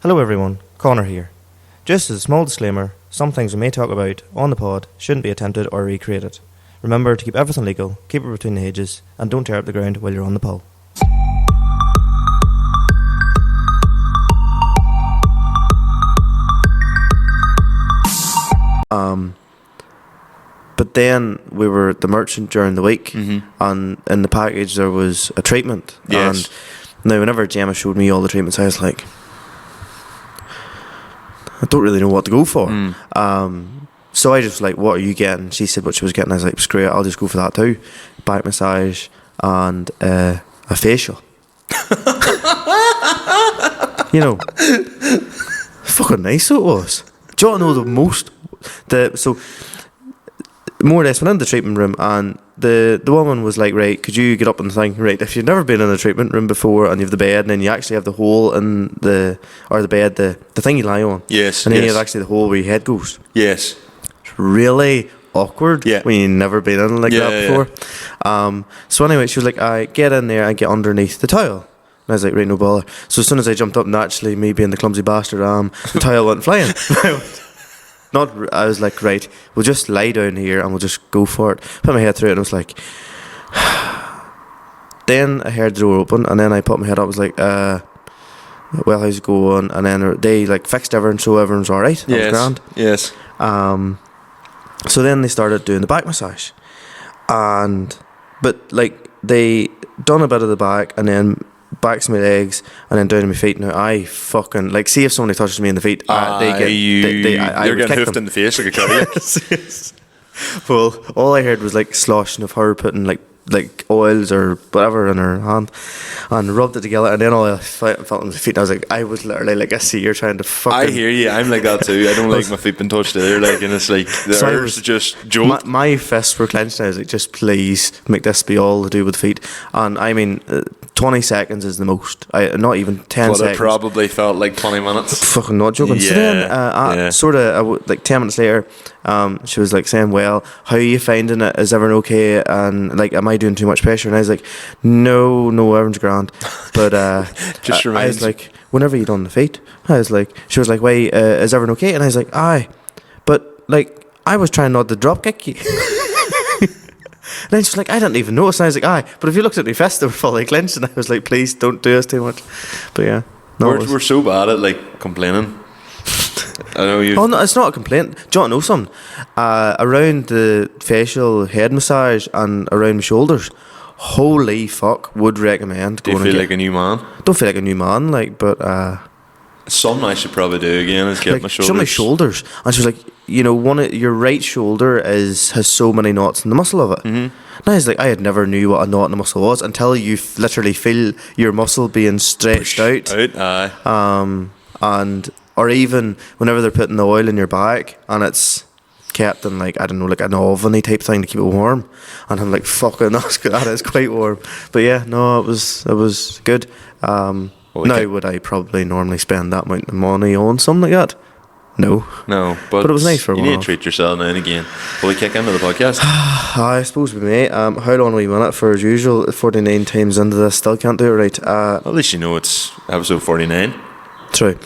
Hello everyone, Connor here. Just as a small disclaimer, some things we may talk about on the pod shouldn't be attempted or recreated. Remember to keep everything legal, keep it between the ages, and don't tear up the ground while you're on the pull. But then we were at the merchant during the week, and in the package there was a treatment. Yes. And now whenever Gemma showed me all the treatments, I was like, I don't really know what to go for. So I just was like, what are you getting? She said what she was getting. I was like, screw it, I'll just go for that too. Back massage and a facial. You know, fucking nice it was. Do you want to know the most? So more or less went into the treatment room, and the woman was like, right, could you get up and think, right, if you've never been in a treatment room before and you have the bed and then you actually have the hole in the bed, the thing you lie on. Yes. And then you have actually the hole where your head goes. Yes. It's really awkward when you've never been in that before. So anyway, she was like, I get in there and get underneath the towel. And I was like, right, no bother. So as soon as I jumped up, naturally, me being the clumsy bastard the towel went flying. I was like, right, we'll just lie down here and we'll just go for it. Put my head through it and I was like, then I heard the door open and then I put my head up. I was like, well, how's it going? And then they like fixed everything so everyone's alright. That was grand. Yes. So then they started doing the back massage, but like they done a bit of the back and then backs my legs and then down to my feet. Now I fucking like, see if somebody touches me in the feet, they're getting hoofed in the face like a cardiac. Yes. Well, all I heard was like sloshing of her putting like oils or whatever in her hand and rubbed it together, and then all I felt on my feet and I was like, I was literally like a seer trying to fucking... I hear you, I'm like that too. I don't like my feet being touched either, like, and it's like the urge to just jolt. My fists were clenched and I was like, just please make this be all to do with feet. And I mean 20 seconds is the most, not even 10 seconds. But it probably felt like 20 minutes. Fucking not joking. So then sort of like 10 minutes later, she was like saying, well, how are you finding it? Is everyone okay? And like, am I doing too much pressure? And I was like, no, everyone's grand. But just I was like, whenever you done the feet, I was like, she was like, wait, is everyone okay? And I was like, aye, but like, I was trying not to drop kick you. And then she's like, I didn't even notice. And I was like, aye, but if you looked at my fists, they were fully clenched. And I was like, please don't do us too much. But yeah, we're so bad at like complaining. I know you. Oh no, it's not a complaint. Do you want to know something? Around the facial head massage and around my shoulders, holy fuck, would recommend. Do you feel like a new man? Don't feel like a new man, like, but something I should probably do again is get like, my shoulders. show my shoulders, and she was like, you know, your right shoulder has so many knots in the muscle of it. And I was like, I had never knew what a knot in the muscle was until you literally feel your muscle being stretched out. And or even whenever they're putting the oil in your back and it's kept in like, I don't know, like an oven-y type thing to keep it warm, and I'm like, fucking that is quite warm. But yeah, no, it was good. Now would I probably normally spend that amount of money on something like that? No, but it was nice for a you while. need to treat yourself now and again. Will we kick into the podcast? I suppose we may. How long will we run it for as usual? 49 times into this, still can't do it right. At least you know it's episode 49. True.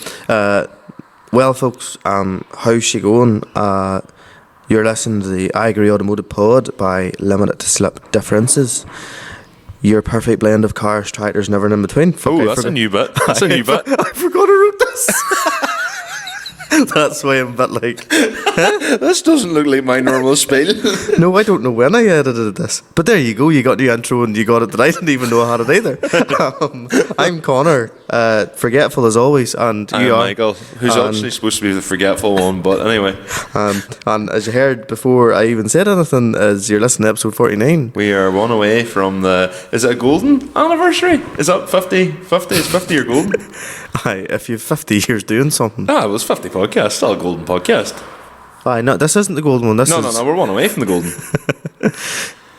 Well, folks, how's she going? You're listening to the I Agree Automotive Pod by Limited to Slip Differences. Your perfect blend of cars, tractors, and everything in between. That's a new bit. I forgot I wrote this. That's why I'm a bit like, this doesn't look like my normal spiel. No, I don't know when I edited this, but there you go, you got the intro and you got it, and I didn't even know I had it either. I'm Connor, forgetful as always, and I'm you are Michael, who's actually supposed to be the forgetful one, but anyway. And as you heard before I even said anything, as you're listening to episode 49, we are one away from is it a golden anniversary? Is that 50? 50 is 50 year golden? Aye, if you've 50 years doing something. It was 50 podcasts, still a golden podcast. Aye, no, this isn't the golden one. No, we're one away from the golden.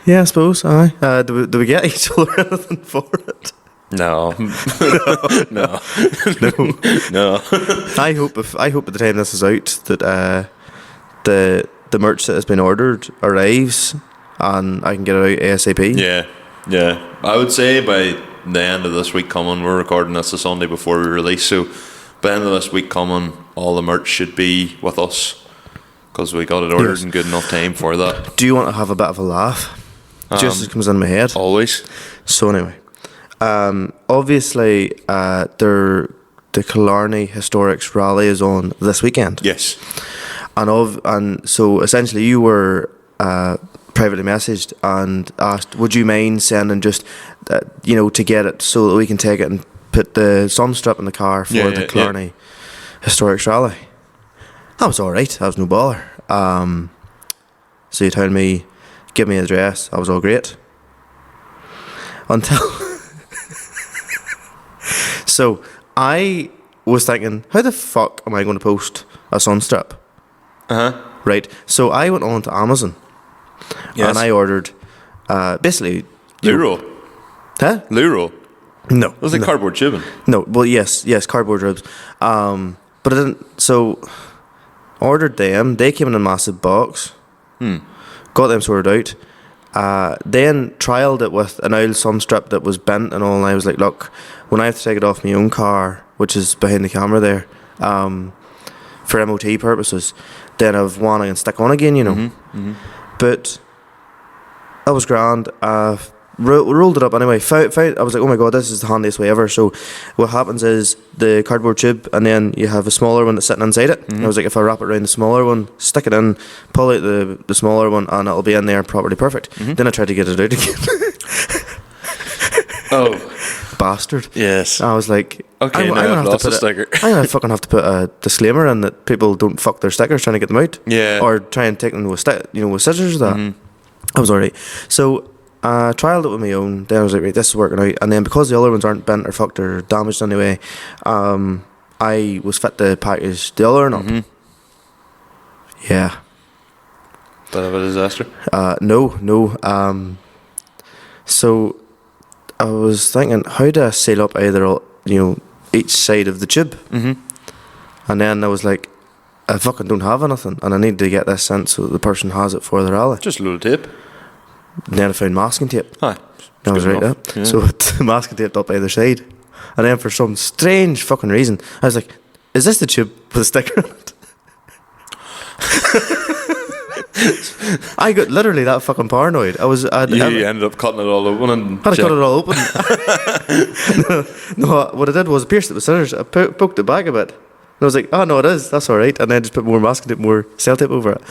Yeah, I suppose. Aye. Do we get each other anything for it? No. No. I hope at the time this is out that the merch that has been ordered arrives and I can get it out ASAP. Yeah. I would say by the end of this week coming, we're recording this the Sunday before we release, so by the end of this week coming, all the merch should be with us because we got it ordered in good enough time for that. Do you want to have a bit of a laugh? Just as it comes in my head. Always. So anyway, obviously, the Killarney Historics Rally is on this weekend. Yes. And so essentially you were privately messaged and asked, would you mind sending just, to get it so that we can take it and put the sun strip in the car for the Killarney Historics Rally. That was alright, that was no bother. So you told me, give me an address, that was all great. Until... So I was thinking, how the fuck am I going to post a sun strip? Right, so I went on to Amazon and I ordered basically Luro. Huh? Luro. No. Was it cardboard tubing? No, well yes, cardboard ribs. But I didn't, so ordered them, they came in a massive box. Got them sorted out. Then trialled it with an oil sun strip that was bent and all, and I was like, look, when I have to take it off my own car, which is behind the camera there, for MOT purposes, then I've one I can stick on again, But that was grand. Rolled it up anyway. I was like, oh my god, this is the handiest way ever. So what happens is the cardboard tube, and then you have a smaller one that's sitting inside it. I was like, if I wrap it around the smaller one, stick it in, pull out the smaller one, and it'll be in there properly perfect. Then I tried to get it out again. Oh, bastard! Yes. I was like, okay, I'm now gonna I've lost a sticker. I'm gonna fucking have to put a disclaimer in that people don't fuck their stickers trying to get them out. Yeah. Or try and take them with with scissors or that. I was alright. So trialled it with my own. Then I was like, right, this is working out. And then because the other ones aren't bent or fucked or damaged anyway, I was fit to package the other one up. Yeah. Bit of a disaster. No. So I was thinking, how do I seal up either, each side of the tube? And then I was like, I fucking don't have anything, and I need to get this sent so that the person has it for the rally. Just a load of tape. Then I found masking tape. Aye. That was right, Yeah. So it's masking taped up either side. And then for some strange fucking reason, I was like, is this the tube with a sticker on it? I got literally that fucking paranoid. You ended up cutting it all open and had to cut it all open. No, what I did was I pierced it with scissors. I poked it back a bit. And I was like, oh no, it is. That's all right. And then just put more masking tape, more cell tape over it.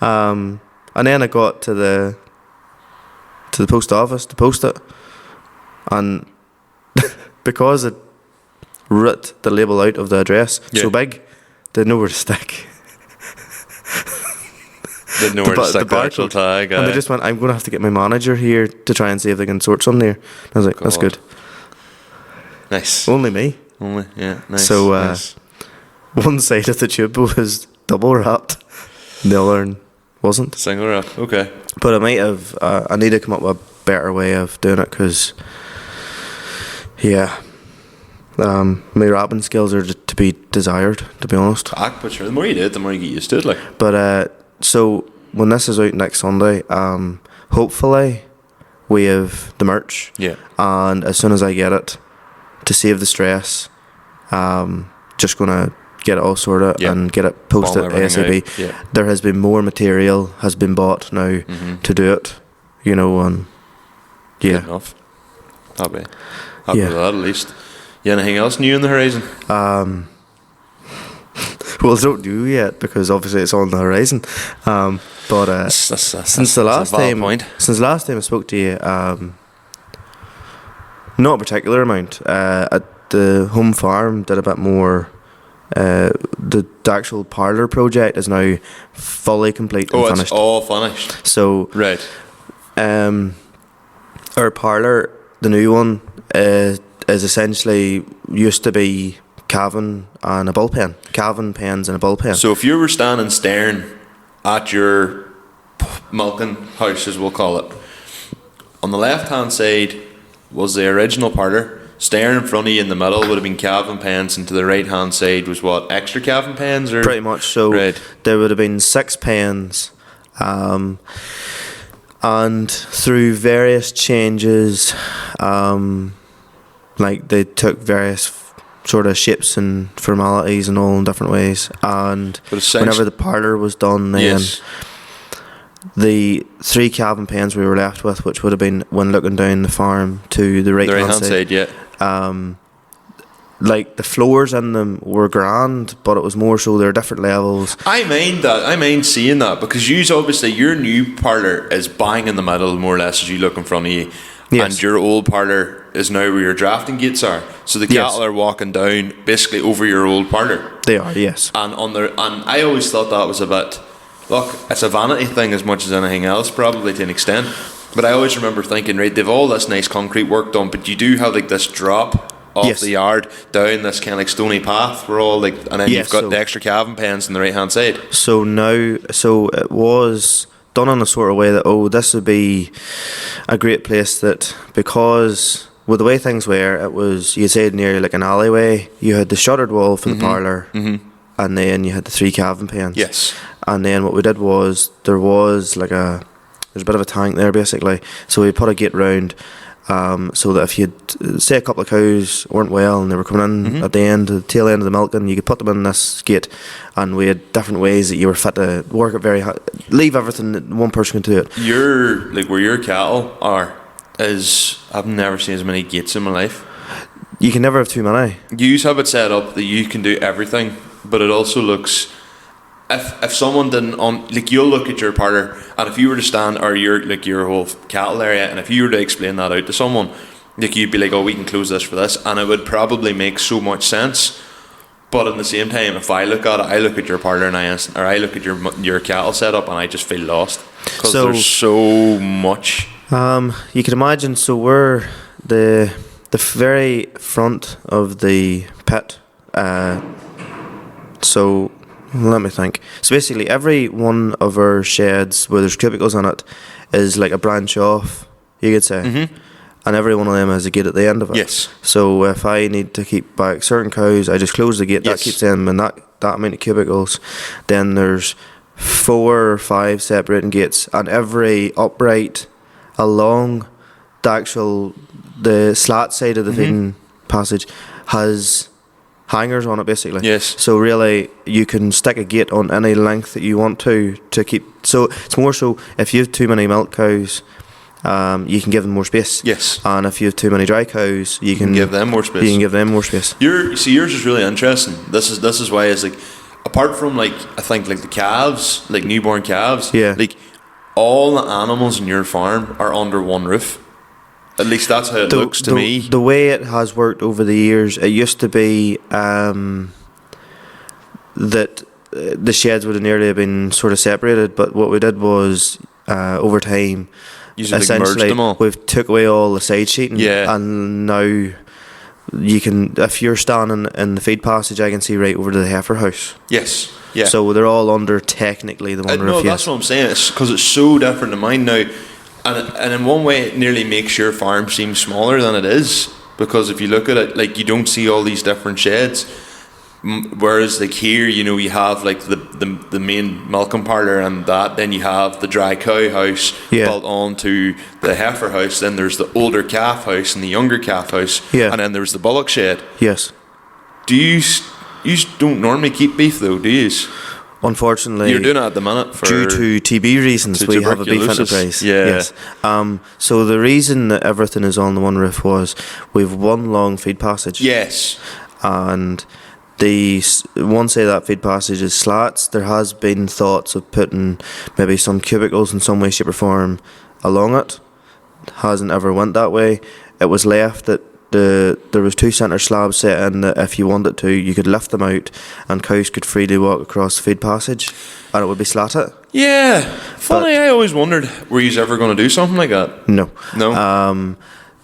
And then I got to the post office to post it, and because it ripped the label out of the address so big, they had nowhere to stick. Didn't know where to stick the actual tag. And they just went, I'm going to have to get my manager here to try and see if they can sort something here. And I was like, that's good. Nice. Only me. Yeah, nice. So nice. One side of the tube was double wrapped, the other wasn't. Single wrap, okay. But I might have, I need to come up with a better way of doing it, because, my wrapping skills are to be desired, to be honest. But sure, the more you do it, the more you get used to it. Like. But, so, when this is out next Sunday, hopefully we have the merch. Yeah. And as soon as I get it, to save the stress, just going to get it all sorted and get it posted ASAP. Yeah. There has been more material has been bought now to do it, and Good enough. Happy with that at least. Yeah, anything else new on the horizon? Well, I don't do yet because obviously it's on the horizon. But since the last time I spoke to you, not a particular amount. At the home farm, did a bit more. The actual parlour project is now fully complete and finished. It's all finished. So right. Our parlour, the new one, is essentially used to be Calvin and a bullpen. Calvin pens and a bullpen. So if you were standing staring at your milking house, as we'll call it, on the left hand side was the original parlour. Staring in front of you in the middle would have been Calvin pens, and to the right hand side was what, extra Calvin pens? Or? Pretty much. So there would have been 6 pens, and through various changes, like they took various sort of shapes and formalities and all in different ways. And whenever the parlour was done, then the 3 calving pens we were left with, which would have been when looking down the farm to the right hand side, like the floors in them were grand, but it was more so there are different levels. I mind that. I mind seeing that, because obviously your new parlour is bang in the middle, more or less, as you look in front of you. Yes. And your old parlour is now where your drafting gates are. So the cattle are walking down basically over your old parlour. They are, yes. And I always thought that was a bit, look, it's a vanity thing as much as anything else, probably to an extent. But I always remember thinking, right, they've all this nice concrete work done, but you do have like this drop off the yard down this kind of like stony path where all like, and then you've got the extra calving pens on the right hand side. So it was done in a sort of way that this would be a great place, that because with the way things were, it was, you said, near like an alleyway. You had the shuttered wall for the parlour, and then you had the 3 calving pens. Yes. And then what we did was there's a bit of a tank there basically, so we put a gate round. So that if you'd say a couple of cows weren't well and they were coming in at the tail end of the milking, you could put them in this gate, and we had different ways that you were fit to work it very hard, leave everything that one person could do it. Where your cattle are I've never seen as many gates in my life. You can never have too many. You have it set up that you can do everything, but it also looks, if someone didn't you'll look at your parlour, and if you were to stand, or your whole cattle area, and if you were to explain that out to someone, you'd be like, we can close this for this, and it would probably make so much sense. But at the same time, if I look at it, I look at your parlour and I look at your cattle setup, and I just feel lost, because there's so much. You can imagine. So we're the very front of the pit. So let me think. So basically, every one of our sheds where there's cubicles in it is like a branch off, you could say. And every one of them has a gate at the end of it. Yes. So if I need to keep back certain cows, I just close the gate. That keeps them in that amount of cubicles. Then there's 4 or 5 separating gates, and every upright along the slat side of the feeding passage has hangers on it basically. Yes. So really you can stick a gate on any length that you want to keep. So it's more so if you have too many milk cows, you can give them more space. Yes. And if you have too many dry cows, you can give them more space. You can give them more space. Yours is really interesting. This is why it's like, apart from I think the calves, newborn calves, all the animals in your farm are under one roof. At least that's how it looks to me. The way it has worked over the years, it used to be that the sheds would have nearly been sort of separated, but what we did was over time, essentially we've took away all the side sheeting, and now you can, if you're standing in the feed passage, I can see right over to the heifer house. Yes. Yeah. So they're all under technically the one roof. No, that's what I'm saying. It's because it's so different to mine now. And in one way, it nearly makes your farm seem smaller than it is, because if you look at it, you don't see all these different sheds. Whereas here, you have the main milking parlour, and then you have the dry cow house built onto the heifer house. Then there's the older calf house and the younger calf house, and then there's the bullock shed. Yes. Do you don't normally keep beef though, do you? Unfortunately, you're doing it at the minute due to TB reasons. We have a beef enterprise. Yes. So the reason that everything is on the one roof was we've one long feed passage. Yes. And the one side of that feed passage is slats. There has been thoughts of putting maybe some cubicles in some way, shape or form along it. Hasn't ever went that way. It was left that there was 2 centre slabs set in that if you wanted to, you could lift them out and cows could freely walk across the feed passage, and it would be slatted. Yeah. Funny, I always wondered, were you ever going to do something like that? No.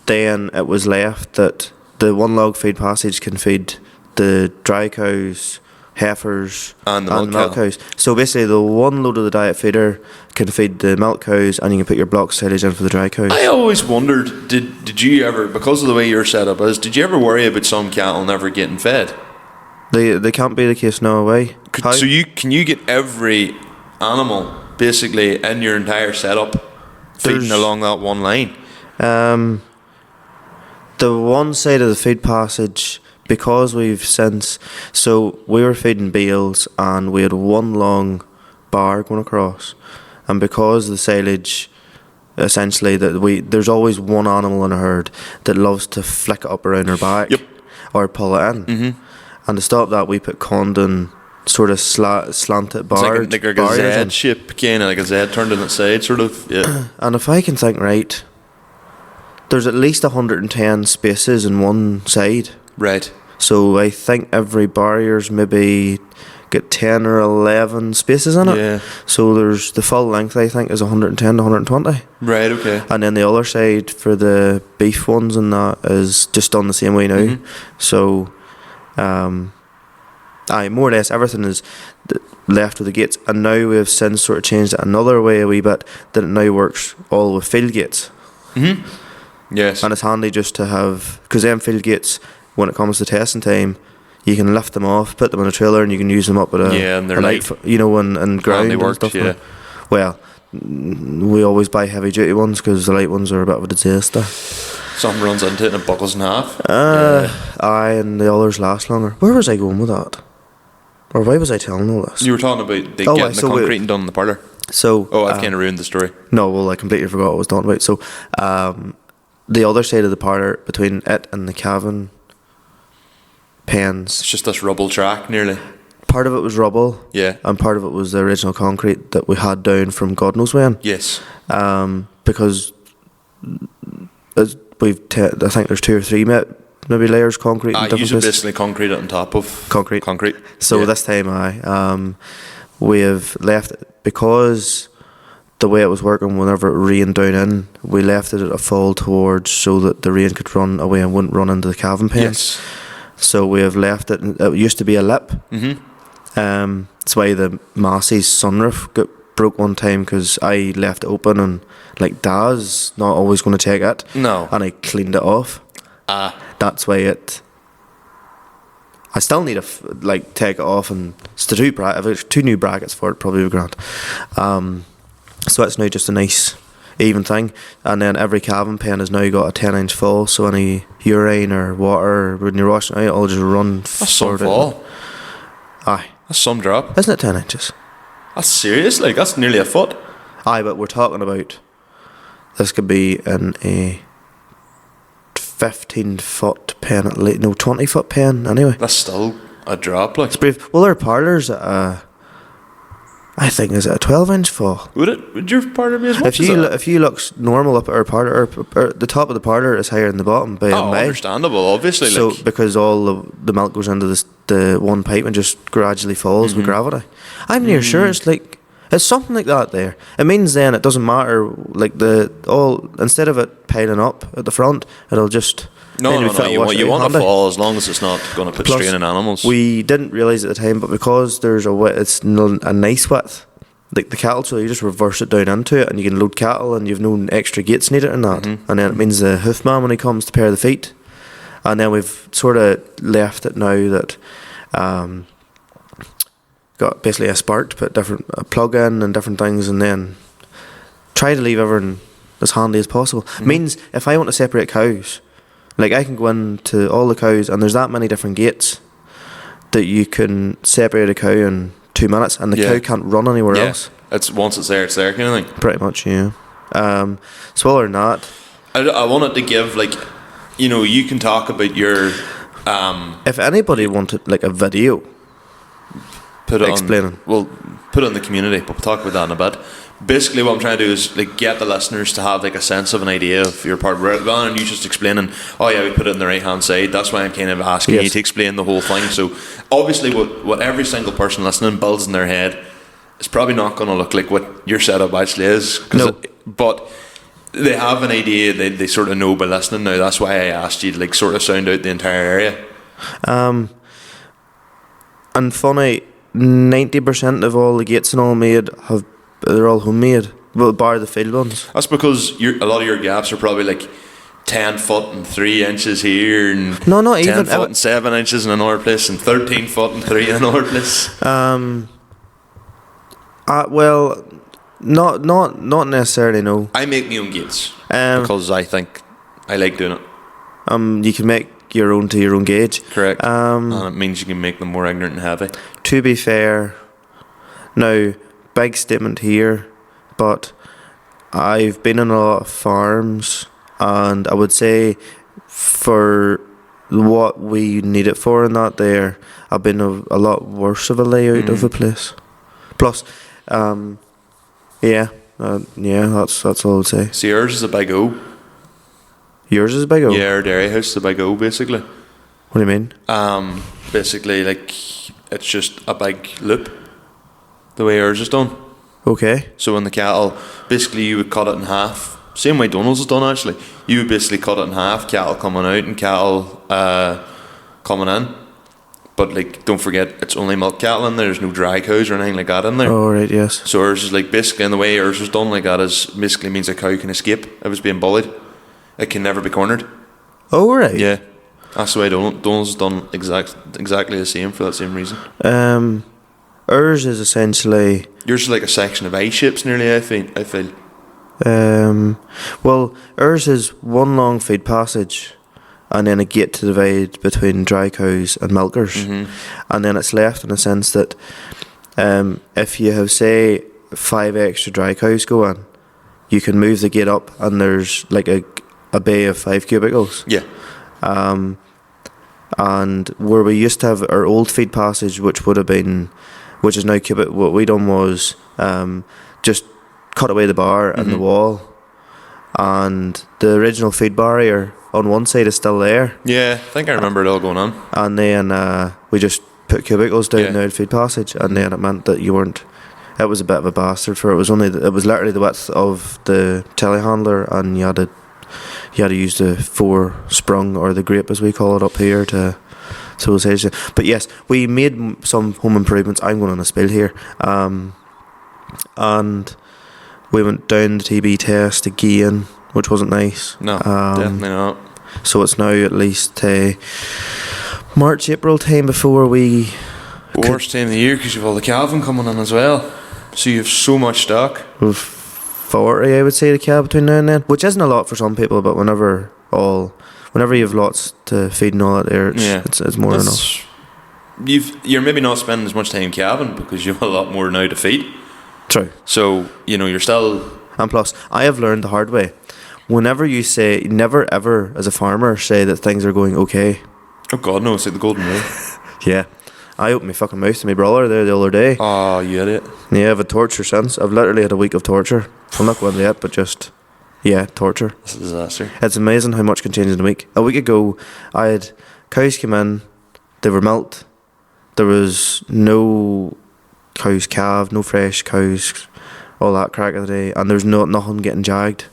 Then it was left that the one log feed passage can feed the dry cows, heifers and the milk cows. So basically the one load of the diet feeder can feed the milk cows, and you can put your block silage in for the dry cows. I always wondered, did you ever, because of the way your setup is, did you ever worry about some cattle never getting fed? They can't be the case now, way. So can you get every animal basically in your entire setup feeding along that one line? The one side of the feed passage because we've since, so we were feeding bales and we had one long bar going across, and because the silage, essentially, there's always one animal in a herd that loves to flick it up around her back, or pull it in, and to stop that we put condon sort of slanted bars, like a Z shape, kind of like a Z turned on its side, sort of. Yeah. And if I can think right, there's at least 110 spaces in one side. Right. So I think every barrier's maybe got 10 or 11 spaces in it. Yeah. So there's the full length, I think, is 110 to 120. Right. Okay. And then the other side for the beef ones and that is just done the same way now. So, more or less everything is left with the gates, and now we have since sort of changed it another way a wee bit, that it now works all with field gates. Yes. And it's handy just to have, because them field gates, when it comes to testing time, you can lift them off, put them in a trailer, and you can use them up at and they're light, and ground they work, and stuff. Yeah. Well, we always buy heavy duty ones because the light ones are a bit of a disaster. Something runs into it and it buckles in half. Aye, and the others last longer. Where was I going with that? Or why was I telling all this? You were talking about getting the concrete done in the parlour. So, I've kind of ruined the story. No, well, I completely forgot what I was talking about. So, the other side of the parlour, between it and the cabin pens, it's just this rubble track, nearly. Part of it was rubble, and part of it was the original concrete that we had down from God knows when. Yes. Because I think there's 2 or 3 maybe layers of concrete. You basically concrete it on top of concrete. So this time we have left it, because the way it was working, whenever it rained down in, we left it at a fall towards, so that the rain could run away and wouldn't run into the cabin pens. So we have left it. It used to be a lip. That's why the Massey's sunroof got broke one time, because I left it open, and like Daz not always going to take it. No. And I cleaned it off. That's why it. I still need to take it off, and it's the if it's 2 new brackets for it, probably would be grand. So it's now just a nice even thing, and then every cabin pen has now got a 10-inch fall, so any urine or water when you're washing it out, it'll just run. That's some fall. Aye. That's some drop. Isn't it 10 inches? That's serious, that's nearly a foot. Aye, but we're talking about, this could be in a 15-foot pen at least, 20-foot pen anyway. That's still a drop, like. It's brave. Well, our parlour's I think, is it a 12-inch fall? Would your parlour be as much as that? If you look normal up at our parlour, the top of the parlour is higher than the bottom by a mile. Understandable, obviously. So, because all the milk goes into the one pipe and just gradually falls with gravity. I'm near sure it's something like that there. It means then it doesn't matter, instead of it piling up at the front, it'll just... No, you want to fall as long as it's not going to put strain on animals. We didn't realise at the time, but because there's it's a nice width, like the cattle, so you just reverse it down into it, and you can load cattle, and you've no extra gates needed in that. And then it means the hoofman, when he comes to pair the feet, and then we've sort of left it now that got basically a spark to put a plug in and different things, and then try to leave everything as handy as possible. Means if I want to separate cows, I can go into all the cows, and there's that many different gates that you can separate a cow in 2 minutes, and the cow can't run anywhere else. Once it's there kind of thing. Pretty much, yeah. So other than that, I wanted to give you can talk about your. If anybody wanted a video, put it explaining. Put it in the community, but we'll talk about that in a bit. Basically, what I'm trying to do is get the listeners to have a sense of an idea of your part. Rather than you just explaining, we put it on the right hand side. That's why I'm kind of asking you to explain the whole thing. So obviously, what every single person listening builds in their head is probably not going to look like what your setup actually is. But they have an idea. They sort of know by listening. Now that's why I asked you to sort of sound out the entire area. And funny, 90% of all the gates and all made they're all homemade, well, bar the field ones. That's because a lot of your gaps are probably 10 foot and 3 inches here, and 10 foot and 7 inches in another place, and 13 foot and 3 in another place. Well, not necessarily. No. I make my own gates because I think I like doing it. You can make your own to your own gauge. Correct. And it means you can make them more ignorant and heavy. To be fair, now, big statement here, but I've been on a lot of farms, and I would say for what we need it for and that there, I've been a lot worse of a layout of a place. Plus, that's all I'd say. See, yours is a big O. Yours is a big O? Yeah, our Derry house is a big O, basically. What do you mean? Basically, like, it's just a big loop, the way ours is done. Okay. So when the cattle, basically you would cut it in half. Same way Donald's is done, actually. You would basically cut it in half, cattle coming out and cattle coming in. But, like, don't forget, it's only milk cattle in there. There's no dry cows or anything like that in there. Oh, right, yes. So ours is, like, basically, and the way ours was done like that is basically means a cow can escape if it's being bullied. It can never be cornered. Oh, right. Yeah. That's the way Donald's is done exactly the same for that same reason. Ours is essentially... Yours is like a section of I-shapes nearly, I feel. Well, ours is one long feed passage, and then a gate to divide between dry cows and milkers. And then it's left in a sense that if you have, say, 5 extra dry cows go in, you can move the gate up, and there's like a bay of 5 cubicles. Yeah. And where we used to have our old feed passage, which is now cubic, what we done was just cut away the bar and the wall, and the original feed barrier on one side is still there. Yeah, I think I remember it all going on. And then we just put cubicles down the old feed passage, and then it meant that you weren't. It was a bit of a bastard for it. It was literally the width of the telehandler, and you had to use the 4 sprung, or the grape as we call it up here, to edge. But yes, we made some home improvements. I'm going on a spill here, and we went down the TB test again, which wasn't nice. No, definitely not. So it's now at least March, April time before we... Worst time of the year, because you've all the calving coming in as well. So you have so much stock. We've 40, I would say, the calf between now and then, which isn't a lot for some people, but whenever you have lots to feed and all that there, it's more than enough. You're maybe not spending as much time calving because you have a lot more now to feed. True. So, you're still... And plus, I have learned the hard way. Whenever you say, never ever as a farmer say that things are going okay. Oh God, no, it's like the golden rule. Yeah. I opened my fucking mouth to my brother there the other day. Oh, you idiot. Yeah, I've had torture since. I've literally had a week of torture. I'm not going yet, but just... Yeah, torture. It's a disaster. It's amazing how much can change in a week. A week ago, I had cows come in, they were milked. There was no cows calved, no fresh cows, all that crack of the day, and there's nothing getting jagged.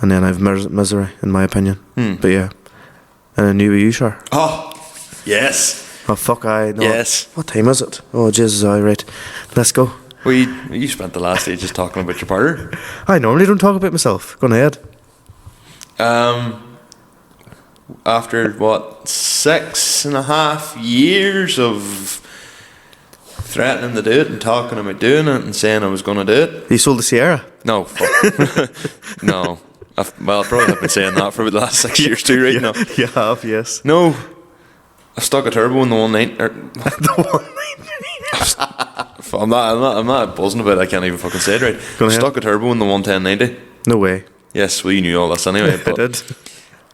And then I've misery, in my opinion. But yeah, and a new you, sure. Oh, yes. Oh fuck, I know. Yes. What time is it? Oh Jesus, right. Let's go. Well, you spent the last day just talking about your partner. I normally don't talk about myself. Go on ahead. After 6.5 years of threatening to do it and talking about doing it and saying I was going to do it. You sold the Sierra? No, fuck. No. I probably have been saying that for about the last 6 years too, right? No. You have, yes. No. I stuck a turbo in the 190. The 190. I'm not buzzing about it. I can't even fucking say it right. I stuck a turbo in the 11090. No way. Yes, well, you knew all this anyway. But I did.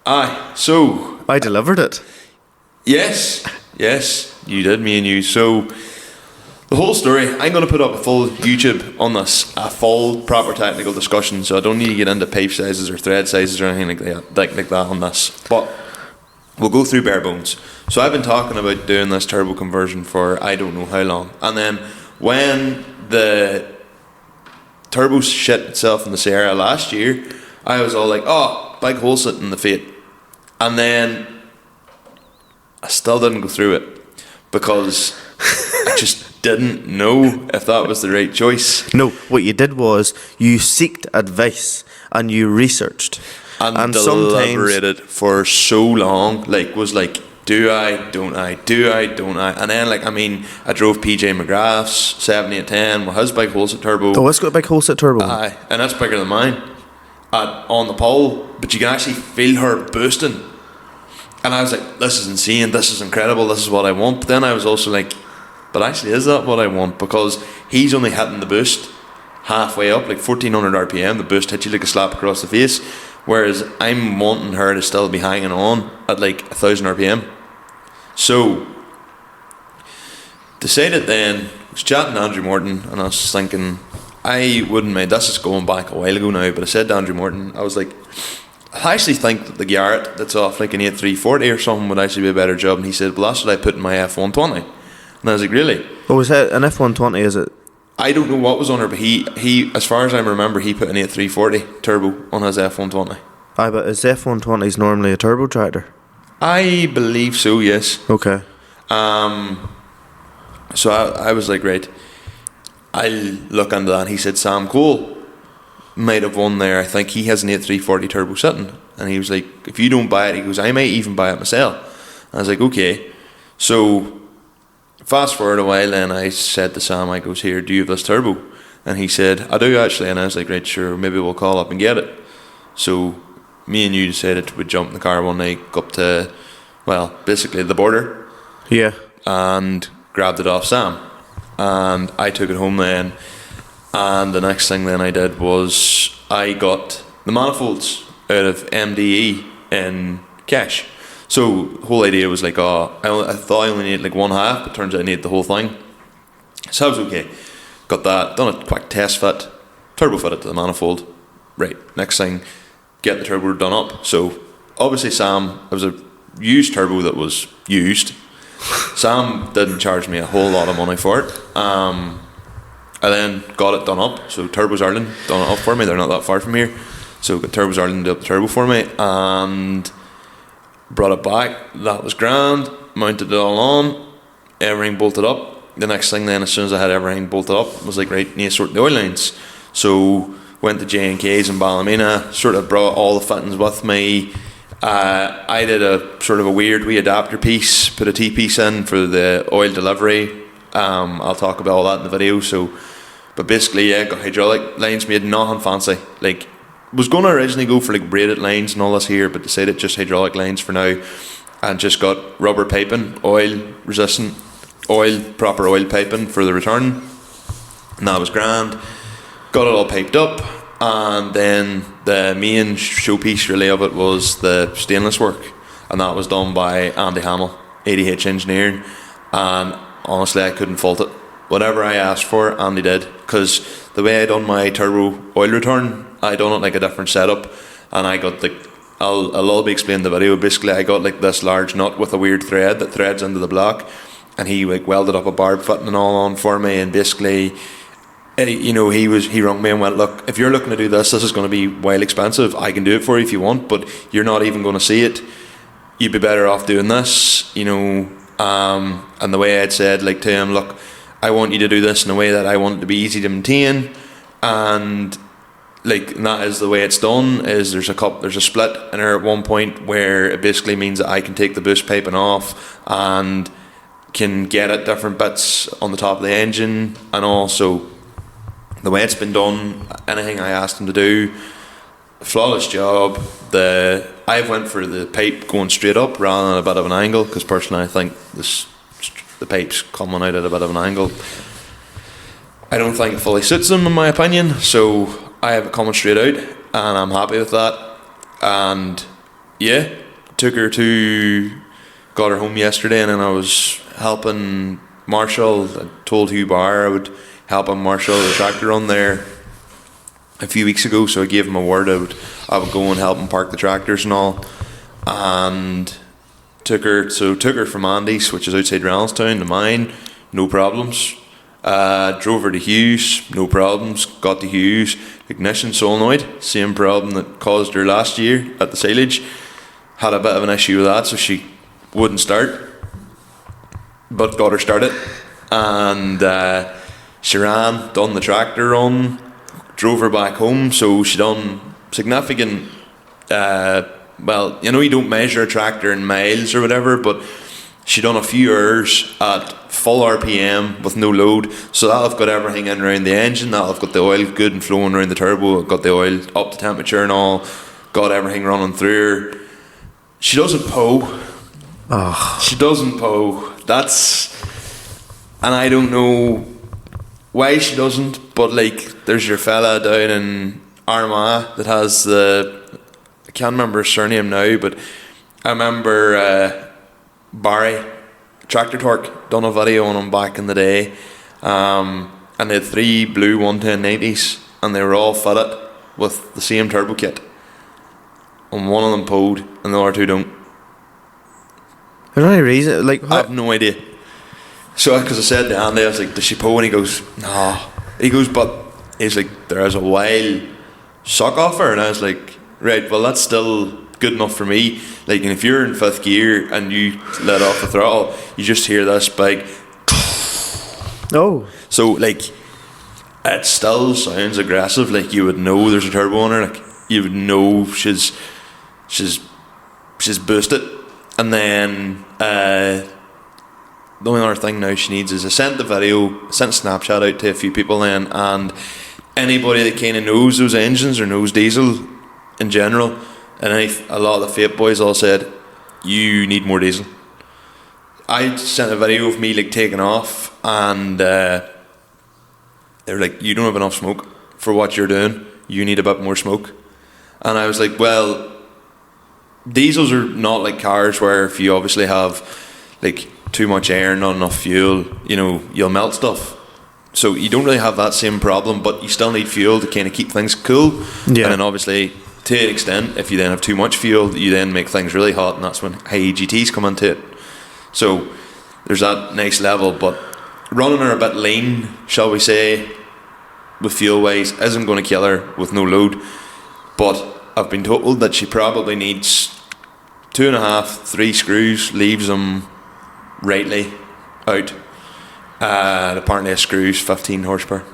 Aye, so... I delivered it. Yes, you did, me and you. So, the whole story, I'm going to put up a full YouTube on this, a full proper technical discussion, so I don't need to get into pipe sizes or thread sizes or anything like that on this. But we'll go through bare bones. So I've been talking about doing this turbo conversion for I don't know how long. And then when the turbo shit itself in the Sierra last year, I was all like, oh, big hole sit in the fate. And then I still didn't go through it because I just didn't know if that was the right choice. No, what you did was you sought advice and you researched and deliberated for so long. Was like, do I, don't I, and then I drove PJ McGrath's 7810 with his big hole set turbo. Oh, it's got a big hole set turbo. Aye, and that's bigger than mine on the pole, but you can actually feel her boosting. And I was like, this is insane, this is incredible, this is what I want. But then I was also like, but actually, is that what I want? Because he's only hitting the boost halfway up, like 1400 RPM. The boost hits you like a slap across the face. Whereas I'm wanting her to still be hanging on at like 1000 RPM. So, decided then, I was chatting to Andrew Morton, and I was thinking, I wouldn't mind, this is going back a while ago now, but I said to Andrew Morton, I was like, I actually think that the Garrett that's off like an 8340 or something would actually be a better job. And he said, well, that's what I put in my F120. And I was like, really? Oh, was that an F120, is it? I don't know what was on her, but he as far as I remember, he put an 8340 turbo on his F120. Aye, but is F120s normally a turbo tractor? I believe so, yes. Okay. So I was like, right, I'll look into that. And he said, Sam Cole might have won there. I think he has an 8340 turbo sitting. And he was like, if you don't buy it, he goes, I might even buy it myself. And I was like, okay. So fast forward a while, and I said to Sam, I goes, here, do you have this turbo? And he said, I do actually. And I was like, right, sure, maybe we'll call up and get it. So me and you decided we'd jump in the car one night, go up to, well, basically the border. Yeah. And grabbed it off Sam. And I took it home then. And the next thing then I did was I got the manifolds out of MDE in cash. So the whole idea was like, I thought I only needed like one half, but turns out I needed the whole thing. So I was okay. Got that, done a quick test fit, turbo fit it to the manifold. Right, next thing, get the turbo done up. So obviously Sam, it was a used turbo that was used. Sam didn't charge me a whole lot of money for it. I then got it done up. So Turbos Ireland done it up for me. They're not that far from here. So got Turbos Ireland to do up the turbo for me and brought it back. That was grand. Mounted it all on. Everything bolted up. The next thing then, as soon as I had everything bolted up, was like, right, need to sort the oil lines. So went to J&K's in Ballymena, sort of brought all the fittings with me. I did a sort of a weird wee adapter piece, put a T-piece in for the oil delivery. I'll talk about all that in the video. So, but basically, yeah, got hydraulic lines, made nothing fancy. Like, was going to originally go for like braided lines and all this here, but decided just hydraulic lines for now, and just got rubber piping, oil resistant, proper oil piping for the return, and that was grand. Got it all piped up. And then the main showpiece really of it was the stainless work, and that was done by Andy Hamill, ADH Engineering, and honestly I couldn't fault it. Whatever I asked for, Andy did, because the way I done my turbo oil return, I done it like a different setup, and I got like, I'll all be explaining the video. Basically I got like this large nut with a weird thread that threads into the block, and he like welded up a barb fitting and all on for me, and basically, you know, he rung me and went, look, if you're looking to do this is going to be well expensive. I can do it for you if you want, but you're not even going to see it. You'd be better off doing this, you know. And the way I'd said like to him, look, I want you to do this in a way that I want it to be easy to maintain, and like, and that is the way it's done. Is there's a split in there at one point where it basically means that I can take the boost piping off and can get at different bits on the top of the engine, and also the way it's been done, anything I asked him to do, flawless job. I went for the pipe going straight up rather than a bit of an angle, because personally I think the pipe's coming out at a bit of an angle. I don't think it fully suits them in my opinion, so I have it coming straight out, and I'm happy with that. And yeah, got her home yesterday, and then I was helping Marshall. I told Hugh Barr I would help him marshal the tractor on there a few weeks ago, so I gave him a word I would go and help him park the tractors and all, and took her from Andy's, which is outside Reynolds-town, to mine, no problems. Drove her to Hughes, no problems. Got to Hughes, ignition solenoid, same problem that caused her last year at the silage. Had a bit of an issue with that, so she wouldn't start, but got her started, and she ran, done the tractor run, drove her back home. So she done significant, well, you know, you don't measure a tractor in miles or whatever, but she done a few hours at full RPM with no load. So that'll have got everything in around the engine, that'll have got the oil good and flowing around the turbo, got the oil up to temperature and all, got everything running through her. She doesn't She doesn't, Poe. And I don't know why she doesn't, but like, there's your fella down in Armagh that has I can't remember his surname now, but I remember Barry, Tractor Torque, done a video on him back in the day, and they had 3 blue 11090s, and they were all fitted with the same turbo kit, and one of them Poed, and the other 2 don't. There's any reason, like, I have no idea. So, because I said to Andy, I was like, does she Poe? And he goes, no. He goes, but he's like, there is a wild suck off her. And I was like, right, well, that's still good enough for me. Like, and if you're in 5th gear and you let off the throttle, you just hear this big. Oh. So, like, it still sounds aggressive. Like, you would know there's a turbo on her. Like, you would know she's boosted. And then the only other thing now she needs is I sent a Snapchat out to a few people then, and anybody that kind of knows those engines or knows diesel in general, and a lot of the Fate boys all said, you need more diesel. I sent a video of me like taking off, and they were like, you don't have enough smoke for what you're doing, you need a bit more smoke. And I was like, well, diesels are not like cars where if you obviously have like too much air, not enough fuel, you know, you'll melt stuff. So you don't really have that same problem, but you still need fuel to kind of keep things cool. Yeah. And then obviously, to an extent, if you then have too much fuel, you then make things really hot, and that's when high EGTs come into it. So there's that nice level, but running her a bit lean, shall we say, with fuel wise, isn't going to kill her with no load. But I've been told that she probably needs 2.5, 3 screws, leaves them rightly out. Apparently a screw's 15 horsepower.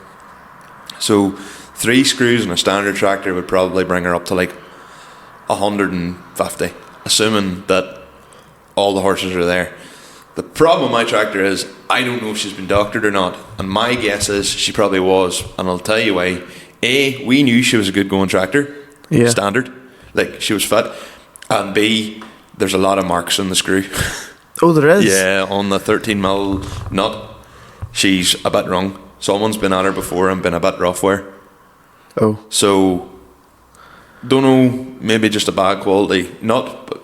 So 3 screws in a standard tractor would probably bring her up to like 150, assuming that all the horses are there. The problem with my tractor is I don't know if she's been doctored or not, and my guess is she probably was, and I'll tell you why. A, we knew she was a good going tractor. Yeah. Standard, like she was fit, and B, there's a lot of marks in the screw. Oh, there is? Yeah, on the 13mm nut, she's a bit wrong. Someone's been at her before and been a bit rough with her. Oh. So, don't know, maybe just a bad quality nut, but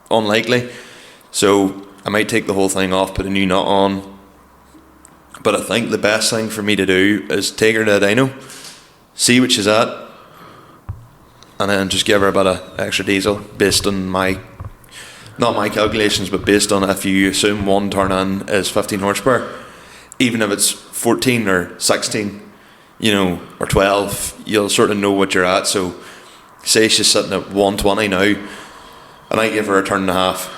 unlikely. So, I might take the whole thing off, put a new nut on. But I think the best thing for me to do is take her to a dyno, see what she's at, and then just give her a bit of extra diesel based on not my calculations, but based on if you assume one turn in is 15 horsepower, even if it's 14 or 16, you know, or 12, you'll sort of know what you're at. So say she's sitting at 120 now, and I give her a turn and a half,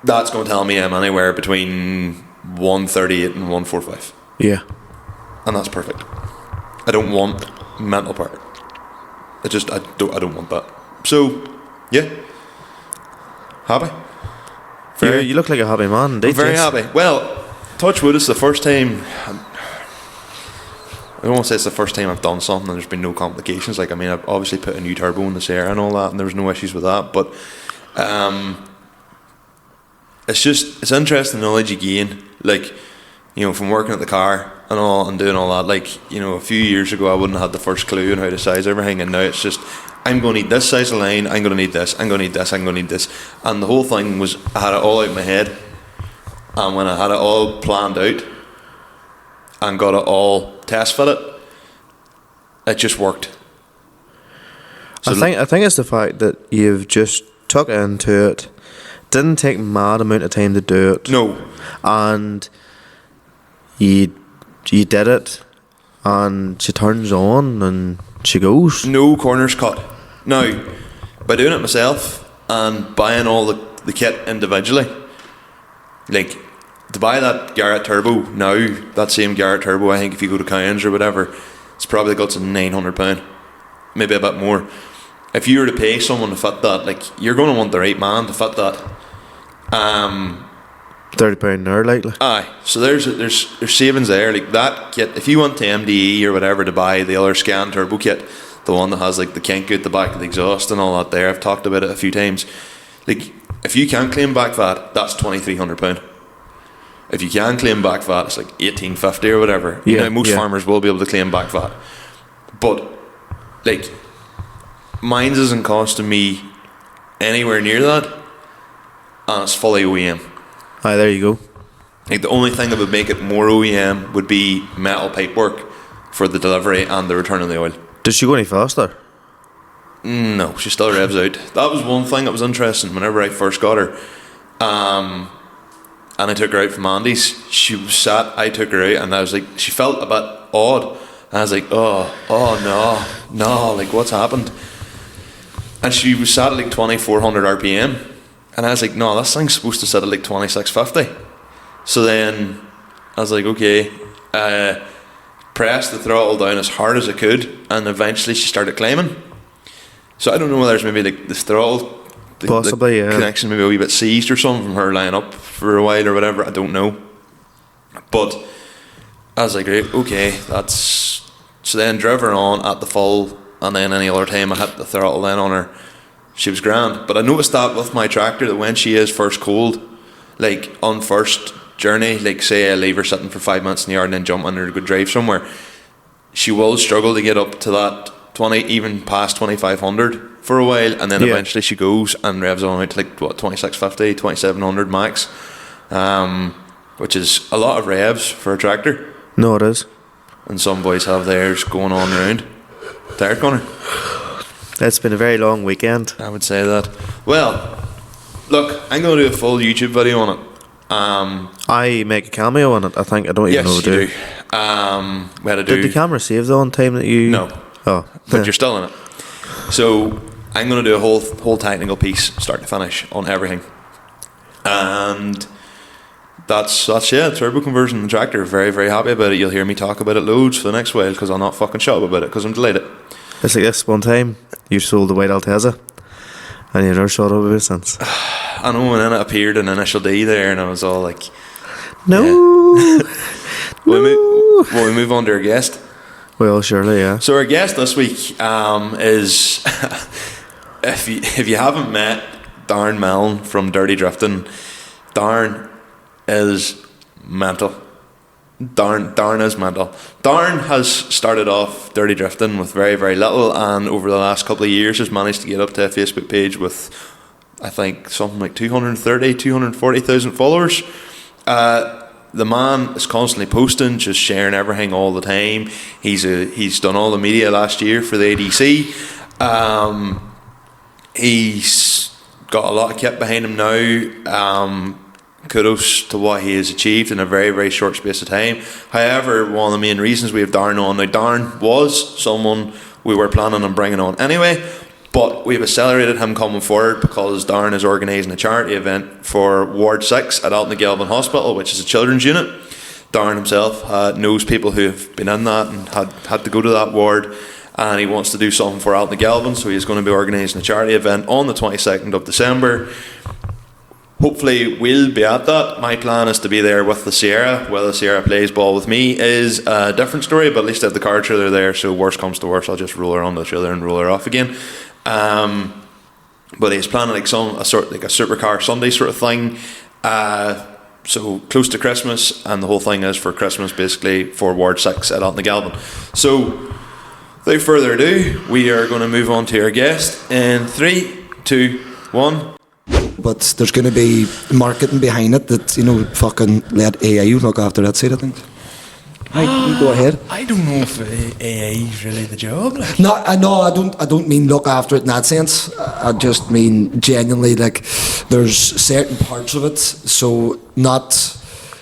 that's going to tell me I'm anywhere between 138 and 145. Yeah. And that's perfect. I don't want mental part. I don't want that. So, yeah. Happy. You look like a happy man, indeed. I'm very happy. Well, touch wood, it's the first time. I don't want to say it's the first time I've done something and there's been no complications. Like, I mean, I've obviously put a new turbo in this air and all that, and there was no issues with that. But it's interesting knowledge you gain. Like, you know, from working at the car and all and doing all that. Like, you know, a few years ago I wouldn't have had the first clue on how to size everything, and now it's just, I'm going to need this size of line, I'm going to need this, I'm going to need this, I'm going to need this. And the whole thing was, I had it all out in my head, and when I had it all planned out and got it all test fitted, it just worked. So I think it's the fact that you've just took into it, didn't take mad amount of time to do it. No. And you did it, and she turns on and she goes. No corners cut. Now, by doing it myself and buying all the kit individually, like, to buy that Garrett turbo now, that same Garrett turbo, I think if you go to Cowens or whatever, it's probably got some £900, maybe a bit more. If you were to pay someone to fit that, like, you're going to want the right man to fit that. £30 an hour, likely. Aye, so there's savings there. Like, that kit, if you went to MDE or whatever to buy the other Scan turbo kit, the one that has like the kink out the back of the exhaust and all that there, I've talked about it a few times. Like, if you can't claim back VAT, that's £2,300. If you can claim back VAT, it's like $1,850 or whatever. You know, most farmers will be able to claim back VAT. But, like, mine's isn't costing me anywhere near that, and it's fully OEM. Aye, there you go. Like, the only thing that would make it more OEM would be metal pipework for the delivery and the return of the oil. Does she go any faster? No, she still revs out. That was one thing that was interesting whenever I first got her. And I took her out from Andy's. She was sat, I took her out, and I was like, she felt a bit odd. And I was like, oh no, like, what's happened? And she was sat at like 2,400 RPM. And I was like, no, this thing's supposed to sit at like 2,650. So then I was like, okay, pressed the throttle down as hard as I could, and eventually she started climbing. So I don't know whether it's maybe like the throttle, possibly, the connection maybe a wee bit seized or something from her lying up for a while or whatever, I don't know. But I was like, right, okay, that's... So then drove her on at the full, and then any other time I hit the throttle then on her, she was grand. But I noticed that with my tractor, that when she is first cold, like on first journey, like say I leave her sitting for 5 minutes in the yard and then jump under to go drive somewhere, she will struggle to get up to that 20, even past 2,500 for a while, and then eventually she goes and revs on out to like what, 2,650, 2,700 max, which is a lot of revs for a tractor. No, it is. And some boys have theirs going on round. Tired, Connor? It's been a very long weekend. I would say that. Well, look, I'm going to do a full YouTube video on it. I make a cameo on it, I think. I don't even know what to do. We had to do... Did the camera save the on time that you... No. Oh. But you're still in it. So I'm going to do a whole technical piece, start to finish, on everything. And that's turbo conversion in the tractor. Very, very happy about it. You'll hear me talk about it loads for the next while, because I'll not fucking shut up about it, because I'm delighted. It's like this one time, you sold the white Alteza, and you never shut up about it since. I know, and then it appeared an initial D there, and I was all like... No! Yeah. Will we move on to our guest? Well, surely, yeah. So our guest this week is... if you haven't met Darren Mellon from Dirty Drifting, Darren is mental. Darren is mental. Darren has started off Dirty Drifting with very, very little, and over the last couple of years has managed to get up to a Facebook page with, I think, something like 240,000 followers. The man is constantly posting, just sharing everything all the time. He's done all the media last year for the ADC. He's got a lot of kit behind him now. Kudos to what he has achieved in a very, very short space of time. However, one of the main reasons we have Darren on now, Darren was someone we were planning on bringing on anyway, but we've accelerated him coming forward because Darren is organising a charity event for Ward 6 at Altnagelvin Hospital, which is a children's unit. Darren himself knows people who have been in that and had to go to that ward, and he wants to do something for Altnagelvin, so he's going to be organising a charity event on the 22nd of December. Hopefully we'll be at that. My plan is to be there with the Sierra. Whether the Sierra plays ball with me is a different story, but at least I have the car trailer there, so worst comes to worst, I'll just roll her onto the trailer and roll her off again. But he's planning like a supercar Sunday sort of thing, so close to Christmas, and the whole thing is for Christmas basically for Ward 6 at Altnagelvin. So without further ado, we are going to move on to our guest in 3, 2, 1. But there's going to be marketing behind it that, fucking let AI look after that side of things. You go ahead. I don't know if AA is really the job. Like. No, I don't mean look after it in that sense. I just mean genuinely, like, there's certain parts of it, so not...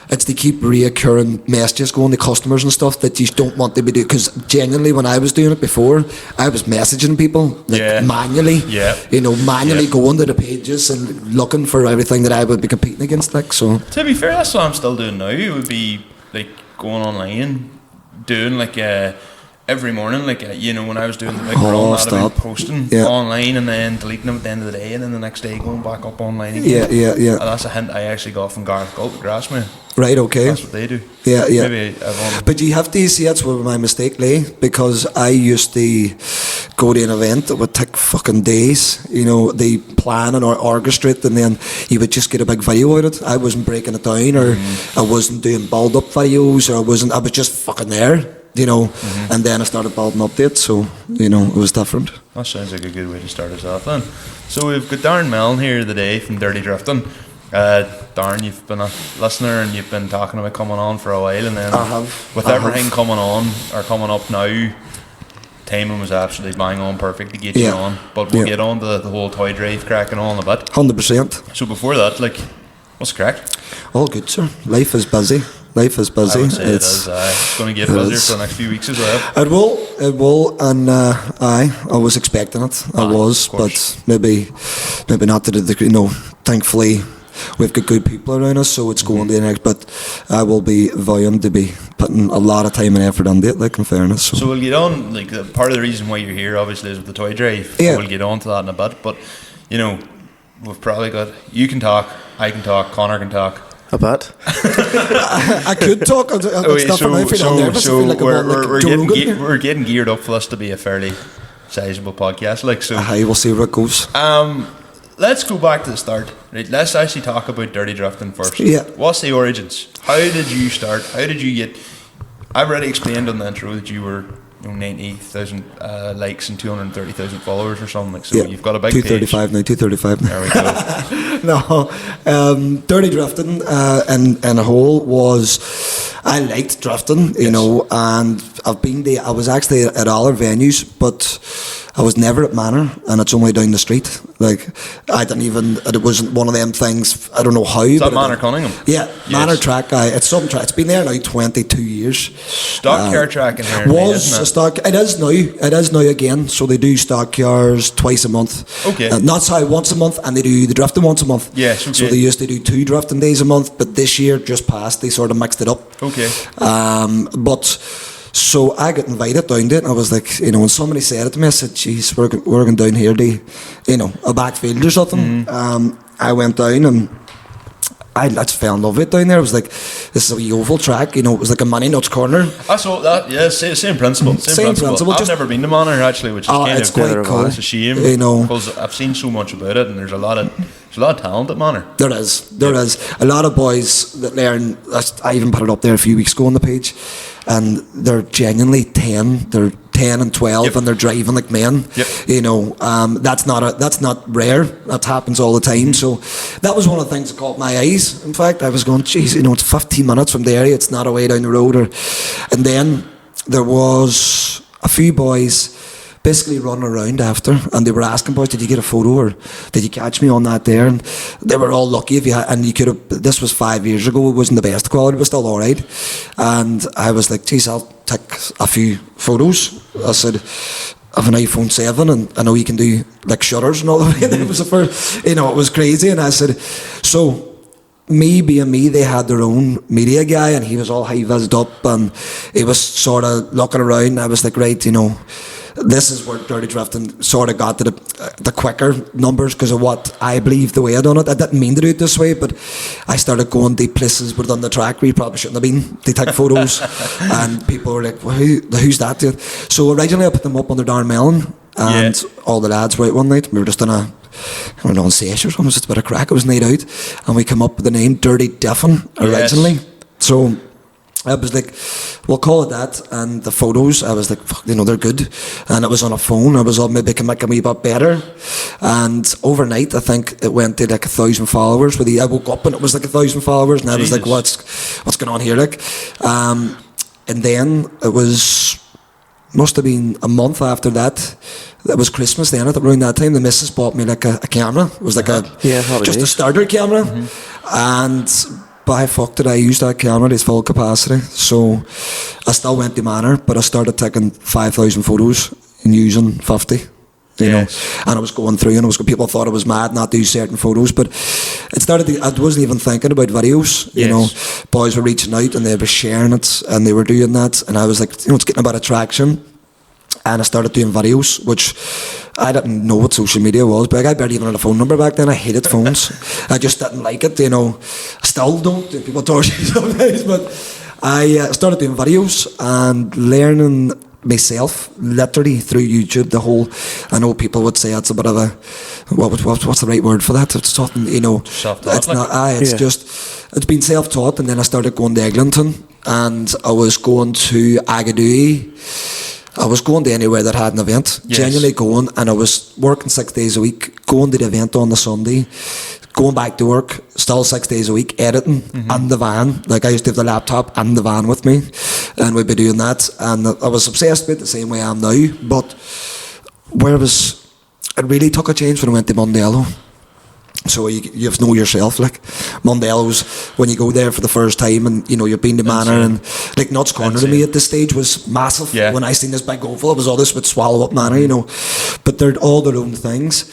It's to keep reoccurring messages going to customers and stuff that you don't want to be doing. Because genuinely, when I was doing it before, I was messaging people manually. Yeah. Manually going to the pages and looking for everything that I would be competing against. Like, so. To be fair, that's what I'm still doing now. It would be like going online, doing like every morning, like when I was doing the big run, I'd have been posting online and then deleting them at the end of the day, and then the next day going back up online again. Yeah. And that's a hint I actually got from Gareth Galt at Grassmere. Right, okay. That's what they do. Yeah. Maybe but you have to see, that's where my mistake lay, because I used to go to an event, it would take fucking days. You know, they plan and orchestrate, and then you would just get a big video out of it. I wasn't breaking it down, or I wasn't doing build-up videos, or I was just fucking there. You know, and then I started building updates, so, you know, it was different. That sounds like a good way to start us off then. So we've got Darren Mellon here today from Dirty Drifting. Darren, you've been a listener and you've been talking about coming on for a while, and then with everything coming on or coming up now, timing was absolutely bang on perfect to get you on. But we'll get on to the whole toy drive cracking on a bit. 100%. So before that, like, what's the crack? All good, sir. Life is busy. Life is busy. I would say it's going to get busier for the next few weeks as well. It will, and I was expecting it. I was, but maybe not to the degree. No, thankfully, we've got good people around us, so it's going to the next. But I will be vowing to be putting a lot of time and effort into it, like, in fairness. So we'll get on. Like, part of the reason why you're here, obviously, is with the toy drive. Yeah. So we'll get on to that in a bit. But you know, we've probably got, you can talk, I can talk, Connor can talk. A bit. I could talk. I've got stuff on. I feel nervous. I feel like we're getting geared up for this to be a fairly sizable podcast. Like, so. We'll see where it goes. Let's go back to the start. Right, let's actually talk about Dirty Drifting first. Yeah. What's the origins? How did you start? How did you get? I've already explained on the intro that you were 90,000 likes and 230,000 followers or something. Like, so you've got a big 235 page. 235 now. There we go. No, Dirty Drifting in a whole was, I liked drifting, you know, and I've been there. I was actually at all our venues, but I was never at Manor, and it's only down the street. Like, I didn't even, it wasn't one of them things, I don't know how. Is that Manor Cunningham? Yeah, yes. Manor track, it's some track. It's been there now 22 years. Stock car track in here. Was a stock, it is now again, so they do stock cars twice a month. Okay. Not sorry, once a month, and they do the drifting once a month. Yes, okay. So they used to do 2 drifting days a month, but this year, just passed, they sort of mixed it up. Okay. So I got invited down there, and I was like, you know, when somebody said it to me, I said, geez, we're going down here to, you know, a backfield or something. I went down, and I just fell in love with it down there. It was like, this is a wee oval track, you know, it was like a Money Nuts corner. I saw that, yeah, same principle. Same principle. I've never been to Manor, actually, which is kind it's quite cool. It's a shame, you know, because I've seen so much about it, and there's a lot of talent at Manor. There is a lot of boys that learn. I even put it up there a few weeks ago on the page, and they're genuinely 10. They're 10 and 12, and they're driving like men. You know, that's not rare. That happens all the time. So that was one of the things that caught my eyes. In fact, I was going, geez, you know, it's 15 minutes from Derry. It's not away down the road. And then there was a few boys basically running around after, and they were asking, boys, did you get a photo, or did you catch me on that there? And they were all lucky if you had, and you could have. This was 5 years ago. It wasn't the best quality, but still all right. And I was like, geez, I'll take a few photos. I said, I have an iPhone 7, and I know you can do like shutters and all that. It was the first, you know, it was crazy. And I said, so me being me, they had their own media guy, and he was all high-vised up, and he was sort of looking around, and I was like, right, you know, this is where Dirty Drifting sort of got to the quicker numbers because of what I believe the way I done it. I didn't mean to do it this way, but I started going to places within the track where you probably shouldn't have been. They take photos, and people were like, well, who's that dude? So originally I put them up under Darren Mellon, and all the lads were out one night. We were just on I don't know, on session or something. It was just a bit of crack. It was night out, and we came up with the name Dirty Diffin originally. Yes. So I was like, we'll call it that. And the photos, I was like, fuck, you know, they're good. And it was on a phone. I was all, maybe I can make a wee bit better. And overnight, I think it went to like 1,000 followers. I woke up and it was like 1,000 followers. And Jesus. I was like, what's going on here? Like, and then it must have been a month after that. It was Christmas then. Around that time, the missus bought me like a camera. It was like just a starter camera. And by fuck did I use that camera to its full capacity. So I still went to Manor, but I started taking 5,000 photos and using 50. You know, and I was going through, and people thought I was mad not to use certain photos, but it started. I wasn't even thinking about videos. You know, boys were reaching out and they were sharing it, and they were doing that, and I was like, you know, it's getting a bit of traction. And I started doing videos, which I didn't know what social media was, but I barely even had a phone number back then. I hated phones. I just didn't like it, you know. I still don't. People torture me sometimes, but I started doing videos and learning myself, literally through YouTube, the whole, I know people would say it's a bit of a, what's the right word for that? It's something, you know, self-taught, it's not, it's just, it's been self-taught, and then I started going to Eglinton, and I was going to Agadoo. I was going to anywhere that had an event, genuinely going, and I was working 6 days a week, going to the event on the Sunday, going back to work, still 6 days a week, editing, and the van. Like, I used to have the laptop and the van with me, and we'd be doing that. And I was obsessed with it the same way I am now. But it really took a change when I went to Mondello. So you have to know yourself, like Mondello's, when you go there for the first time, and you know you've been to Manor, and like Nuts Corner to me at this stage was massive. When I seen this big oval, it was all this would swallow up Manor, you know. But they're all their own things.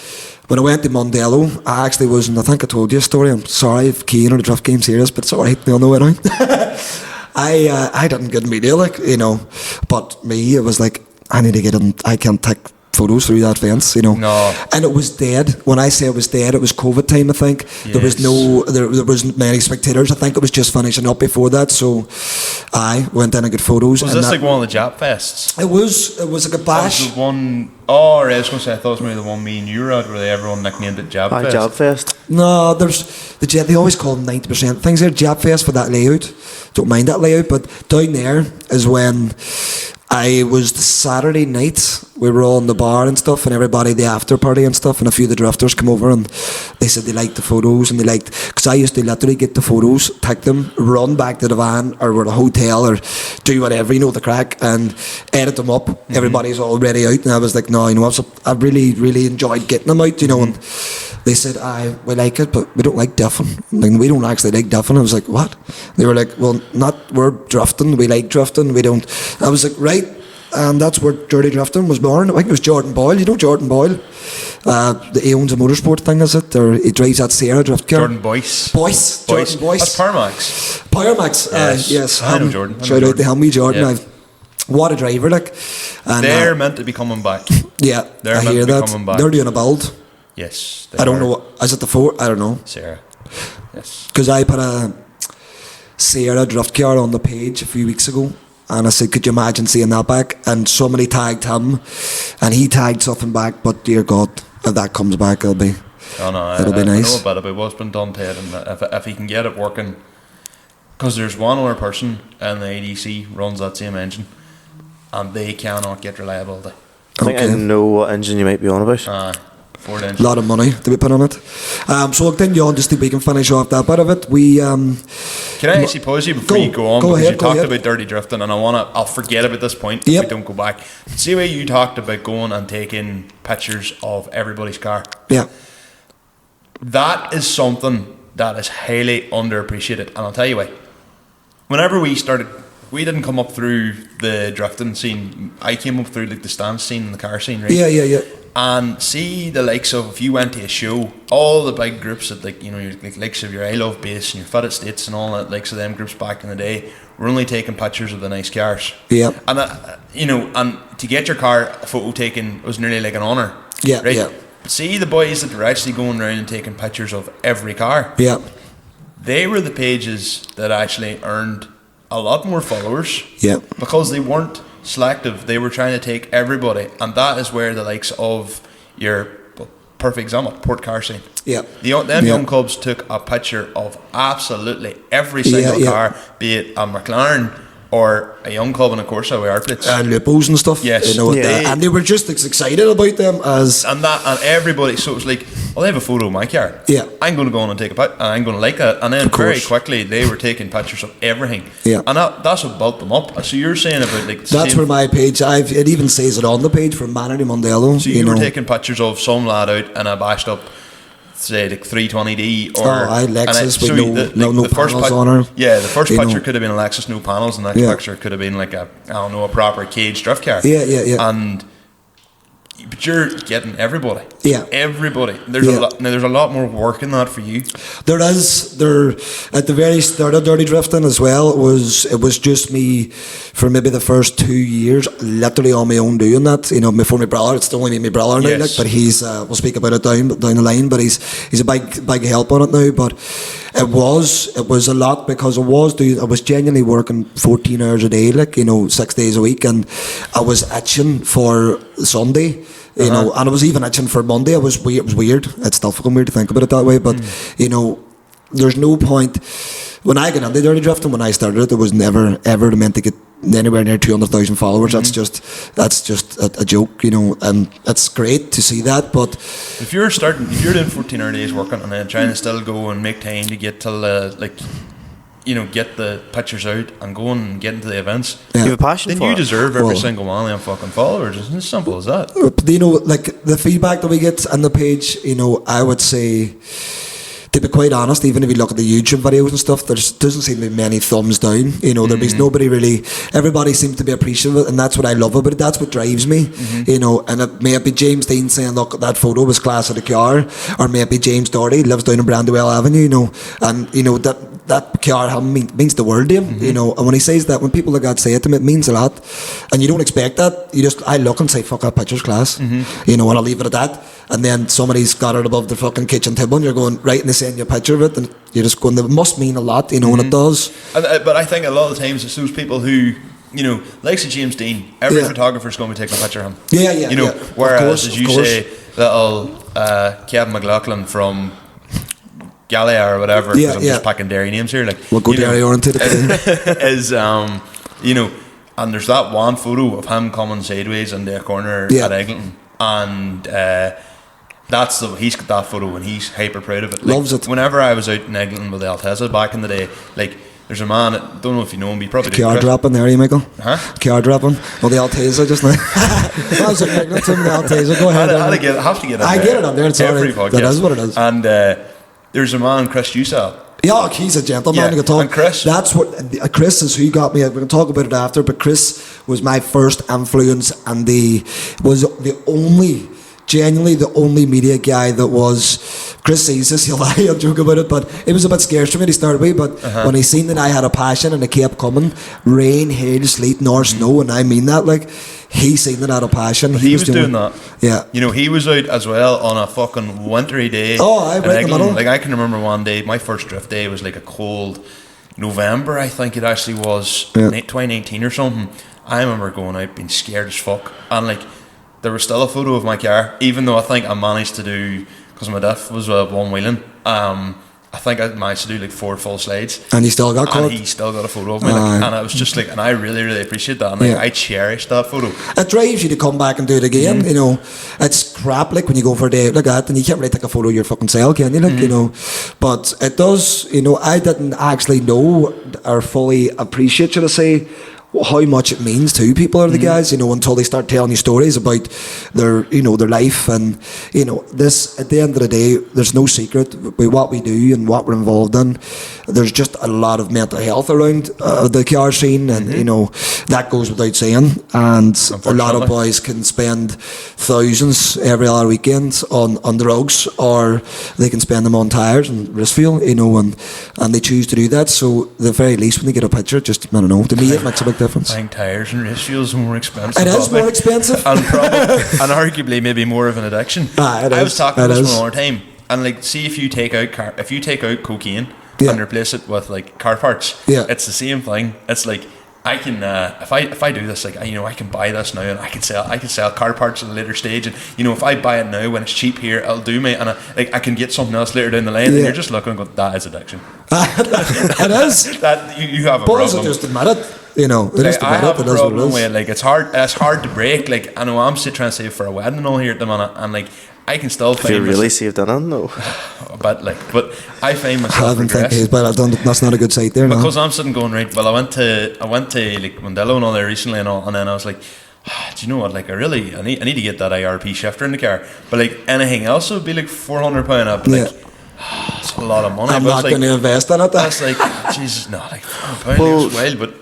When I went to Mondello, I actually was, and I think I told you a story. I'm sorry if Keane or the Drift Game's serious, but it's alright, they'll know it now. I didn't get media, like, you know, but me, it was like, I need to get in, I can't take photos through that fence, you know. No. And it was dead. When I say it was dead, it was COVID time, I think. There was there wasn't many spectators. I think it was just finishing up before that, so I went in and got photos. Was this like one of the Jap Fests? It was like a bash. That was the one, I was going to say, I thought it was maybe the one me and you were at, where everyone nicknamed it Jab Fest. Jab Fest. No, there's they always call them 90% things there. Jab Fest for that layout. Don't mind that layout, but down there is when I was the Saturday night. We were all in the bar and stuff, and everybody, the after party and stuff, and a few of the drifters come over, and they said they liked the photos, and they liked, because I used to literally get the photos, take them, run back to the van or the hotel or do whatever, you know, the crack, and edit them up. Everybody's already out, and I was like, no, you know, I really, really enjoyed getting them out, you know, and they said, we like it, but we don't like diffing. Like, we don't actually like diffing. I was like, what? They were like, well, we're drifting, we like drifting, we don't. I was like, right. And that's where Dirty Drifting was born. I think it was Jordan Boyle. You know Jordan Boyle? He owns a motorsport thing, is it? Or he drives that Sierra drift car. Jordan Boyce. Jordan Boyce. That's Powermax. Powermax, yes. I know Jordan. Shout out to him, Jordan. Yeah. What a driver, like. And, they're meant to be coming back. Yeah, they're I hear that. Coming back. They're doing a build. Yes. I don't know. Is it the 4? I don't know. Sierra. Yes. Because I put a Sierra drift car on the page a few weeks ago. And I said, could you imagine seeing that back? And somebody tagged him, and he tagged something back. But dear God, if that comes back, it'll be nice. I know about it, what's been done to it, and if he can get it working, because there's one other person in the ADC runs that same engine, and they cannot get reliability. I think I know what engine you might be on about. A lot of money to be put on it. So then, Jon, just think we can finish off that bit of it. Can I actually pause you before you go on? Because you talked about dirty drifting, and I'll forget about this point if we don't go back. See where you talked about going and taking pictures of everybody's car. Yeah. That is something that is highly underappreciated, and I'll tell you why. Whenever we started, we didn't come up through the drifting scene. I came up through like the stance scene and the car scene, right? Yeah. And see the likes of, if you went to a show, all the big groups that, like, you know, your like likes of your I Love Bass and your Fitted States and all that, likes of them groups back in the day, were only taking pictures of the nice cars. Yeah. And you know, and to get your car a photo taken was nearly like an honour. Yeah. Right. Yeah. But see the boys that were actually going around and taking pictures of every car. Yeah. They were the pages that actually earned a lot more followers. Yeah. Because they weren't selective. They were trying to take everybody, and that is where the likes of your perfect example, Port Car Scene. Yeah. Them young clubs took a picture of absolutely every single car, be it a McLaren or a young club in a Corsa with airplanes. And Lupos and stuff. Yes. You know, and they were just as excited about them as... And everybody, so it was like, well, I have a photo of my car. Yeah. I'm going to go on and take a picture, and I'm going to like it. And then very quickly, they were taking pictures of everything. Yeah. And that's what built them up. So you're saying about like... That's where my page, it even says it on the page from Manor to Mondello. So you were taking pictures of some lad out in a bashed up, say, like 320D or Lexus with no panels on her. Yeah, the first picture could have been a Lexus, no panels, and the next picture could have been like a proper cage drift car. Yeah. And But you're getting everybody. Yeah. Everybody. There's a lot more work in that for you. There is. At the very start of Dirty Drifting as well, it was just me for maybe the first 2 years, literally on my own doing that. You know, before my brother, it's only me and my brother now, like, but he's we'll speak about it down the line, but he's a big help on it now. But it was a lot, because I was genuinely working 14 hours a day, like, you know, 6 days a week, and I was itching for Sunday. You know, and I was even itching for Monday. It was weird. It's still fucking weird to think about it that way. But you know, there's no point. When I got into Dirty Drifting, when I started it, it was never ever meant to get anywhere near 200,000 followers. That's just a joke, you know. And it's great to see that. But if you're doing 14-hour days working and then trying to still go and make time to get to you know, get the pictures out and go and get into the events. You have a passion then for you it. deserve every single one of them fucking followers. It's as simple as that. you know, like the feedback that we get on the page, you know, I would say, to be quite honest, even if you look at the YouTube videos and stuff, there doesn't seem to be many thumbs down. You know, there's nobody really. Everybody seems to be appreciative of it, and that's what I love about it. That's what drives me. You know, and it may be James Dean saying, "Look, that photo was class of the car," or maybe James Doherty lives down in Brandywell Avenue. You know, and you know that car means the world to him. You know, and when he says that, when people like that say it to him, it means a lot. And you don't expect that. I look and say, "Fuck, that picture's class." You know, and I'll leave it at that. And then somebody's got it above the fucking kitchen table, and you're going right, and they send you a picture of it, and you're just going, it must mean a lot, you know, and it does. But I think a lot of the times it's those people who, you know, like James Dean, every photographer's going to be taking a picture of him. Yeah. You know, whereas, as you say, little Kevin McLaughlin from Gallia or whatever, because I'm just packing Derry names here, like, we'll go Derry oriented is you know, and there's that one photo of him coming sideways into a corner at Eglinton, and he's got that photo and he's hyper proud of it. Like, loves it. Whenever I was out in Eglinton with the Alteza back in the day, like, there's a man, I don't know if you know him, you probably do. Car dropping there, Michael? Huh? Car dropping. Well, the Alteza just now. I was in Eglinton, the Alteza, go ahead. I have to get it I get it on there, it's every podcast. That is what it is. And there's a man, Chris Usell. Yeah, he's a gentleman. And Chris. That's what Chris is. Who got me. We can talk about it after. But Chris was my first influence, and genuinely the only media guy that was. Chris sees this, he'll lie and joke about it, but it was a bit scarce for me to start with. But when he seen that I had a passion and it kept coming, rain, hail, sleet, nor snow, and I mean that, like, he seen that I had a passion. He was doing that. Yeah. You know, he was out as well on a fucking wintry day. Oh, right in the middle. Like, I can remember one day, my first drift day was like a cold November, I think it actually was, 2019 or something. I remember going out being scared as fuck, and like, there was still a photo of my car, even though I think I managed to do, because my diff was one wheeling, I think I managed to do like 4 full slides. And he still got caught? And he still got a photo of me, and I was just like, and I really, really appreciate that, and like, I cherish that photo. It drives you to come back and do it again, you know. It's crap, like, when you go for a day like that, and you can't really take a photo of your fucking cell, can you, like, you know. But it does, you know, I didn't actually know or fully appreciate, should I say, how much it means to people or the guys, you know, until they start telling you stories about their, you know, their life. And, you know, this, at the end of the day, there's no secret with what we do and what we're involved in. There's just a lot of mental health around the car scene, and you know, that goes without saying. And a lot of boys can spend thousands every other weekend on drugs, or they can spend them on tyres and wrist fuel, you know, and they choose to do that. So the very least, when they get a picture, just, I don't know, to me it makes a big difference. Buying tyres and race fuels are more expensive. It is more expensive. And arguably maybe more of an addiction. I was talking about this one all the time, and like, see, if you take out cocaine and replace it with like car parts, it's the same thing. It's like, I can if I do this, like, you know, I can buy this now, and I can sell car parts at a later stage, and you know, if I buy it now when it's cheap here, it'll do me, and I can get something else later down the line, and you're just looking and going, that is addiction. It is. That you have a problem. But just admit it. You know, I have a problem with it. Like, it's hard to break. Like, I know I'm still trying to save for a wedding and all here at the minute, and like, I can still find. If you really saved that on, though. But I find myself regress. But that's not a good sight there. Because I'm sitting going, right, well, I went to like Mandela and all there recently and all, and then I was like, do you know what? Like, I need to get that IRP shifter in the car. But like, anything else would be like £400 up. Like, it's a lot of money. I'm not going to invest in it. That's like, Jesus, no, like £400 is wild. But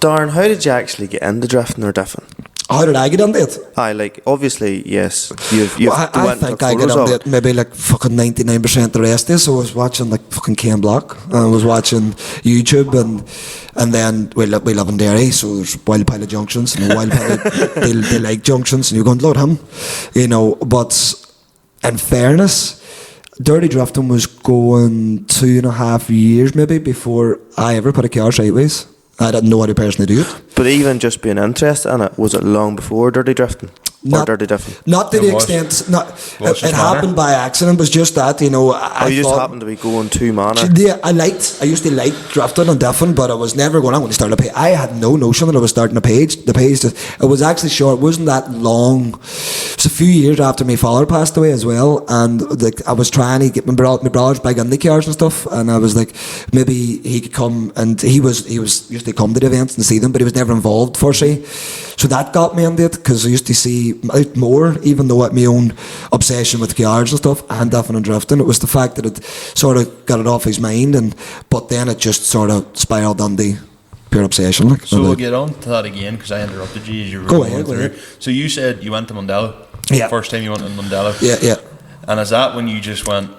Darren, how did you actually get into drifting or diffing? How did I get into it? Like obviously, yes. You've I think I got into it maybe like fucking 99% the rest is. So I was watching like fucking Ken Block, and I was watching YouTube, and then we live in Derry, so there's wild pile of junctions and a wild pile of they like junctions, and you're going, Lord him, But in fairness, Dirty Drifting was going 2.5 years maybe before I ever put a car sideways. I didn't know how to personally do it. But even just being interested in it, was it long before Dirty Drifting? Not to the extent. It happened by accident. It was just that, I just happened to be going to Manor. Yeah, I used to like drifting and diffing, but I was never going, I'm going to start a page. I had no notion that I was starting a page. The page, it was actually short. It wasn't that long. It was a few years after my father passed away as well, and I was trying to get my brothers back in the cars and stuff, and I was like, maybe he could come, and he used to come to the events and see them, but he was never involved for say. So that got me into it, because I used to see out more, even though I had my own obsession with cars and stuff and different and drifting. It was the fact that it sort of got it off his mind, but then it just sort of spiraled on the pure obsession. So we'll get on to that again, because I interrupted you as you were going through. So you said you went to Mondello. Yeah. First time you went to Mondello. Yeah. And is that when you just went,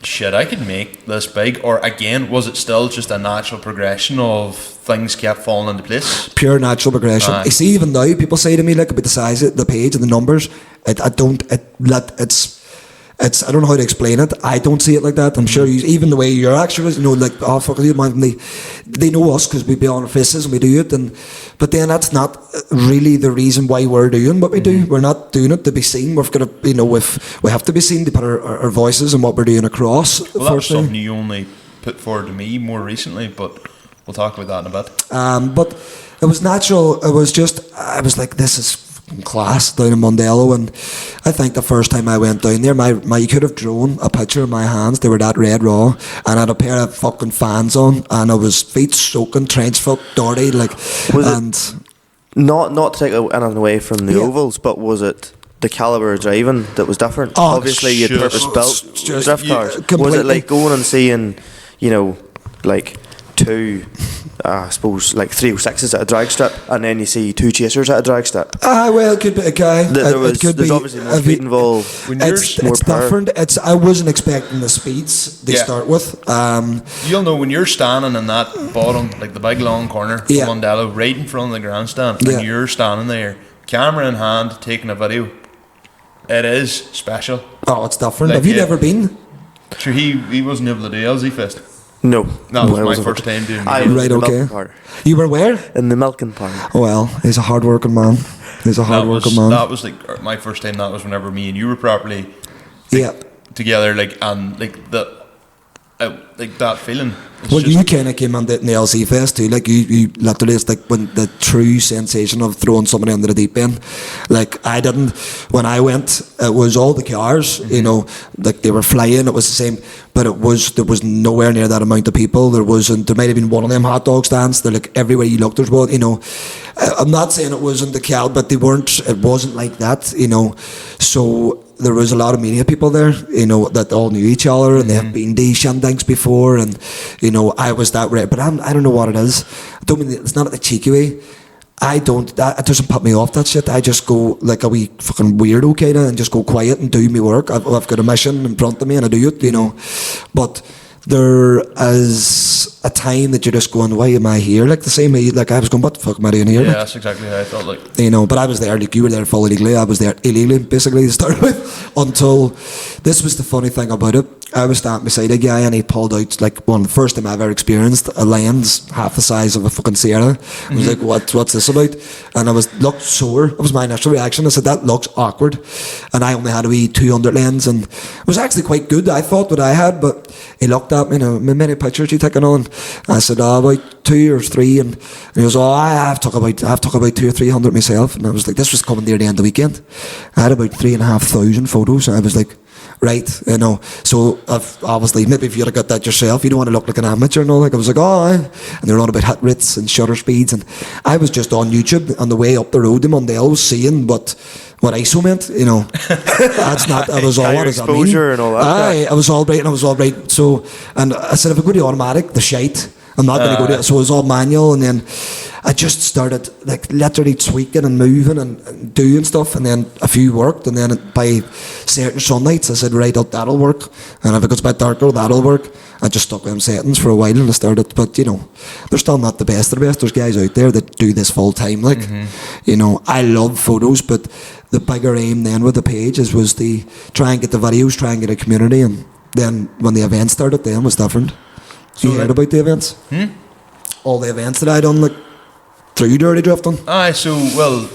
shit, I could make this big? Or again, was it still just a natural progression of things kept falling into place? Pure natural progression. You see, even now people say to me, like, about the size of the page and the numbers, it's I don't know how to explain it. I don't see it like that. I'm sure even the way you're actually, like, oh fuck you, man, they know us because we be on our faces and we do it, but then that's not really the reason why we're doing what we do. We're not doing it to be seen. We've got to, we have to be seen to put our voices and what we're doing across. Well, that was something you only put forward to me more recently, but we'll talk about that in a bit. But it was natural. It was just, I was like, this is class down in Mondello, and I think the first time I went down there, you could have drawn a picture of my hands. They were that red raw, and I had a pair of fucking fans on, and I was feet soaking, trench foot, dirty, like. Not to take anything away from the ovals, but was it the caliber of driving that was different? Obviously, you purpose built drift cars. Was it like going and seeing, like two, I suppose, like 306s at a drag strip, and then you see two chasers at a drag strip? Well, it could be a guy. There's obviously more speed involved. It's different. I wasn't expecting the speeds to start with. You'll know when you're standing in that bottom, like the big long corner of Mondello, right in front of the grandstand, and you're standing there, camera in hand, taking a video. It is special. Oh, it's different. Have you never been? Sure, he wasn't able to do LZ Fest. No, that was my first time doing it. Right, okay. You were where? In the milking part. Well, he's a hard working man. That was like my first time. That was whenever me and you were properly together, like that feeling. Well, you kind of came on the LC Fest too. Like you literally, it's like when the true sensation of throwing somebody under the deep end. Like I didn't. When I went, it was all the cars. Like they were flying. It was the same, but there was nowhere near that amount of people. There wasn't. There might have been one of them hot dog stands. They're like everywhere you look, there's one. I'm not saying it wasn't the cal, but they weren't. It wasn't like that. So. There was a lot of media people there, that all knew each other, and they have been to shindigs before, and I was that red, but I don't know what it is. I don't mean it's not a cheeky way. It doesn't put me off, that shit. I just go like a wee fucking weirdo kind of, and just go quiet and do my work. I've got a mission in front of me, and I do it, But there is a time that you're just going, why am I here? Like the same way, like I was going, what the fuck am I doing here? Yeah, that's exactly how I felt like. But I was there, like you were there fully legally, I was there illegally, basically, to start with, until, this was the funny thing about it. I was standing beside a guy, and he pulled out, like, one of the first time I ever experienced a lens half the size of a fucking Sierra. I was like, what's this about? And I looked sore. That was my initial reaction. I said, that looks awkward. And I only had a wee 200 lens, and it was actually quite good, I thought, what I had, but he looked at me, many pictures you taken on? I said, about 2 or 3, and he goes, I've took about 200 or 300 myself. And I was like, this was coming near the end of the weekend. I had about 3,500 photos, and I was like, right, so obviously, maybe if you'd have got that yourself, you don't want to look like an amateur and all. Like I was like, and they were on about hit rates and shutter speeds, and I was just on YouTube on the way up the road to Mondello seeing what ISO meant, That's not. I was all what does that mean? And all that. I was all right, and I was all right. So, and I said, if I go to automatic, the shite. I'm not going to go to it. So it was all manual, and then I just started like literally tweaking and moving and doing stuff, and then a few worked, and then by certain Sundays I said, right, that'll work, and if it gets a bit darker, that'll work. I just stuck with them settings for a while, and I started, but you know, they're still not the best of the best. There's guys out there that do this full time, like, you know, I love photos, but the bigger aim then with the page was to try and get the videos, try and get a community, and then when the event started, then it was different. So you heard about the events? All the events that I done, like, through Dirty Drifting. Aye, so, well,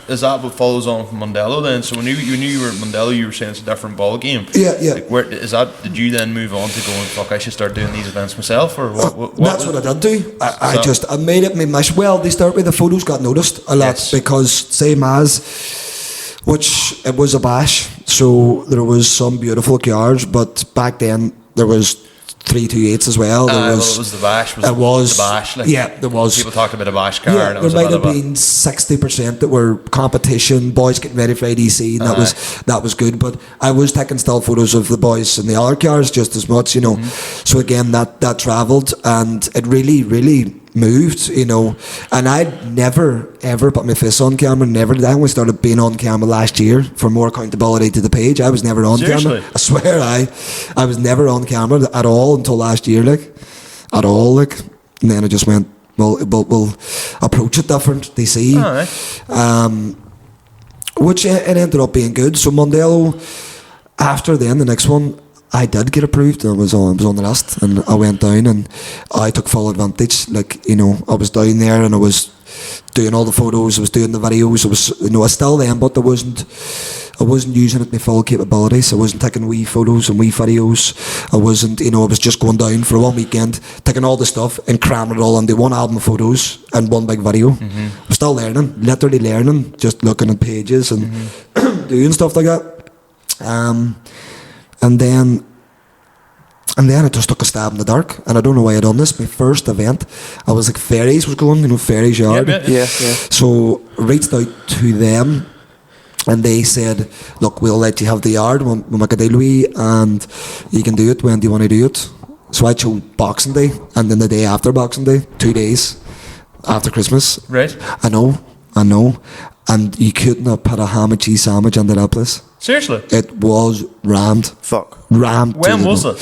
is that what follows on from Mondello then? So when you were at Mondello, you were saying it's a different ball game. Yeah, yeah. Like, did you then move on to going, fuck, I should start doing these events myself, or what that's what I did do. I made it my mission. Well, they start with the photos got noticed a lot because same as, which it was a bash, so there was some beautiful cars, but back then there was 328s as well. It was the bash. It was the bash. Like, yeah, there was. People talked about a bash car. Yeah, and it was there might have been 60% that were competition, boys getting ready for ADC, and that was good. But I was taking still photos of the boys in the other cars just as much, you know. So again, that travelled, and it really, really moved, you know. And I'd never ever put my face on camera. Never. I only started being on camera last year for more accountability to the page. I was never on camera. I swear, I was never on camera at all until last year, like at all, like. And then I just went, well, we'll approach it different. They see, which it ended up being good. So Mondello, after then the next one, I did get approved. I was on the list, and I went down, and I took full advantage. Like, you know, I was down there, and I was doing all the photos, I was doing the videos. I was, you know, I still then, but I wasn't using it my full capabilities. I wasn't taking wee photos and wee videos. I wasn't, you know, I was just going down for one weekend, taking all the stuff and cramming it all into one album of photos and one big video. I was still learning, literally learning, just looking at pages and doing stuff like that. And then I just took a stab in the dark, and I don't know why I done this. My first event, I was like, Ferries was going, you know, Ferries Yard. Yeah. So reached out to them, and they said, look, we'll let you have the yard, we'll make a deal with you, and you can do it. When do you want to do it? So I chose Boxing Day, and then the day after Boxing Day, 2 days after Christmas. Right. I know. And you couldn't have put a ham and cheese sandwich into that place. Seriously? It was rammed. Rammed. When was it?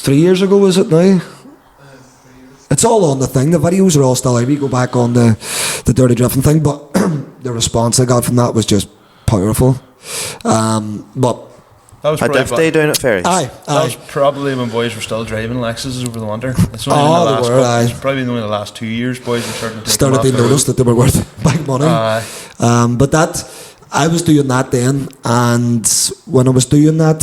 3 years ago, is it now? It's all on the thing. The videos are all still out. We go back on the Dirty Drifting thing, but the response I got from that was just powerful. But that was a diff day down at Ferries. Aye. That was probably when boys were still driving Lexuses over the winter. It's probably only the last 2 years boys were starting to notice that they were worth big money. But that, I was doing that then, and when I was doing that,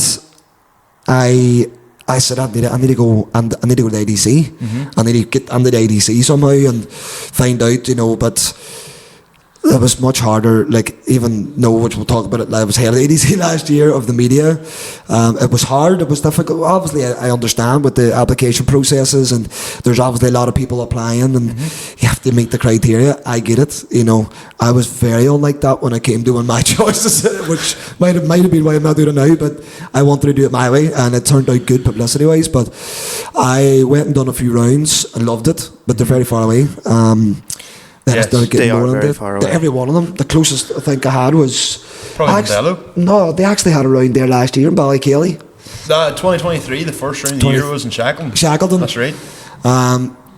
I said I need to go to the ADC. I need to get into the ADC somehow and find out, you know. But it was much harder. Like, even though, which we'll talk about it, I was head of the ADC last year of the media. It was hard. It was difficult. Obviously, I understand with the application processes, and there's obviously a lot of people applying, and you have to meet the criteria. I get it. You know, I was very unlike that when I came doing my choices, which might have been why I'm not doing it now. But I wanted to do it my way, and it turned out good publicity wise. But I went and done a few rounds and loved it, but they're very far away. Yes, they are very far away. Every one of them. The closest I think I had was probably Mondello. No, they actually had a round there last year in Ballykelly. 2023, the first round of the year was in Shackleton. That's right.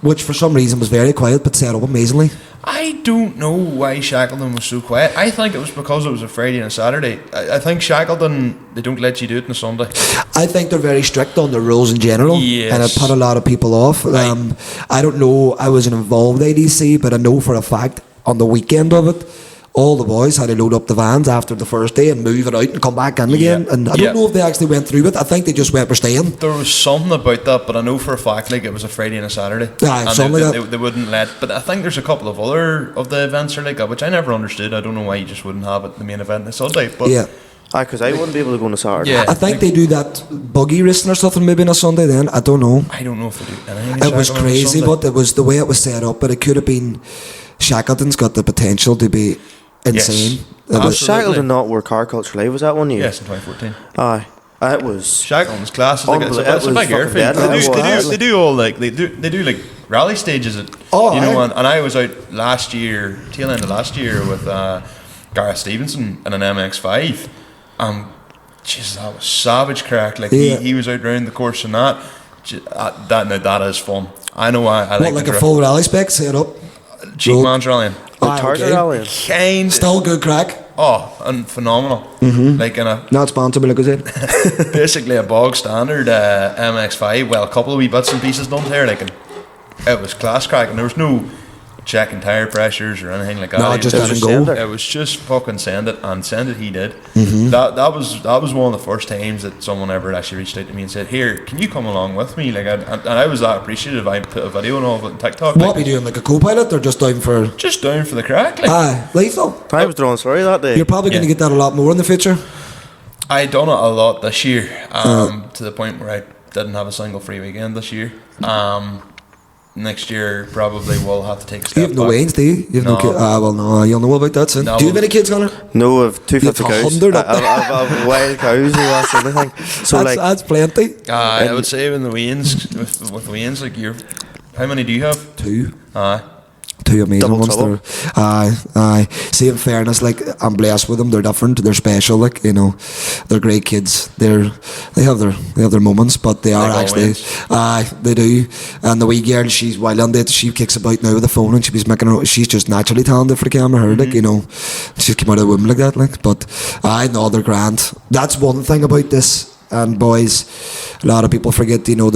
Which for some reason was very quiet, but set up amazingly. I don't know why Shackleton was so quiet. I think it was because it was a Friday and a Saturday. I think Shackleton, they don't let you do it on a Sunday. I think they're very strict on the rules in general, and it put a lot of people off. I don't know, I wasn't involved in ADC, but I know for a fact on the weekend of it, all the boys had to load up the vans after the first day and move it out and come back in again. And I don't know if they actually went through it. I think they just went for staying. There was something about that, but I know for a fact like it was a Friday and a Saturday. They wouldn't let. But I think there's a couple of other of the events are like that, which I never understood. I don't know why you just wouldn't have it the main event on Sunday. But because I wouldn't be able to go on a Saturday. I think they do that buggy racing or something maybe on a Sunday then. I don't know. I don't know if they do anything. It was crazy, but it was the way it was set up. But it could have been. Shackleton's got the potential to be insane. Was Shackleton not where Car Culture Live was that one year? Yes, in 2014. Aye. It was Shackleton's class. It's a big airfield. They do all like they do like rally stages. And I was out tail end of last year with Gareth Stevenson in an MX-5. Jesus, that was savage crack. Like he was out round the course and that. That is fun. I know I like. What, like a full rally spec set up? Cheekman's rallying. Target rallying. Still good crack. Oh, and phenomenal. Like in a not sponsored, but like I said, basically a bog standard MX-5. Well, a couple of wee bits and pieces done there. Like, and it was class crack, and there was no checking tire pressures or anything like that. No, just let him go. It was just fucking send it he did. That was one of the first times that someone ever actually reached out to me and said, "Here, can you come along with me?" Like, and I was that appreciative. I put a video and all of it on TikTok. What were you doing, like a co-pilot, or just down for? Just down for the crack. Like, lethal. I was throwing sorry that day. You're probably going to get that a lot more in the future. I done it a lot this year, to the point where I didn't have a single free weekend this year. Next year probably we'll have to take a step You have no back. wains, do you? You have no kids? Well, no, you'll know about that soon. No, do you have any kids, Connor? No, I've 250 You have cows. 100 up there. I've wild cows and that's everything. So That's plenty. I would say in the weans, with weans, like how many do you have? 2. Double amazing ones trouble. there. See, in fairness, like, I'm blessed with them. They're different. They're special. Like, you know, they're great kids. They have their moments, but they are actually. They do. And the wee girl, she's wild on it. She kicks about now with the phone, and she's just naturally talented for the camera. Her, like, you know, she's come out of the womb like that. Like, but no, they're grand. That's one thing about this. And boys, a lot of people forget. You know,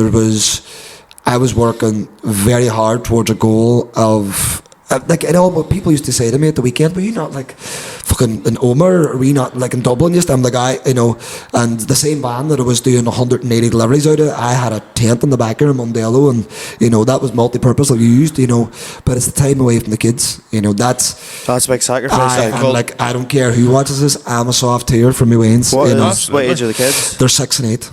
I was working very hard towards a goal of, like, you know, what people used to say to me at the weekend, were you not like fucking in Omer, or were you not like in Dublin? Just, I'm the guy, you know, and the same van that I was doing 180 deliveries out of, I had a tent in the back here in Mondello, and, you know, that was multi-purpose, I've used, you know, but it's the time away from the kids, you know, that's a big sacrifice. Like, I don't care who watches this, I'm a soft tear for my wains. What age are the kids? They're 6 and 8.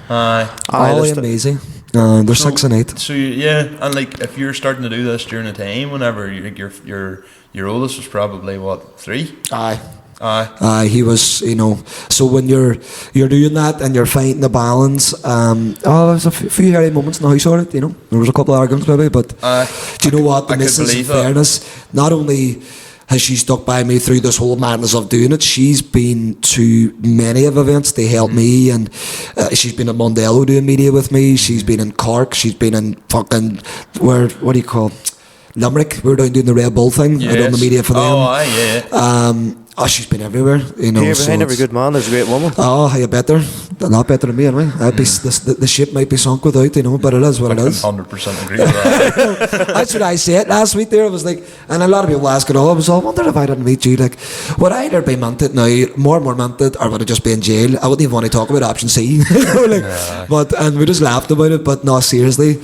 All amazing. They're 6 and 8. So and like if you're starting to do this during a time whenever your oldest was probably what, 3? He was, you know. So when you're doing that and you're finding the balance, there's a few hairy moments in the house on it, you know. There was a couple of arguments maybe, but do you know what? The missus, in fairness, not only has she stuck by me through this whole madness of doing it, she's been to many of events to help me, and she's been at Mondello doing media with me, she's been in Cork, she's been in fucking, what do you call, Limerick, we were down doing the Red Bull thing, I done the media for them. She's been everywhere, you know. Here behind every good man there's a great woman. You better. A lot better than me anyway. The ship might be sunk without, you know, but it is what it is. 100% agree with that. That's what I said last week there. I was like, and a lot of people ask it all, I was all, I wonder if I didn't meet you, like, would I either be minted now, more and more minted, or would I just be in jail? I wouldn't even want to talk about option C. And we just laughed about it, but no, seriously,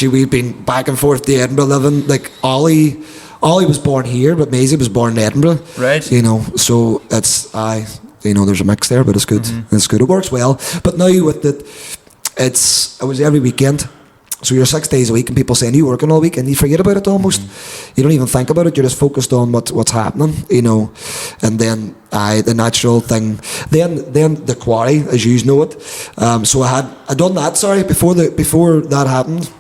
we've been back and forth to Edinburgh living, like, Ollie was born here, but Maisie was born in Edinburgh. Right. You know, so it's, you know, there's a mix there, but it's good. It's good. It works well. But now with it, it was every weekend. So you're 6 days a week, and people saying, you working all week, and you forget about it almost. You don't even think about it. You're just focused on what's happening, you know. And then the natural thing. Then the quarry, as you know it. So I done that. Sorry, before that happened.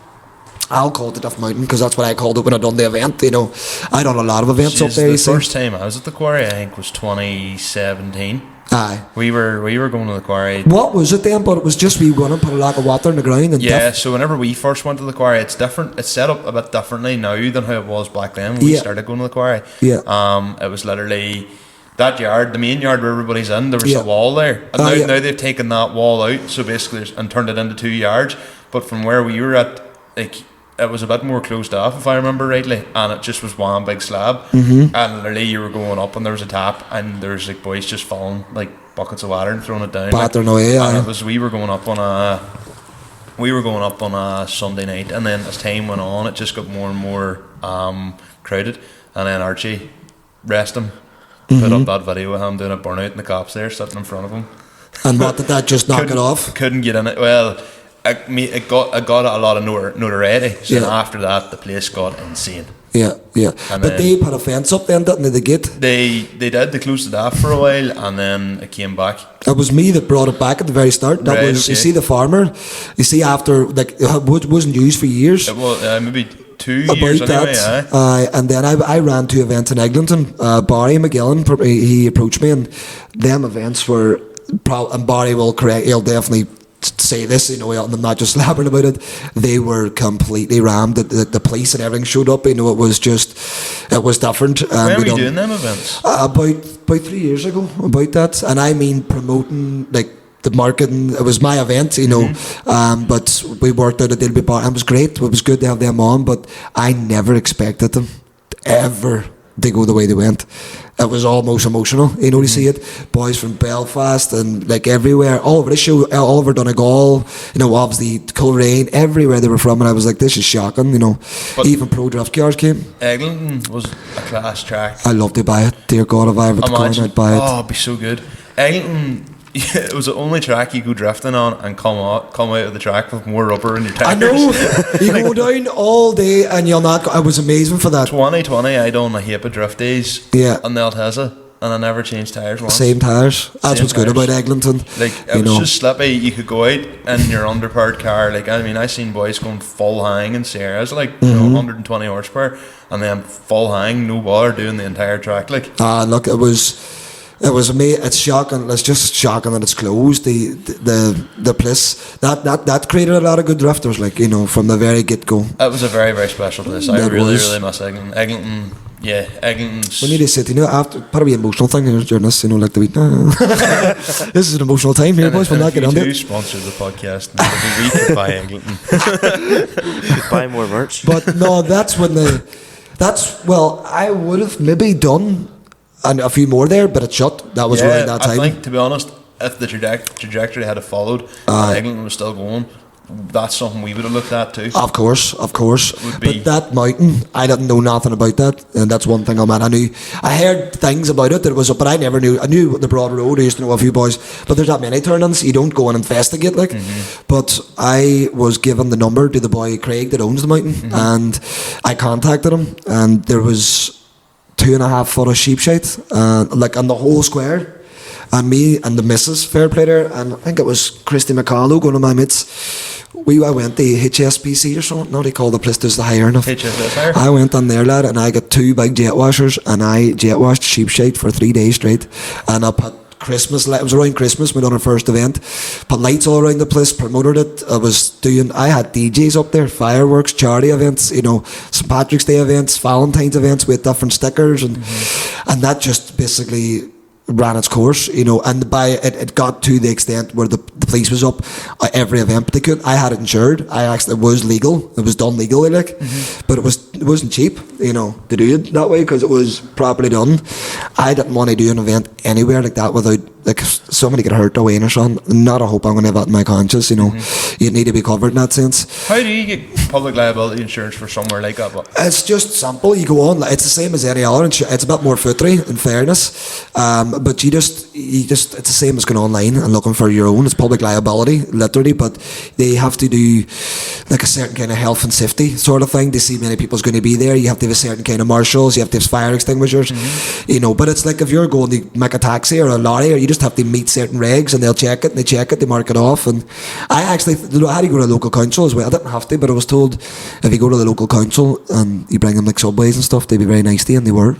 I'll call it the Duff Mountain because that's what I called it when I done the event. You know, I done a lot of events up there. The first time I was at the quarry, I think, was 2017. We were going to the quarry. What was it then? But it was just we went and put a lot of water in the ground. And so whenever we first went to the quarry, it's different. It's set up a bit differently now than how it was back then when we started going to the quarry. It was literally that yard, the main yard where everybody's in. There was a wall there, and now they've taken that wall out. So basically, and turned it into 2 yards. But from where we were at, like, it was a bit more closed off, if I remember rightly, and it just was one big slab. And literally, you were going up, and there was a tap, and there was like boys just filling like buckets of water and throwing it down. And it was we were going up on a Sunday night, and then as time went on, it just got more and more crowded. And then Archie, rest him, put up that video of him doing a burnout, and the cops there sitting in front of him. And what did that just knock it off? Couldn't get in it. Well, it got a lot of notoriety. So after that, the place got insane. Yeah. And but they put a fence up then, didn't they, the gate? They did. They closed it off for a while, and then it came back. It was me that brought it back at the very start. That Right, was, okay. you see, the farmer. You see, after, like, it wasn't used for years. It was maybe 2 About years anyway. that, and then I ran 2 events in Eglinton. Barry McGillen, he approached me, and them events were, and Barry will correct, he'll definitely say this, you know, I'm not just blabbering about it. They were completely rammed. The police and everything showed up. You know, it was different. When were you doing them events? About 3 years ago. About that, and I mean promoting like the marketing. It was my event, you know, but we worked out a deal with Bar. It was great. It was good to have them on, but I never expected them ever to go the way they went. It was almost emotional, you know, to see it. Boys from Belfast and like everywhere, all over the show, all over Donegal, you know, obviously Coleraine, everywhere they were from, and I was like, this is shocking, you know. But even pro draft cars came. Eglinton was a class track. I love to buy it. Dear God, if I ever could, I'd buy it. Oh, it'd be so good. Eglinton. It was the only track you go drifting on and come out of the track with more rubber in your tires. I know. You go down all day and you'll not. I was amazing for that. 2020, I done a heap of drift days. Yeah. On the Alteza, and I never changed tires once. Same tires. That's what's good about Eglinton. Like it was just slippy. You could go out in your underpowered car. Like I mean, I seen boys going full hang in Sierras, like you know, 120 horsepower, and then full hang, no bother doing the entire track. Like look, it was amazing. It's shocking. It's just shocking that it's closed. The place that created a lot of good drifters. Like you know, from the very get go. It was a very very special place. I really miss Eglinton. Eglinton's. We need to sit. You know, after probably an emotional thing during this. You know, like the week. This is an emotional time here, boys. We'll not get on it. it. You sponsor the podcast. Maybe we could buy Eglinton. Buy more merch. But no, that's when I would have maybe done. And a few more there, but it shut. That was around that time. I think, to be honest, if the trajectory had followed, and Eglinton was still going, that's something we would have looked at too. Of course. But that mountain, I didn't know nothing about that, and that's one thing I heard things about it that it was up, but I never knew. I knew the broad road. I used to know a few boys, but there's that many turnings. You don't go and investigate like. But I was given the number to the boy Craig that owns the mountain, and I contacted him, and there was 2.5 foot of sheep shite, like on the whole square. And me and the missus fair play there, and I think it was Christy McCallum, one of my mates. I went to HSBC or something. No, they call the place the higher enough. HSS higher. I went on there, lad, and I got 2 big jet washers, and I jet washed sheep shite for 3 days straight. And I put Christmas, it was around Christmas, we done our first event. Put lights all around the place, promoted it. I had DJs up there, fireworks, charity events, you know, St. Patrick's Day events, Valentine's events with different stickers, and that just basically ran its course, you know, and it got to the extent where the police was up every event, but they couldn't. I had it insured. It was legal. It was done legally, like, but it wasn't cheap, you know, to do it that way because it was properly done. I didn't want to do an event anywhere like that without like somebody get hurt away or something. Not a hope I'm going to have that in my conscience, you know. You need to be covered in that sense. How do you get public liability insurance for somewhere like that? It's just simple. You go on. It's the same as any other insurance. It's a bit more footery, in fairness. But you just it's the same as going online and looking for your own. It's public liability, literally. But they have to do like a certain kind of health and safety sort of thing. They see many people's going to be there. You have to have a certain kind of marshals. You have to have fire extinguishers. You know. But it's like if you're going to make a taxi or a lorry, or you just have to meet certain regs, and they'll check it. And they check it. They mark it off. And I actually had to go to the local council as well. I didn't have to, but I was told if you go to the local council and you bring them like subways and stuff, they'd be very nice to you, and they were.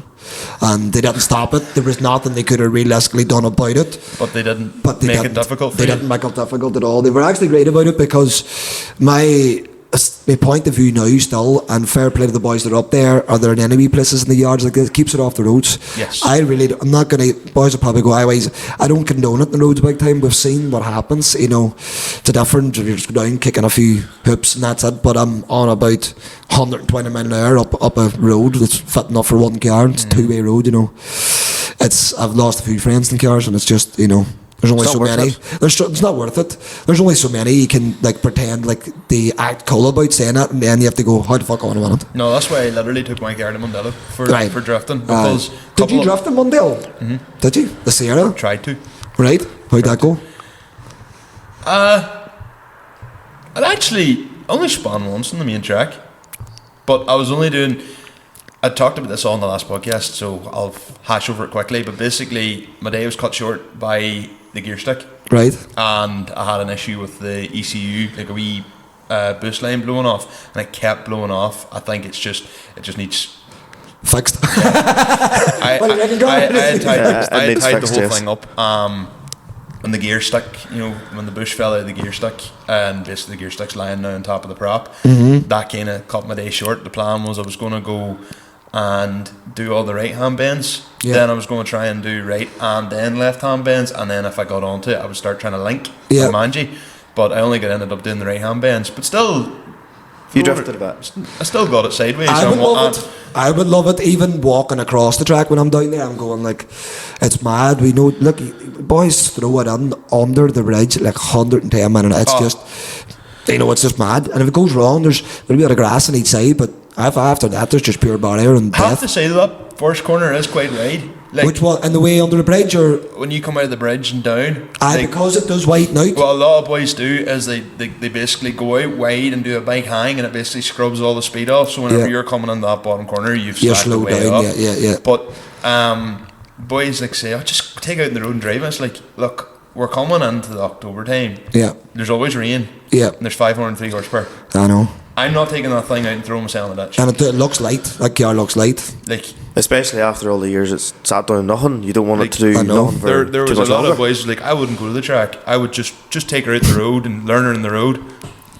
And they didn't stop it. There was nothing they could have realistically done about it. But they didn't make it difficult for you? They didn't make it difficult at all. They were actually great about it because my point of view now still, and fair play to the boys that are up there, are there in any wee places in the yards like this, keeps it off the roads. Yes. I'm not going to, boys will probably go, I don't condone it in the roads big time. We've seen what happens, you know. It's a different, you're just down kicking a few hoops and that's it, but I'm on about 120 mile an hour up a road that's fit enough for one car. It's a 2-way road, you know. I've lost a few friends in cars, and it's just, you know, there's only so many. It's not worth it. There's only so many you can like pretend like they act cool about saying that, and then you have to go, how the fuck on a minute? No, that's why I literally took my car to Mundella for drifting. Because did you drift in Mundella? Did you? The Sierra? Tried to. Right. How'd that go? It actually only spun once on the main track, but I was only doing I talked about this on the last podcast, so I'll hash over it quickly. But basically, my day was cut short by the gear stick. Right. And I had an issue with the ECU, like a wee boost line blowing off, and it kept blowing off. I think it just needs fixed. I had tied the whole thing up. When the gear stick, when the bush fell out of the gear stick, and basically the gear stick's lying now on top of the prop, that kind of cut my day short. The plan was I was going to go and do all the right hand bends. Then I was going to try and do right and then left hand bends, and then if I got onto it, I would start trying to link with Manji. But I only ended up doing the right hand bends. But still, you drifted a bit. I still got it sideways. I would love it. Even walking across the track when I'm down there, I'm going like, it's mad. We know. Look, boys throw it in under the bridge like 110 minutes. It's just, it's just mad. And if it goes wrong, there's a bit of grass on each side, but after that, there's just pure barrier and death. I have to say that first corner is quite wide. Like, which one? And the way under the bridge, or when you come out of the bridge and down? Because it does widen out. What a lot of boys do is they basically go out wide and do a big hang, and it basically scrubs all the speed off. So whenever you're coming in that bottom corner, you're slowed down. Up. Yeah. But boys say, just take out in the road and drive. And it's like, look, we're coming into the October time. Yeah. There's always rain. Yeah. And there's 503 horsepower. I know. I'm not taking that thing out and throwing myself in the ditch. And it looks light. That car looks light. Like, especially after all the years it's sat down nothing. You don't want it to do nothing. There was a lot of boys like, I wouldn't go to the track. I would just take her out the road and learn her in the road.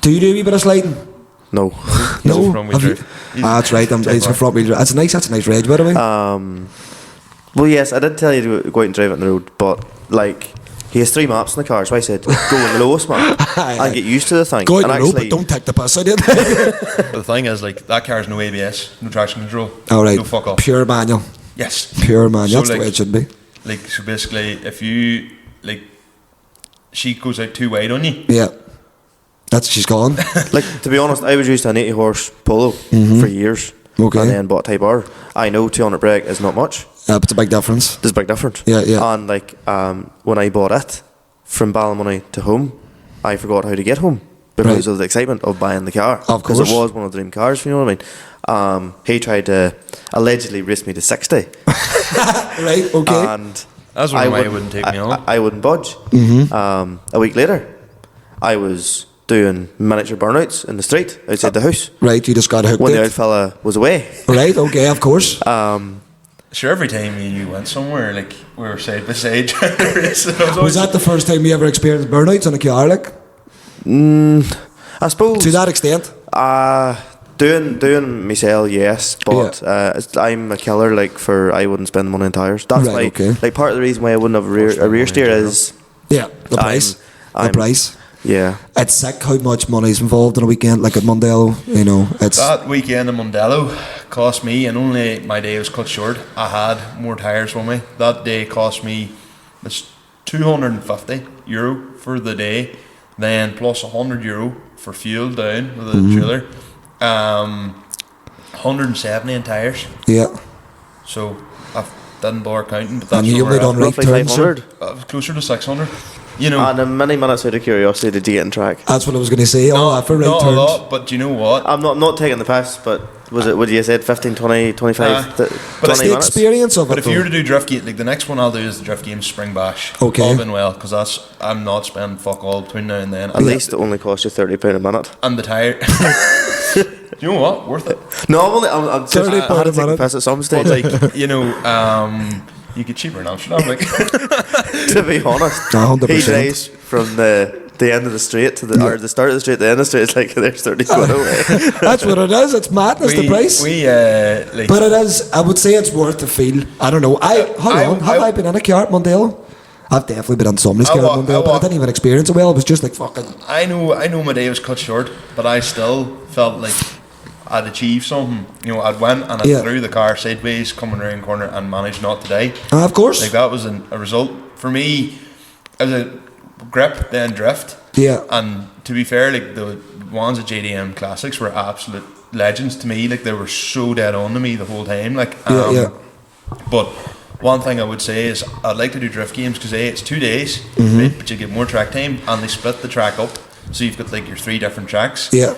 Do you do a wee bit of sliding? No. That's right. It's a front wheel drive. That's a nice ride, by the way. Well, yes, I did tell you to go out and drive it on the road, but like, he has 3 maps in the car, so I said, go on the lowest map and get used to the thing. Go out the road, but don't take the piss out of it. The thing is, like, that car's no ABS, no traction control. All right. No fuck off. Pure manual. Yes. Pure manual. So, that's the way it should be. Like, so basically, if you, like, she goes out too wide on you. Yeah. She's gone. Like, to be honest, I was used to an 80 horse Polo for years. Okay. And then bought Type R. I know 200 brake is not much. But it's a big difference. There's a big difference. Yeah. And like, when I bought it from Ballymoney to home, I forgot how to get home because of the excitement of buying the car. Of course. Because it was one of the dream cars, if you know what I mean. He tried to allegedly race me to 60. Right, okay. And that's why I wouldn't take me on. I wouldn't budge. A week later, I was doing miniature burnouts in the street outside the house. Right, you just got hooked when the old fella was away. Right, okay, of course. Sure, every time you went somewhere, like, we were side by side. Was that the first time you ever experienced burnouts on a car, like? I suppose. To that extent? Doing myself, yes, but I'm a killer. Like, I wouldn't spend the money on tires. That's why. Okay. Like, part of the reason why I wouldn't have a rear steer is the price. The price. Yeah, it's sick how much money's involved in a weekend like at Mondello. It's that weekend in Mondello cost me, and only my day was cut short. I had more tires for me. That day cost me €250 for the day, then plus €100 for fuel down with the trailer. 170 in tires. Yeah. So I didn't bother counting, but that's and you only done right turns. 500. Closer to 600. And in many minutes out of curiosity, did you get in track? That's what I was going to say. For right not turns. A lot, but do you know what? I'm not taking the piss, but would you said 15, 20, 25, 20 but it's the minutes? Experience of it. But if you were to do drift game, like the next one I'll do is the drift game Spring Bash. Okay. All been well, because I'm not spending fuck all between now and then. At least it only costs you £30 a minute. And the tire. Do you know what? Worth it. No, I'm just I had to take the piss at some stage. But you get cheaper in Amsterdam. Like. To be honest, 100%. He drives from the end of the street to or the start of the street to the end of the street. It's like there's 30 quid away. That's what it is. It's madness. The price. But it is. I would say it's worth the feel. I don't know. Have I been in a car at Mondello? I've definitely been on somebody's car at Mondello, but I didn't even experience it well. It was just like fucking. I know my day was cut short, but I still felt like I'd achieved something. I'd went and I threw the car sideways, coming around the corner, and managed not to die. Of course. Like, that was a result. For me, it was a grip, then drift. Yeah. And to be fair, like, the ones at JDM Classics were absolute legends to me. Like, they were so dead on to me the whole time. Like, But one thing I would say is I'd like to do drift games because it's 2 days, right, but you get more track time, and they split the track up. So you've got like your 3 different tracks. Yeah.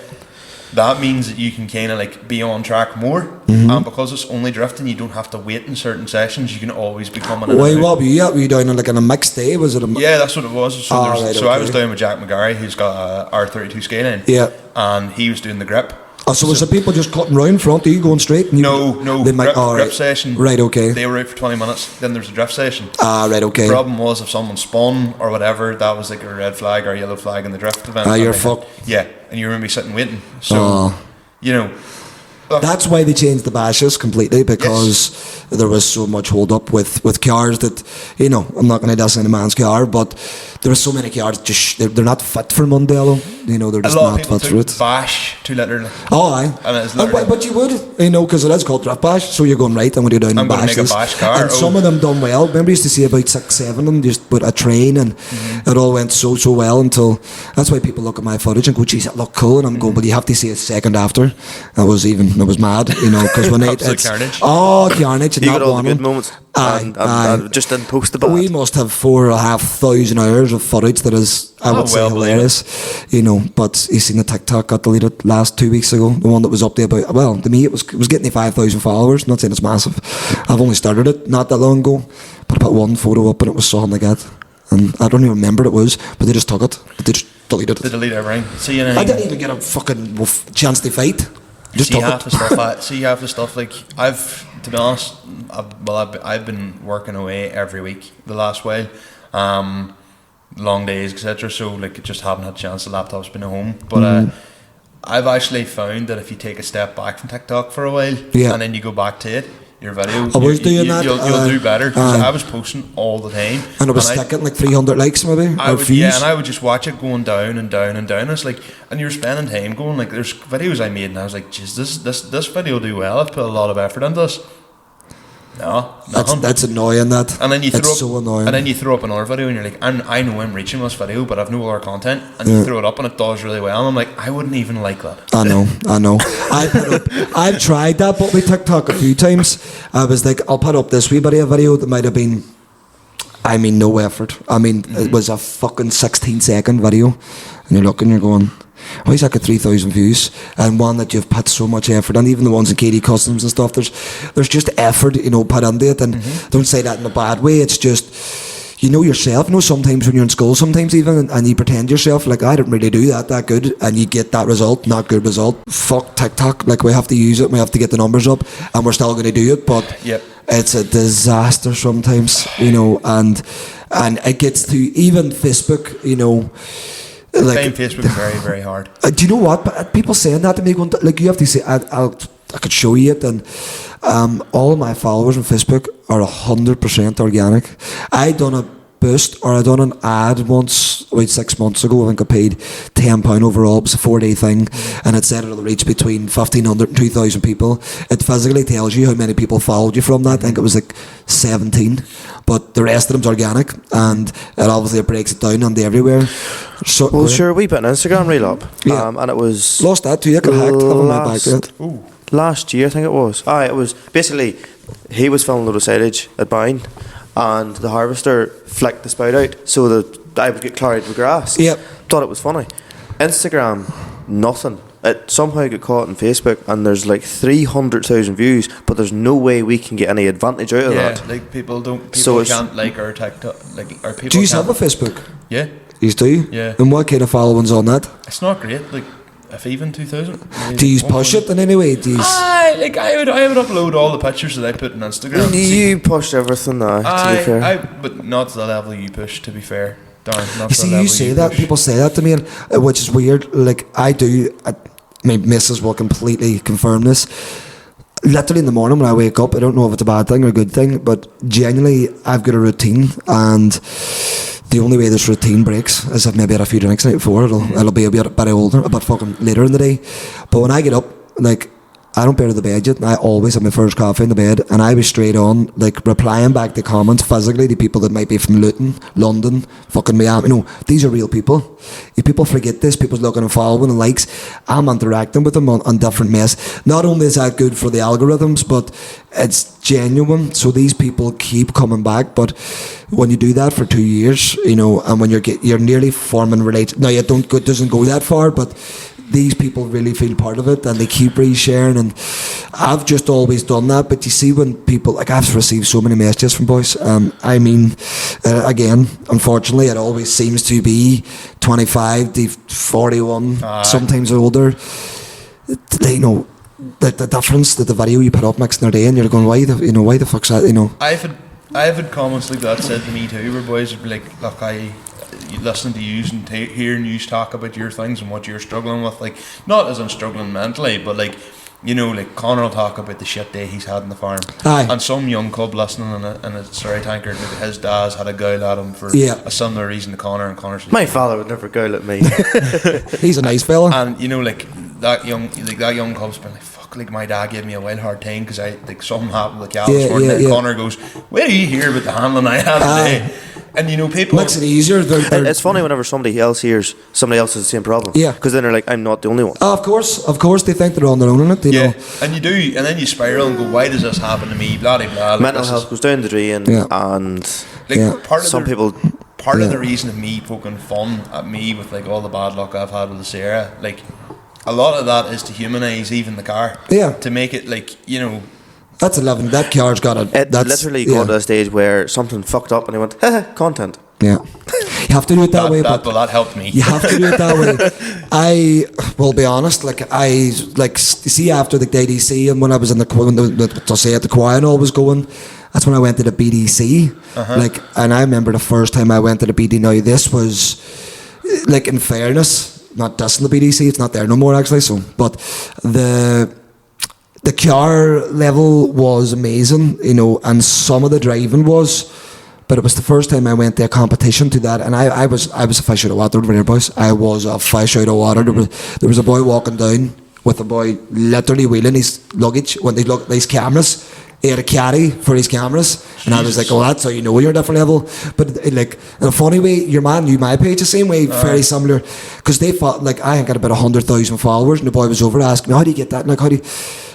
that means that you can kind of like be on track more, and because it's only drifting, you don't have to wait in certain sessions. You can always be coming in. Wait, what were you at? Were you down on like on a mixed day? Was it? Yeah, that's what it was. So, right, so I was down with Jack McGarry, who's got a R32 scaling. Yeah, and he was doing the grip. Oh, so was the people just cutting round front? Are you going straight? No, grip session. Right, okay. They were out for 20 minutes. Then there's a drift session. Right, okay. The problem was if someone spun or whatever, that was like a red flag or a yellow flag in the drift event. You're fucked. Yeah, and you were maybe sitting waiting. So, you know. That's why they changed the bashes completely, because there was so much hold up with cars that, you know, I'm not going to diss any man's car, but there are so many cars just they're not fit for Mondello. You know, they're just not fit for it. Bash too literally. Oh, aye. And it's literally. But you would, you know, because it is called drift bash, so you're going right, and when you're down in bashes, make a bash car. And some of them done well. Remember, I used to see about 6-7 of them just put a train, and it all went so well until that's why people look at my footage and go, "Geez, that looked cool," and I'm going, "But you have to see a second after." It was mad, you know, because when it's carnage. Oh, carnage! And you got all the good moments. I just didn't post the bad. We must have 4,500 hours of footage that is, I would say, hilarious, you know. But you seen the TikTok got deleted last 2 weeks ago, the one that was up there about, well, to me it was getting 5,000 followers. Not saying it's massive. I've only started it not that long ago, but I put one photo up and it was something like that, and I don't even remember what it was, but they just took it. They just deleted it. They delete everything. See, I didn't even get a fucking chance to fight. Just see half the stuff. Like to be honest, I've been working away every week the last while, long days, etc. So like, just haven't had a chance. The laptop's been at home, but I've actually found that if you take a step back from TikTok for a while, and then you go back to it, your video, you'll do better. Because I was posting all the time, and it was sticking like 300 likes maybe. And I would just watch it going down and down and down. It's like, and you're spending time going like, there's videos I made, and I was like, geez, this video will do well. I've put a lot of effort into this. No, that's annoying. And then you throw up another video, and you're like, I know I'm reaching this video, but I've no other content. And you throw it up, and it does really well. And I'm like, I wouldn't even like that. I know. I've tried that, but with TikTok a few times. I was like, I'll put up this wee video that might have been, I mean, no effort. I mean, it was a fucking 16-second video, and you're looking, you're going, why is that got 3,000 views? And one that you've put so much effort, and even the ones in KD Customs and stuff, there's just effort, you know, put into it. And don't say that in a bad way. It's just, you know yourself. You know, sometimes when you're in school, sometimes even, and you pretend yourself like, I didn't really do that good, and you get that result, not good result. Fuck TikTok. Like, we have to use it. We have to get the numbers up, and we're still going to do it. But it's a disaster sometimes, you know, and it gets to even Facebook, you know. Like, Facebook is very, very hard. Do you know what? But people saying that to me, going, like, you have to say, I could show you it, and all of my followers on Facebook are 100% organic. I done a boost, or I done an ad once, about 6 months ago. I think I paid £10 overall. It was a 4-day thing, and it said it'll reach between 1,500 and 2,000 people. It physically tells you how many people followed you from that. I think it was like 17, but the rest of them's organic, and it obviously breaks it down onto everywhere. So, well, sure, we put an Instagram reel up, and it was lost that too. I got hacked. Haven't went back to it. Last year, I think it was. It was basically, he was filming a load of silage at Boyne, and the harvester flicked the spout out so that I would get clouded with grass. Yep. Thought it was funny. Instagram, nothing. It somehow got caught on Facebook, and there's like 300,000 views, but there's no way we can get any advantage out of that. Like people can't like our TikTok, like our people. Do you have a Facebook? Yeah. You do? Yeah. And what kind of followings on that? It's not great. Like, if even 2,000. Do you push it in any way? I would upload all the pictures that I put on Instagram. You pushed everything now, to be fair. But not to the level you push, to be fair. Darren, not you to see, the level you say that, people say that to me, and, which is weird. Like, I do, my missus will completely confirm this. Literally in the morning when I wake up, I don't know if it's a bad thing or a good thing, but genuinely, I've got a routine, and the only way this routine breaks is if maybe I had a few drinks the night before. It'll be a bit older, a bit fucking later in the day. But when I get up, like, I don't bear the bed yet. I always have my first coffee in the bed, and I was straight on, like, replying back to comments physically to people that might be from Luton, London, fucking Miami. No, these are real people. If people forget this, people's looking and following and likes. I'm interacting with them on different mess. Not only is that good for the algorithms, but it's genuine. So these people keep coming back. But when you do that for 2 years, you know, and when you're nearly forming relationships, now it doesn't go that far, but these people really feel part of it and they keep resharing, and I've just always done that. But you see, when people, like, I've received so many messages from boys, I mean, again, unfortunately it always seems to be 25 to 41, sometimes older. They know the difference that the video you put up makes in their day, and you're going, why the fuck's that, I've had comments like that said to me too, where boys would be like, look, I listen to you and hearing you talk about your things and what you're struggling with, like, not as I'm struggling mentally, but like, like Connor will talk about the shit day he's had in the farm. Aye. And some young cub listening in a sorry tankard, maybe his dad's had a gowl at him for a similar reason to Connor, and Connor's like, my father would never gowl at me. He's a nice fella. And like that young cub's been like, fuck, like my dad gave me a wild hard time because I like something happened with the cow this morning. And Connor goes, where do you hear about the handling I had today? And people makes it easier. It's funny whenever somebody else hears somebody else has the same problem. Yeah, because then they're like, I'm not the only one. Of course, they think they're on their own in it. You know? And you do, and then you spiral and go, why does this happen to me? Blah blah blah. Mental health goes down the drain, and part of the reason of me poking fun at me with like all the bad luck I've had with the Sierra, like a lot of that is to humanise even the car. Yeah. To make it like That's 11. That car's got it. It literally got to a stage where something fucked up and he went, content. Yeah. You have to do it that way. But that helped me. You have to do it that way. I will be honest, see after the ADC and when I was in the choir and all was going, that's when I went to the BDC. And I remember the first time I went to the BD. Now this was, like, in fairness, not dissing the BDC, it's not there no more actually, but the car level was amazing, and some of the driving was, but it was the first time I went to a competition to that, and I was a fish out of water over there, boys. I was a fish out of water. There was a boy walking down with a boy literally wheeling his luggage when they look these cameras. He had a caddy for his cameras, and I was like, "Oh, that's how you know you're a different level." But like in a funny way, your man knew my page the same way, very similar, because they thought like I got about 100,000 followers, and the boy was over asking me, "How do you get that?" Like, how do you?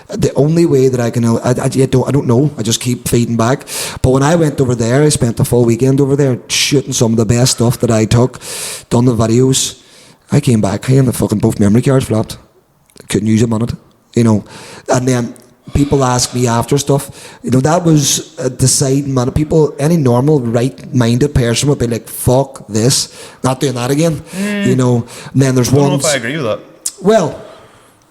The only way that I can, I don't know. I just keep feeding back. But when I went over there, I spent the full weekend over there shooting some of the best stuff that I took, done the videos. I came back here and the fucking both memory cards flopped. Couldn't use them on it, And then people ask me after stuff. That was a deciding man. People, any normal right-minded person would be like, "Fuck this, not doing that again." And then there's one. I don't know if I agree with that. Well.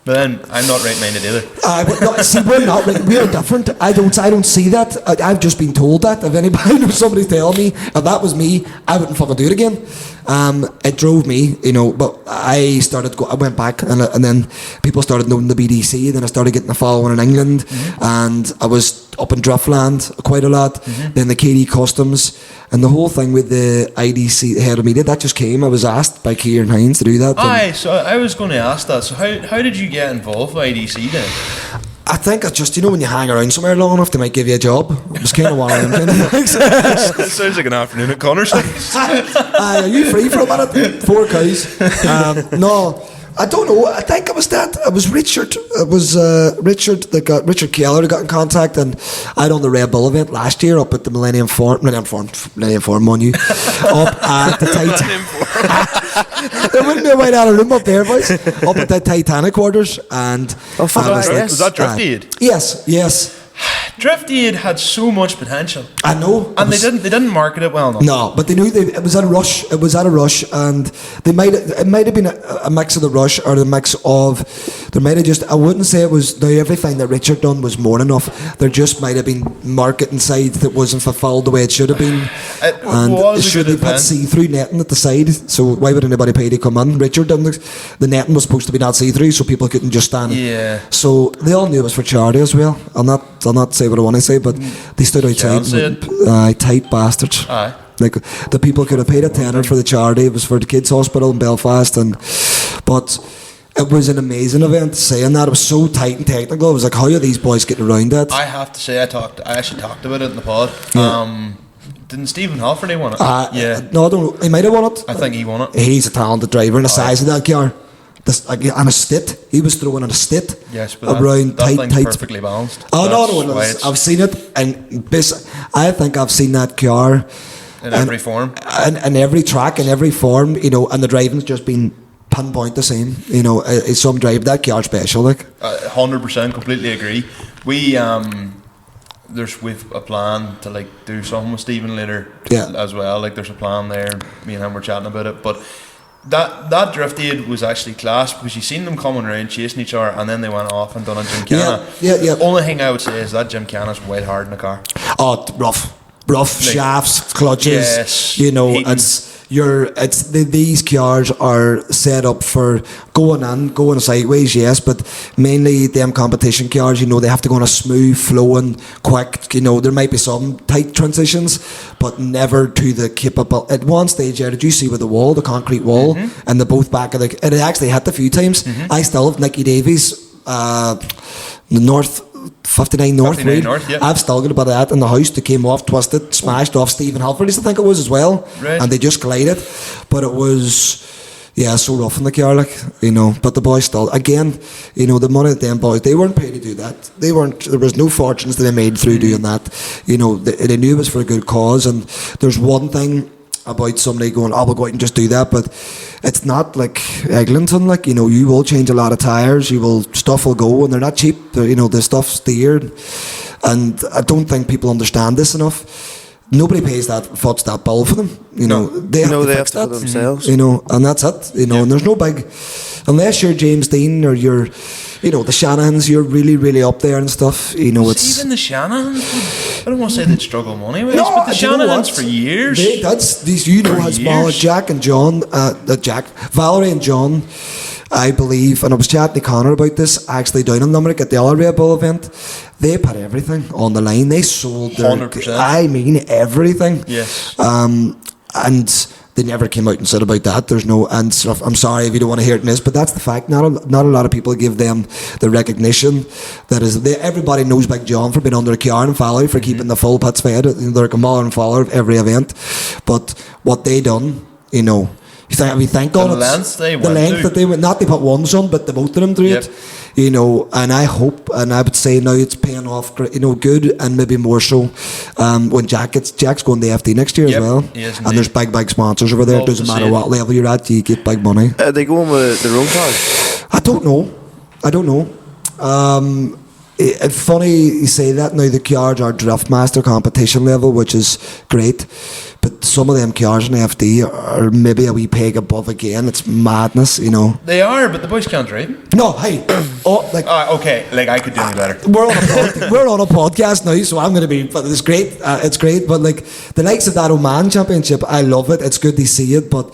But then I'm not right-minded either. See, we're not right. We're different. I don't see that. I've just been told that. If anybody knows, somebody tell me, if that was me, I wouldn't fucking do it again. It drove me, But I went back, and then people started knowing the BDC. Then I started getting a following in England, and I was up in Driftland quite a lot. Then the KD Customs, and the whole thing with the IDC, the head of media, that just came. I was asked by Kieran Hines to do that. So I was going to ask that. So how did you get involved with IDC then? I think it's just, when you hang around somewhere long enough, they might give you a job. It was kind of one of them kind of things. It sounds like an afternoon at Connor's. Are you free for a minute? 4 cows. No, I don't know. I think it was that. It was Richard. It was Richard Keller that got in contact, and I done the Red Bull event last year up at the Millennium Forum, on you, up at the Titanic. There wouldn't be a white out of room up there, boys. Up at the Titanic quarters, and was that Drift Aid? Yes. Drift Aid had so much potential. I know, and they didn't market it well enough. No, but they knew it was at a rush. It was at a rush, and it might have been a mix of the rush or the mix of. There might have just. I wouldn't say it was. Now everything that Richard done was more than enough. There just might have been marketing side that wasn't fulfilled the way it should have been, and it should have put see-through netting at the side. So why would anybody pay to come in? Richard done the netting was supposed to be not see-through, so people couldn't just stand. Yeah. So they all knew it was for charity as well. I'll not say what I want to say, but they stood outside. Tight bastards. Aye. Like the people could have paid a tenner for the charity. It was for the kids' hospital in Belfast, but it was an amazing event. Saying that, it was so tight and technical. It was like, how are these boys getting around that? I have to say, I actually talked about it in the pod. Yeah. Didn't Stephen Hofferty win it? Yeah. No, I don't know. He might have won it. I think he won it. He's a talented driver, and the size of that car. And a stit. He was throwing on a stit. Yes, but around that tight. Perfectly balanced. Oh, no. I've seen it, and I think I've seen that car in every form, and every track, in every form, and the driving's just been pinpoint the same. You know, some drive that car special, like. 100% completely agree. We've a plan to like do something with Stephen later as well. Like there's a plan there. Me and him were chatting about it, but that drift aid was actually class because you seen them coming around chasing each other, and then they went off and done a gymkhana. Yeah. Only thing I would say is that gymkhana's way hard in the car. Oh, rough like, shafts, clutches. Yes, you know, heating. These cars are set up for going sideways, yes, but mainly them competition cars, you know, they have to go on a smooth, flowing, quick, you know, there might be some tight transitions, but never to the capable. At one stage there, did you see with the concrete wall, and the both back of it actually hit a few times. I still have Nicky Davies, the North 59 North wheel. I've still got a bit of that in the house that came off, twisted, smashed off Stephen Halford's, I think it was as well. Right. And they just collided. But it was, so rough in the car, like, you know. But the boys still, again, you know, the money that them boys, they weren't paid to do that. There was no fortunes that they made through doing that. You know, they knew it was for a good cause. And there's one thing about somebody going, we'll go out and just do that, but it's not like Eglinton, like, you know, you will change a lot of tyres, stuff will go, and they're not cheap, you know, the stuff's steered, and I don't think people understand this enough. Nobody pays foots that bill for them, you know. They have to fix that themselves, you know, and that's it, you know. And there's no big, unless you're James Dean or you're, you know, the Shanahans, you're really, really up there and stuff. You know, it's even the Shanahans. I don't want to say they'd struggle money wise, but the Shanahans for years. Jack and John, Valerie and John, I believe, and I was chatting to Connor about this actually down in Limerick at the Allray Bull event. They put everything on the line. They sold their 100%. I mean everything. Yes. And they never came out and said about that. There's no, and I'm sorry if you don't want to hear it in this, but that's the fact. Not a lot of people give them the recognition that is. Everybody knows Big John for being under a car and Valerie for keeping the full pits fed. They're a mother and father of every event. But what they done, you know, thank God the length that they went. Not they put one son, but the both of them through it. You know, and I hope, and I would say now it's paying off, you know, good, and maybe more so when Jack's going to the FD next year as well. And there's big sponsors over there. It doesn't matter what level you're at, you get big money. Are they going with their own cars? I don't know. It's funny you say that. Now the cars are Driftmaster competition level, which is great, but some of them cars in FD are maybe a wee peg above again. It's madness, you know. They are, but the boys can't drive. No, hey. Okay, like I could do any better. We're on a podcast now, so I'm going to be. But it's great. It's great. But like the likes of that Oman Championship, I love it. It's good to see it, but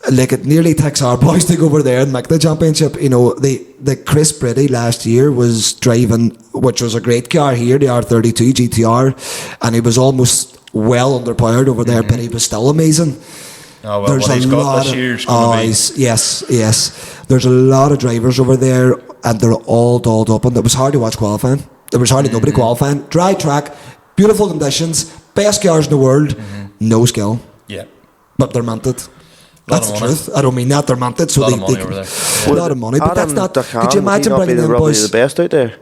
like it nearly takes our boys to go over there and make the championship. You know, the Chris Brady last year was driving, which was a great car here, the R32 GTR, and he was almost well underpowered over there, but he was still amazing. Oh, well, there's what he's got this year's going to be. Yes. There's a lot of drivers over there, and they're all dolled up, and it was hard to watch qualifying. There was hardly nobody qualifying. Dry track, beautiful conditions, best cars in the world, no skill. Yeah. But they're minted. That's the truth. I don't mean that, they're minted. So a lot of money over there. A lot of money, but that's not. Could you imagine bringing them boys? The best out there.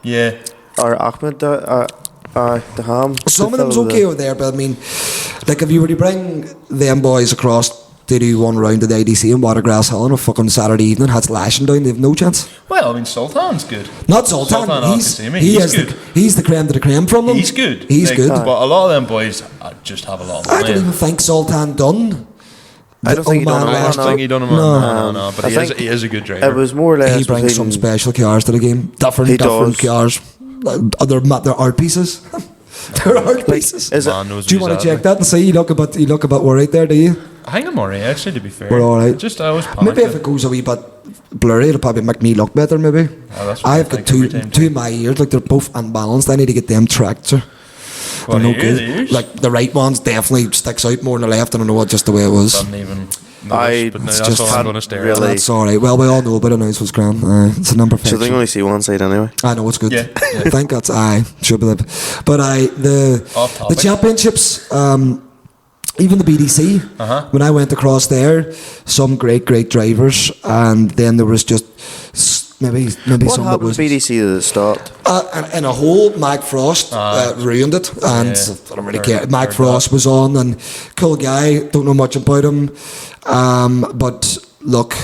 Yeah. Or Ahmed, the Ham. Some of them's okay over there, but I mean, like if you were to bring them boys across to do one round at the IDC in Watergrass Hill on a fucking Saturday evening, has lashing down, they have no chance. Well, I mean, Sultan's good. Not Sultan. He's good. He's the creme de la creme from them. He's good. He's good. But a lot of them boys just have a lot of money. I don't even think Sultan done. I don't think he done I don't think he done him. No. But he is a good driver. It was more or less. He brings some special cars to the game. Different cars. They're art pieces. They're art pieces. Do you want to check that and see? You look about worried there, do you? I think I'm alright, actually, to be fair. We're alright. Just I was maybe if it goes a wee bit blurry, it'll probably make me look better, maybe. I've got two of my ears, like they're both unbalanced. I need to get them tracked, sir. Well, no good. Like the right one's definitely sticks out more than the left. I don't know what, just the way it was. Doesn't even but no, that's all I'm going to stare at. That's alright. Well, we all know about it now, so it's grand. It's a number perfection. So they only see one side anyway. I know, it's good. Yeah. I think that's should be that. But the championships, even the BDC, when I went across there, some great drivers, and then there was just maybe what some that was BDC that stopped. In a hole, Mike Frost ruined it, and I don't really care. Mike Frost was on, and cool guy. Don't know much about him, but look,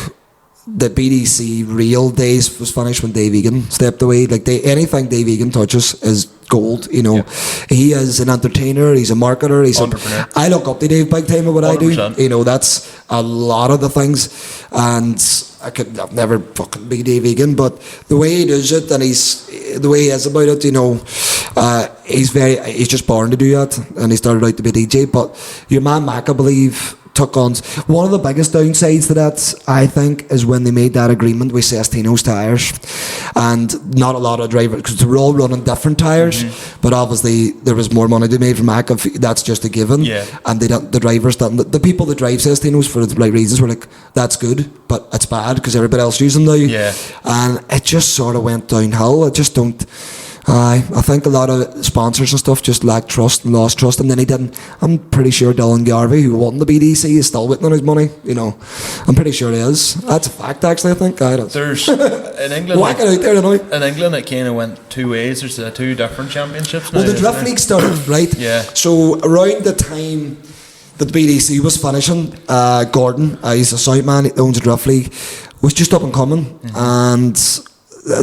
the BDC real days was finished when Dave Egan stepped away. Like anything Dave Egan touches is gold. You know, he is an entertainer. He's a marketer. He's entrepreneur. I look up to Dave big time at what 100%. I do. You know, that's a lot of the things, and I've never fucking be Dave Egan, but the way he does it and the way he is about it, you know, he's just born to do that, and he started out to be a DJ. But your man Mac, I believe, took on one of the biggest downsides to that, I think, is when they made that agreement with Sestino's tyres, and not a lot of drivers, because they were all running different tyres, but obviously there was more money to be made from Mac. That's just a given. And the drivers, the people that drive Sestino's for the right reasons were like, that's good, but it's bad because everybody else uses them now. And it just sort of went downhill. I just don't. I think a lot of sponsors and stuff just lacked trust and lost trust, and then he didn't. I'm pretty sure Dylan Garvey, who won the BDC, is still waiting on his money. You know, I'm pretty sure he is. That's a fact, actually. I think. There's in England. Whack it out there, don't In England, it kind of went two ways. There's two different championships now. Well, the Drift League started, right? So around the time that the BDC was finishing, Gordon, he's a South man, he owns a Drift League, was just up and coming, and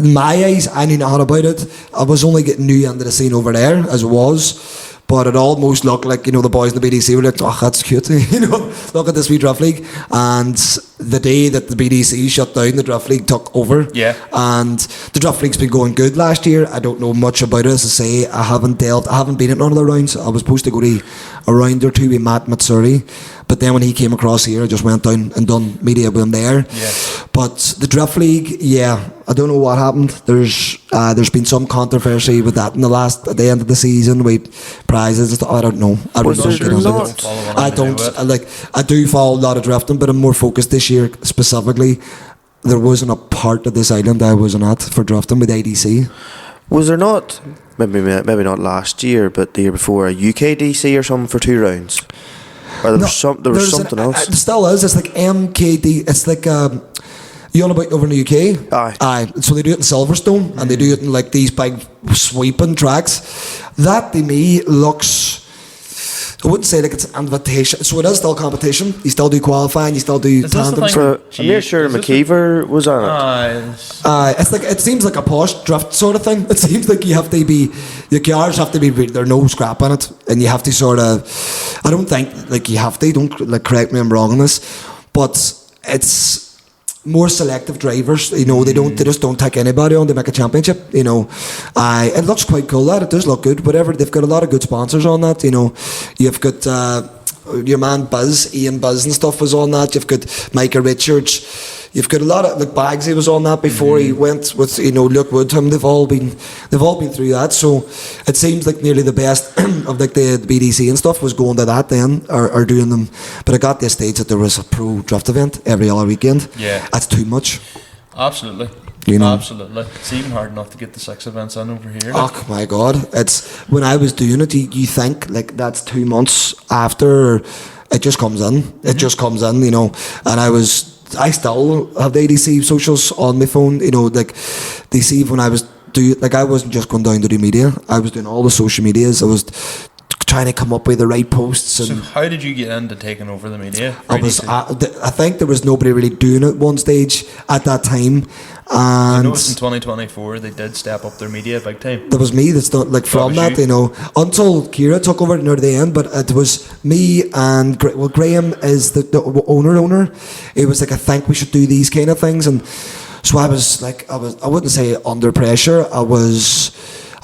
in my eyes, I knew nothing about it. I was only getting new into the scene over there, as it was. But it almost looked like, you know, the boys in the BDC were like, oh, that's cute. You know, look at this wee Drift League. And the day that the BDC shut down, the Drift League took over. And the Drift League's been going good last year. I don't know much about it, as I say. I haven't been at none of the rounds. I was supposed to go to a round or two with Matt Matsuri. But then when he came across here, I just went down and done media with him there. But the Drift League, I don't know what happened. There's been some controversy with that at the end of the season with prizes and stuff. I don't know. I do follow a lot of drifting, but I'm more focused this year specifically. There wasn't a part of this island I wasn't at for drifting with ADC. Was there not, maybe not last year, but the year before, a UK DC or something for 2 rounds? Or there was something else? It still is. It's like MKD. It's like you know about over in the UK. Aye. So they do it in Silverstone, and they do it in like these big sweeping tracks. That to me looks. I wouldn't say like it's an invitation. So it is still competition. You still do qualifying. You still do tandems. I'm near sure McKeever was on it. It's like, it seems like a posh drift sort of thing. It seems like you have to be, the cars have to be, there's no scrap on it, and you have to sort of. I don't think like you have to. Don't like correct me if I'm wrong on this, but it's more selective drivers, you know. They just don't take anybody on. They make a championship, you know. It looks quite cool. That it does look good. Whatever, they've got a lot of good sponsors on that. You know, you've got your man Ian Buzz and stuff was on that. You've got Micah Richards. You've got a lot of like Bagsy was on that before he went with, you know, Luke Woodham. They've all been through that. So it seems like nearly the best of like the BDC and stuff was going to that then, or doing them. But I got this stage that there was a pro drift event every other weekend. That's too much. Absolutely. You know? Absolutely. It's even hard enough to get the 6 events on over here. Oh my God. It's when I was doing it, you think like that's 2 months after it just comes in. It just comes in, you know. And I still have the ADC socials on my phone, you know, like they see when I was doing, like I wasn't just going down to do media, I was doing all the social medias. I was trying to come up with the right posts. And so how did you get into taking over the media? I think there was nobody really doing it one stage at that time. And I noticed in 2024 they did step up their media big time. There was me that's not like from that, you know, until Kira took over near the end. But it was me and Graham is the owner. It was like, I think we should do these kind of things, and so I was like, I wouldn't say under pressure. It was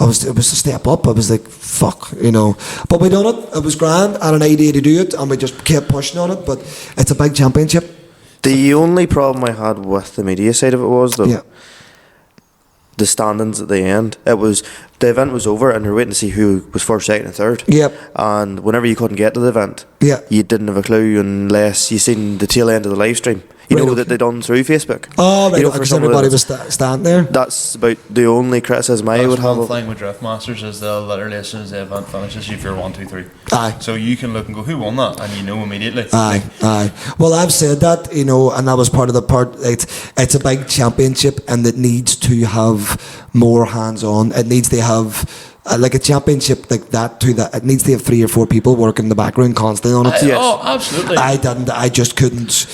a step up. I was like, fuck, you know. But we done it. It was grand. I had an idea to do it, and we just kept pushing on it. But it's a big championship. The only problem I had with the media side of it was though, the standings at the end. It was, the event was over and you're waiting to see who was first, second and third. And whenever you couldn't get to the event, you didn't have a clue unless you seen the tail end of the live stream. You know that they done through Facebook. Oh, right, because everybody was standing there. That's about the only criticism I would have. One thing with Drift Masters is they'll literally, as soon as the event finishes, you feel 1, 2, 3. Aye. So you can look and go, who won that? And you know immediately. Aye. Well, I've said that, you know, and that was part of the part. It's a big championship, and it needs to have more hands-on. It needs to have like a championship like that too, that it needs to have 3 or 4 people working in the background constantly on it. Oh, absolutely. I just couldn't.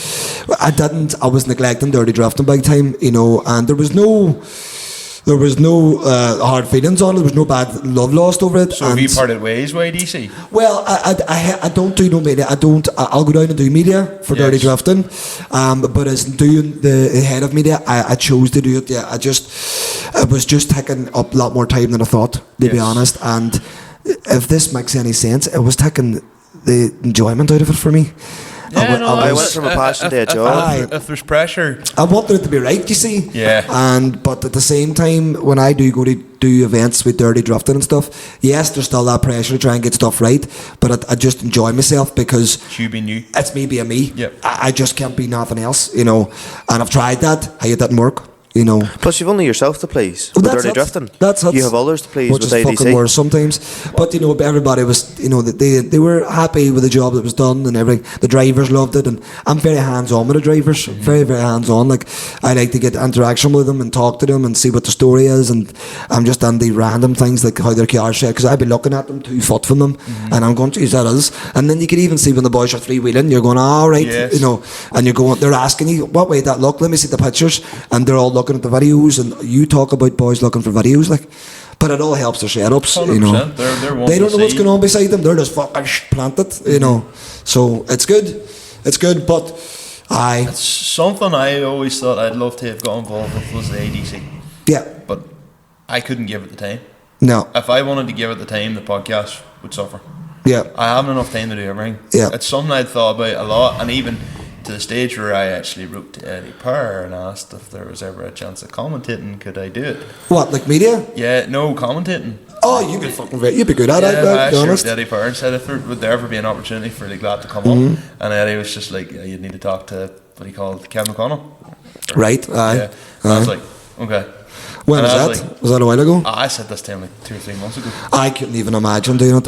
I was neglecting dirty drafting big time, you know, and there was no hard feelings on it. There was no bad love lost over it. So have you parted ways, YDC? Well, I don't do no media. I'll go down and do media for dirty drafting, but as doing the head of media, I chose to do it. Yeah, it was just taking up a lot more time than I thought, to be honest. And if this makes any sense, it was taking the enjoyment out of it for me. Yeah, I went from a passion to a job. If there's pressure, I wanted it to be right, you see. Yeah. But at the same time, when I do go to do events with dirty drafting and stuff, yes, there's still that pressure to try and get stuff right. But I just enjoy myself because it's you being you. It's me being me. Yep. I just can't be nothing else, you know. And I've tried that. Hey, it didn't work. You know. Plus, you've only yourself to please Well, with that's dirty it. drafting. That's it. You have others to please Which with is ADC. fucking worse sometimes. But you know, everybody was, you know, they were happy with the job that was done and everything. The drivers loved it, and I'm very hands on with the drivers. Very, very hands on. Like, I like to get interaction with them and talk to them and see what the story is. And I'm just on the random things like how their car set, because I'd be looking at them 2 foot from them, and I'm going, geez, that is. And then you can even see when the boys are 3-wheeling, you're going, all right, yes. You know, and you're going, they're asking you, what way that look? Let me see the pictures, and they're all looking at the videos. And you talk about boys looking for videos, like, but it all helps their setups, you know. They don't know what's going on beside them. They're just fucking planted, you know. So it's good, but it's something I always thought I'd love to have got involved with was the ADC. Yeah, but I couldn't give it the time. No, if I wanted to give it the time, the podcast would suffer. Yeah, I haven't enough time to do everything. Yeah, it's something I'd thought about a lot, and even to the stage where I actually wrote to Eddie Parr and asked if there was ever a chance of commentating, could I do it? What, like media? Yeah, no, commentating. Oh, you'd be good at it, I be honest. Eddie Parr and said if there would ever be an opportunity for like that to come up, and Eddie was just like, you'd need to talk to what he called Kevin O'Connell. Right, aye. Yeah. And I was like, okay. When was that? Like, was that a while ago? I said this to him like 2 or 3 months ago. I couldn't even imagine doing it.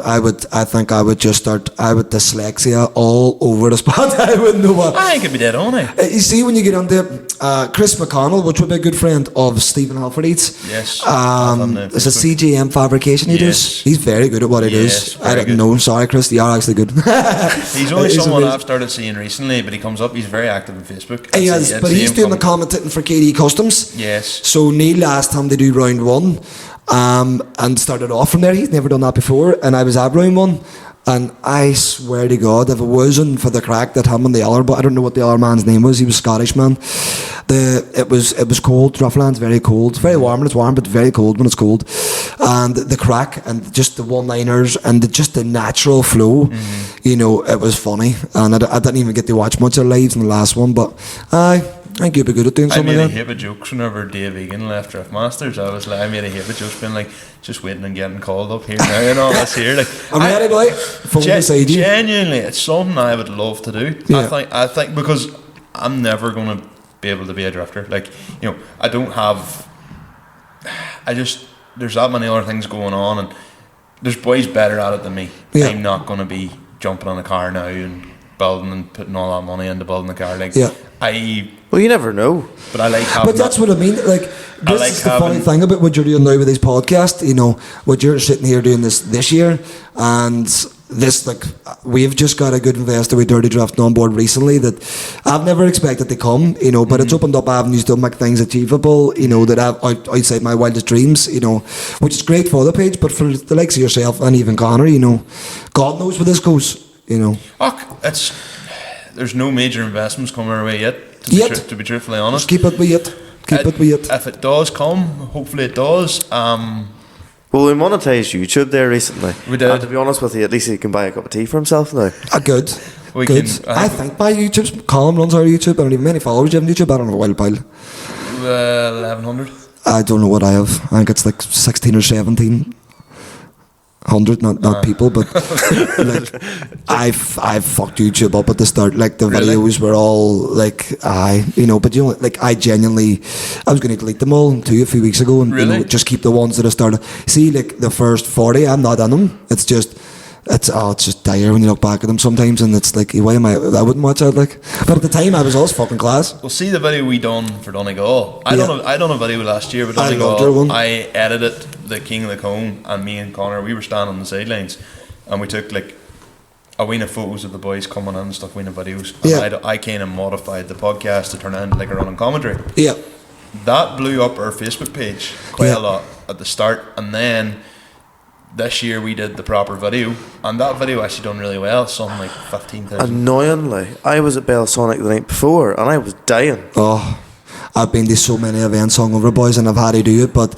I think I would just start. I would dyslexia all over the spot. I wouldn't know what. I think it'd be dead on it. You see, when you get onto Chris McConnell, which would be a good friend of Stephen Halford's. Yes. It's a CGM fabrication he does. He's very good at what he does. I didn't know. Sorry, Chris. You are actually good. He's only someone I've started seeing recently, but he comes up. He's very active on Facebook. He is, but he's doing the commentating for KD Customs. Yes. So Neil asked him to do round 1, and started off from there. He's never done that before, and I was at round 1. And I swear to God, if it wasn't for the crack that him and the other, but I don't know what the other man's name was, he was a Scottish man. It was cold. Roughland's very cold. It's very warm when it's warm, but very cold when it's cold. And the crack and just the one-liners and just the natural flow, you know, it was funny. And I didn't even get to watch much of lives in the last one, but I think you'd be good at doing something like that. I made a heap of jokes whenever Dave Egan left Drift Masters. I made a heap of jokes being like, just waiting and getting called up here now and all this here. Like, I'm ready, boy. Phone beside you. Genuinely, it's something I would love to do. Yeah. I think because I'm never going to be able to be a drifter. Like, you know, there's that many other things going on, and there's boys better at it than me. Yeah. I'm not going to be jumping on a car now and building and putting all that money into building the car. Like, well, you never know. But I like having. But that's what I mean. Like, this is the funny thing about what you're doing now with this podcast. You know, what you're sitting here doing this year, and this, like, we've just got a good investor with Dirty Drafting on board recently that I've never expected to come. You know, but it's opened up avenues to make things achievable. You know, that I've outside my wildest dreams. You know, which is great for the page, but for the likes of yourself and even Connor, you know, God knows where this goes. You know, there's no major investments coming our way yet. To be truthfully honest, just keep it with it. If it does come, hopefully it does. Well, we monetised YouTube there recently. We did. And to be honest with you, at least he can buy a cup of tea for himself now. Good. I think my YouTube, Colin runs our YouTube. I don't even many followers you have on YouTube. I don't know, wild pile. 1,100. I don't know what I have. I think it's like 16 or 17. 100, not people, but like I've fucked YouTube up at the start. Like the videos were all like you know, but you know, like I was going to delete them all a few weeks ago, and you know, just keep the ones that I started. See, like the first 40, I'm not on them. It's just it's just dire when you look back at them sometimes, and it's like, why am I wouldn't watch that, like. But at the time, I was always fucking class. Well, see the video we done for Donegal. I done a video last year, but I loved her one. I edited the King of the Cone, and me and Connor, we were standing on the sidelines, and we took like a wee of photos of the boys coming in and stuff, wee of videos. And I kind of modified the podcast to turn into like a running commentary. Yeah. That blew up our Facebook page quite a lot at the start, and then this year we did the proper video, and that video actually done really well. Something like 15,000. Annoyingly, I was at Belsonic the night before, and I was dying. Oh, I've been to so many events hungover, boys, and I've had to do it, but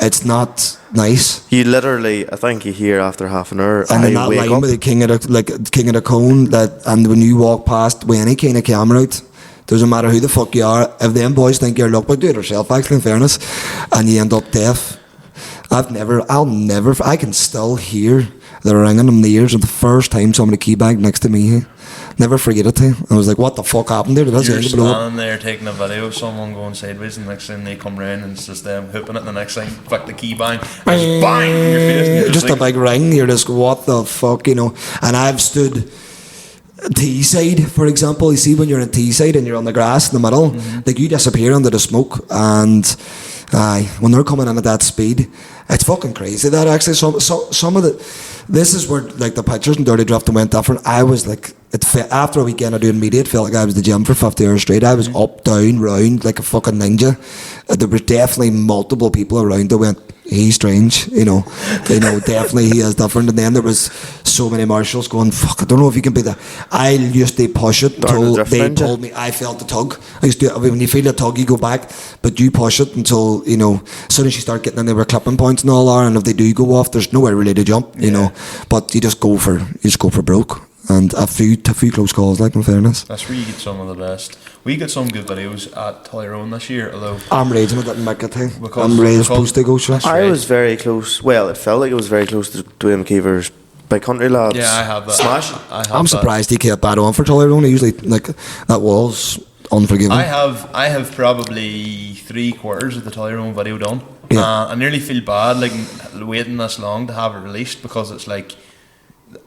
it's not nice. You literally, I think you hear after half an hour, and in that line with the King of the Cone, and when you walk past with any kind of camera out, doesn't matter who the fuck you are, if them boys think you're luck, but do it yourself, actually, in fairness, and you end up deaf. I can still hear the ringing in the ears of the first time somebody keybagged next to me. Never forget it. I was like, what the fuck happened there? You're standing there taking a video of someone going sideways, and the next thing they come round and it's just them hooping it, and the next thing, flick the key bang, bang in your face. Just like, a big ring, you're just, what the fuck, And I've stood T-side, for example. You see when you're in T-side and you're on the grass in the middle, like you disappear under the smoke, and when they're coming in at that speed, it's fucking crazy. That actually, some of this is where like the pictures in Dirty Drifting went different. I was like, after a weekend of doing media, it felt like I was at the gym for 50 hours straight. I was up, down, round like a fucking ninja. There were definitely multiple people around that went, he's strange, definitely he is different. And then there was so many marshals going, fuck, I don't know if you can be that. I used to push it until they told me I felt the tug. When you feel the tug, you go back, but you push it until, as soon as you start getting in, there were clipping points and all that, and if they do go off, there's nowhere really to jump, but you just go for broke. And a few close calls, like, in fairness. That's where you get some of the best. We get some good videos at Tyrone this year, although I'm raging at that Mecca thing. I'm really supposed to go to. I was very close. Well, it felt like it was very close to Dwayne McKeever's Big Country Lads. Yeah, I have that. Smash. I'm surprised he kept bad on for Tyrone. Usually, like, that was unforgiving. I have probably 3/4 of the Tyrone video done. Yeah. I nearly feel bad, like, waiting this long to have it released, because it's like,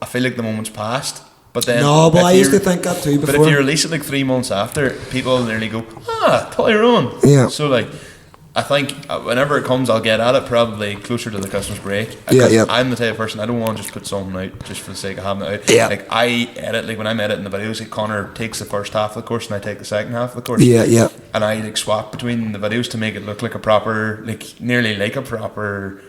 I feel like the moment's passed. But then, no, but I used to think that too before. But if you release it like 3 months after, people nearly go, Tyrone. Yeah. So like, I think whenever it comes, I'll get at it probably closer to the Christmas break. Yeah. I'm the type of person, I don't want to just put something out just for the sake of having it out. Yeah. Like, I edit, like when I'm editing the videos, like Connor takes the first half of the course and I take the second half of the course. Yeah. And I like swap between the videos to make it look like a proper, like nearly like a proper,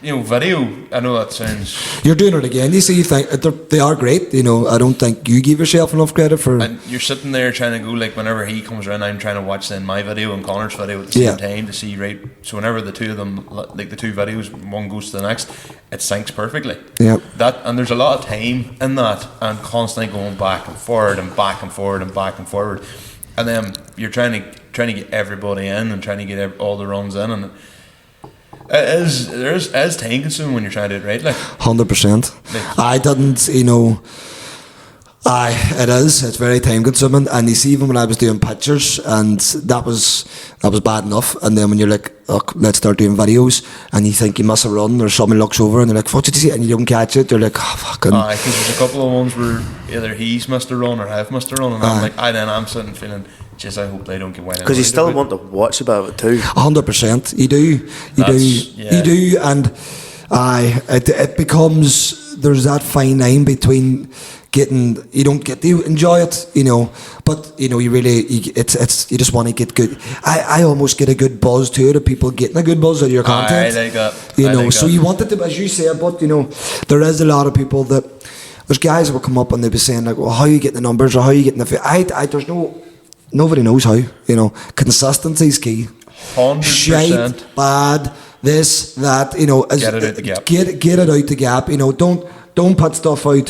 video. I know that sounds. You're doing it again. You see, you think they are great. I don't think you give yourself enough credit for. And you're sitting there trying to go, like, whenever he comes around, I'm trying to watch then my video and Connor's video at the same time to see, right. So whenever the two of them, like the two videos, one goes to the next, it syncs perfectly. Yeah. And there's a lot of time in that, and constantly going back and forward and back and forward and back and forward, and then you're trying to get everybody in and trying to get all the runs in, and it is time consuming when you're trying to do it right, like 100%. I didn't, it is. It's very time consuming, and you see, even when I was doing pictures, and that was bad enough, and then when you're like, let's start doing videos, and you think you miss a run, or someone looks over and they're like, what did you see? And you don't catch it. You're like, fucking. Because there's a couple of ones where either he's missed a run or I've missed a run, and I'm like, I'm sitting feeling, just I hope they don't get wild. Because you still want to watch about it too. 100%. You do, and it becomes, there's that fine line between you don't get to enjoy it, but you really, it's you just want to get good. I almost get a good buzz too, of people getting a good buzz out of your content. I like that. So you want it to, as you say, but there is a lot of people that, there's guys that will come up and they'll be saying like, well, how are you getting the numbers, or how are you getting the there's nobody knows how. Consistency is key. 100%. Shite, bad, this, that. Get it out the gap. Get it out the gap. Don't put stuff out.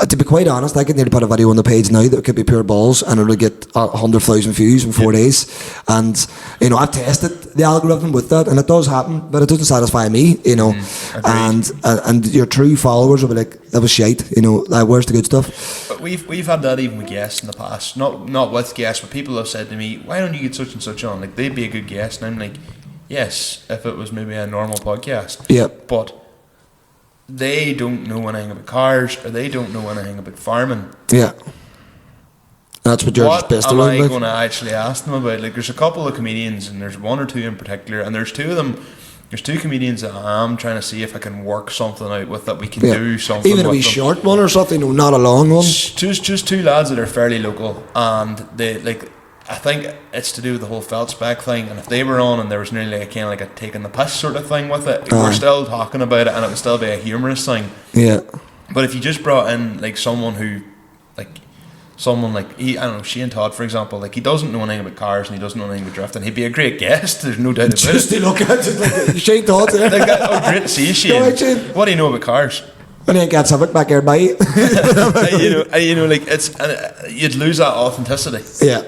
To be quite honest, I could nearly put a video on the page now that could be pure balls, and it'll get 100,000 views in 4 days. And I've tested the algorithm with that, and it does happen, but it doesn't satisfy me. And your true followers will be like, that was shite. Where's the good stuff? But we've had that even with guests in the past. Not with guests, but people have said to me, why don't you get such and such on? Like, they'd be a good guest, and I'm like, yes, if it was maybe a normal podcast. Yeah. But they don't know anything about cars, or they don't know anything about farming. Yeah. That's what you're just based around. What am I going to actually ask them about? Like, there's a couple of comedians, and there's one or two in particular, and there's two of them. There's two comedians that I'm trying to see if I can work something out with, that we can do something. Even a wee short one or something, no, not a long one. Just two lads that are fairly local, and they like. I think it's to do with the whole felt spec thing, and if they were on and there was nearly kind of like a taking the piss sort of thing with it, we're still talking about it, and it would still be a humorous thing. Yeah. But if you just brought in like someone like I don't know, Shane Todd, for example, like he doesn't know anything about cars and he doesn't know anything about drifting, he'd be a great guest. There's no doubt about it. Just to look at it, like Shane Todd. Great to see you, Shane. No, Shane. What do you know about cars? When he gets a bit back here, mate. Like it's you'd lose that authenticity. Yeah.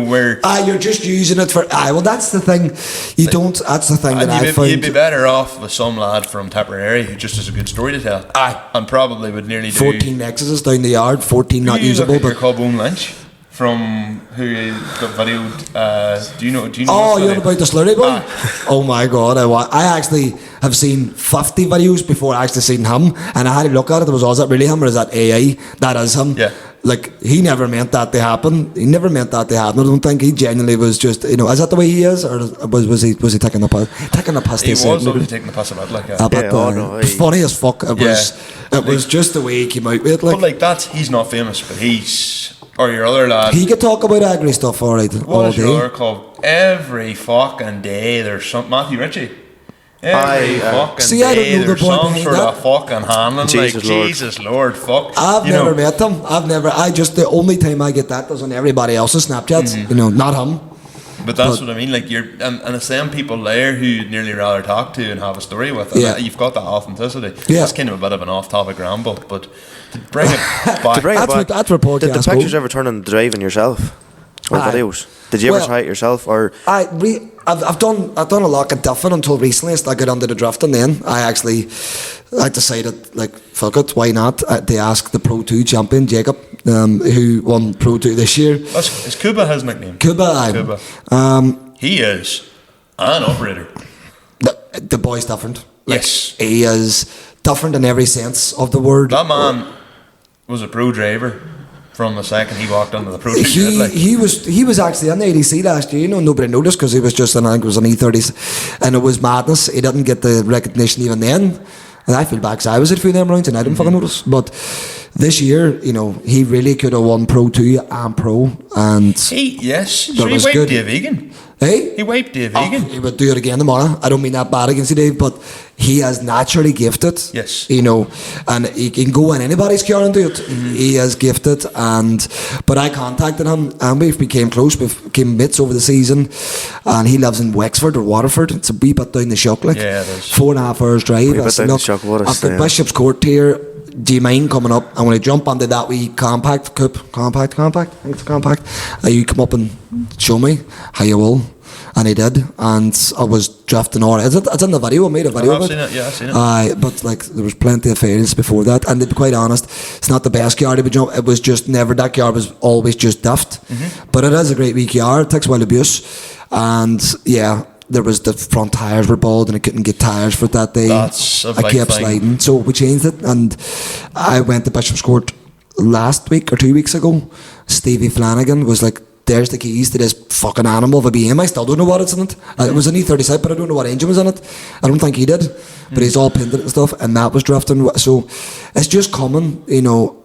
Where you're just using it for. Well, that's the thing. You don't. That's the thing that I find. You'd be better off with some lad from Tipperary who just has a good story to tell. And probably would nearly do 14 Nexuses down the yard, 14 not usable. But your Cobone Lynch from who got videoed. Do you know? Oh, you're about the slurry boy. Oh my god! I actually have seen 50 videos before I actually seen him, and I had to look at it. It was, is that really him or is that AI? That is him. Yeah. Like, he never meant that to happen. I don't think he genuinely was just, is that the way he is, or was he taking the piss? Taking the piss. He was obviously taking the piss about, like. It's funny as fuck. It was just the way he came out with it. Like, but he's not famous, but or your other lad. He could talk about agri stuff all right. What is your other club? Every fucking day there's some Matthew Ritchie. Every fucking day there's some sort of fucking handling. Jesus Lord, fuck. I've never met him. The only time I get that is on everybody else's Snapchats. Not him. But that's what I mean. Like, and it's them people there who you'd nearly rather talk to and have a story with. And you've got that authenticity. Yeah. That's kind of a bit of an off-topic ramble, but to bring it back. That's what podcast. Did the pictures ever turn into driving yourself? Or videos? Did you ever try it yourself? Or I've done a lot of drifting until recently. I got onto the drifting. Then I decided, like, fuck it, why not? They asked the Pro 2 champion Jacob, who won Pro 2 this year. Is Cuba his nickname? Cuba. He is an operator. The boy's different. Yes, he is different in every sense of the word. That man was a pro driver from the second he walked onto the Pro 2. He was actually in the ADC last year. Nobody noticed because he was just I think it was an E30s, and it was madness. He didn't get the recognition even then, and I feel bad because I was at a few of them rounds and I didn't fucking notice. But this year, he really could have won Pro 2 and Pro, and he wiped Dave Egan. Hey? He wiped Dave Egan. He would do it again tomorrow. I don't mean that bad against you, Dave, but he is naturally gifted. Yes. And he can go in anybody's car and do it. Mm-hmm. He is gifted, but I contacted him and we became close. We became mates over the season, and he lives in Wexford or Waterford. It's a wee bit down the shock, like. Yeah, it is. 4.5 hours drive. I've got Bishop's Court here. Do you mind coming up? And when I jump onto that wee compact, I think it's a compact, you come up and show me how you will. And he did, and I was drifting all right. It's in the video. I made a video of it. I've seen it. But like, there was plenty of fails before that, and to be quite honest, it's not the best car to be jump. It was just never, that car was always just daft. Mm-hmm. But it is a great wee car. It takes well abuse, and there was the front tyres were bald and I couldn't get tyres for that day. That's a big I kept thing. sliding, so we changed it, and I went to Bishop's Court last week or 2 weeks ago. Stevie Flanagan was like, there's the keys to this fucking animal of a BM. I still don't know what it's in it. It was an E36, but I don't know what engine was in it. I don't think he did, but he's all painted and stuff, and that was drifting. So it's just coming,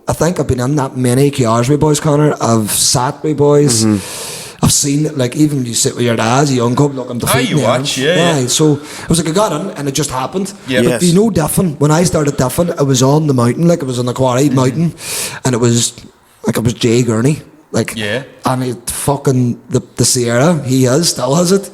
I think I've been in that many cars with boys, Connor. I've sat with boys. Mm-hmm. I've seen, like, even you sit with your dad as a young cub, look, I'm defeating you watch, yeah. So it was like I got in and it just happened. Yeah. But different. When I started different, it was on the mountain, like it was on the Quarry mountain, and it was Jay Gurney. And it fucking the Sierra, still has it.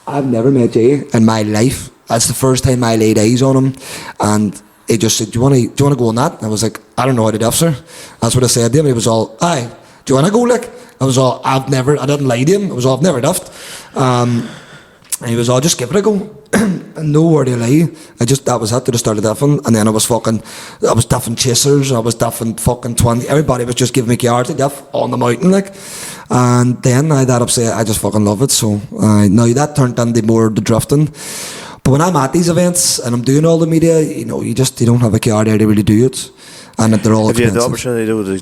I've never met Jay in my life. That's the first time I laid eyes on him, and he just said, "Do you want to go on that?" And I was like, "I don't know how to diff, sir." That's what I said to him. He was all, "Aye, do you want to go?" Like, I was all, I didn't lie to him. I was all, "I've never diffed." And he was all, "Just give it a go." And no word to lie, that was it. I just started diffing, and then I was diffing chasers, I was diffing fucking 20. Everybody was just giving me cars to diff on the mountain, like. And then I just fucking love it. So now that turned into more the drifting. But when I'm at these events and I'm doing all the media, you know, you don't have a car there to really do it, and they're all If you had expensive. the opportunity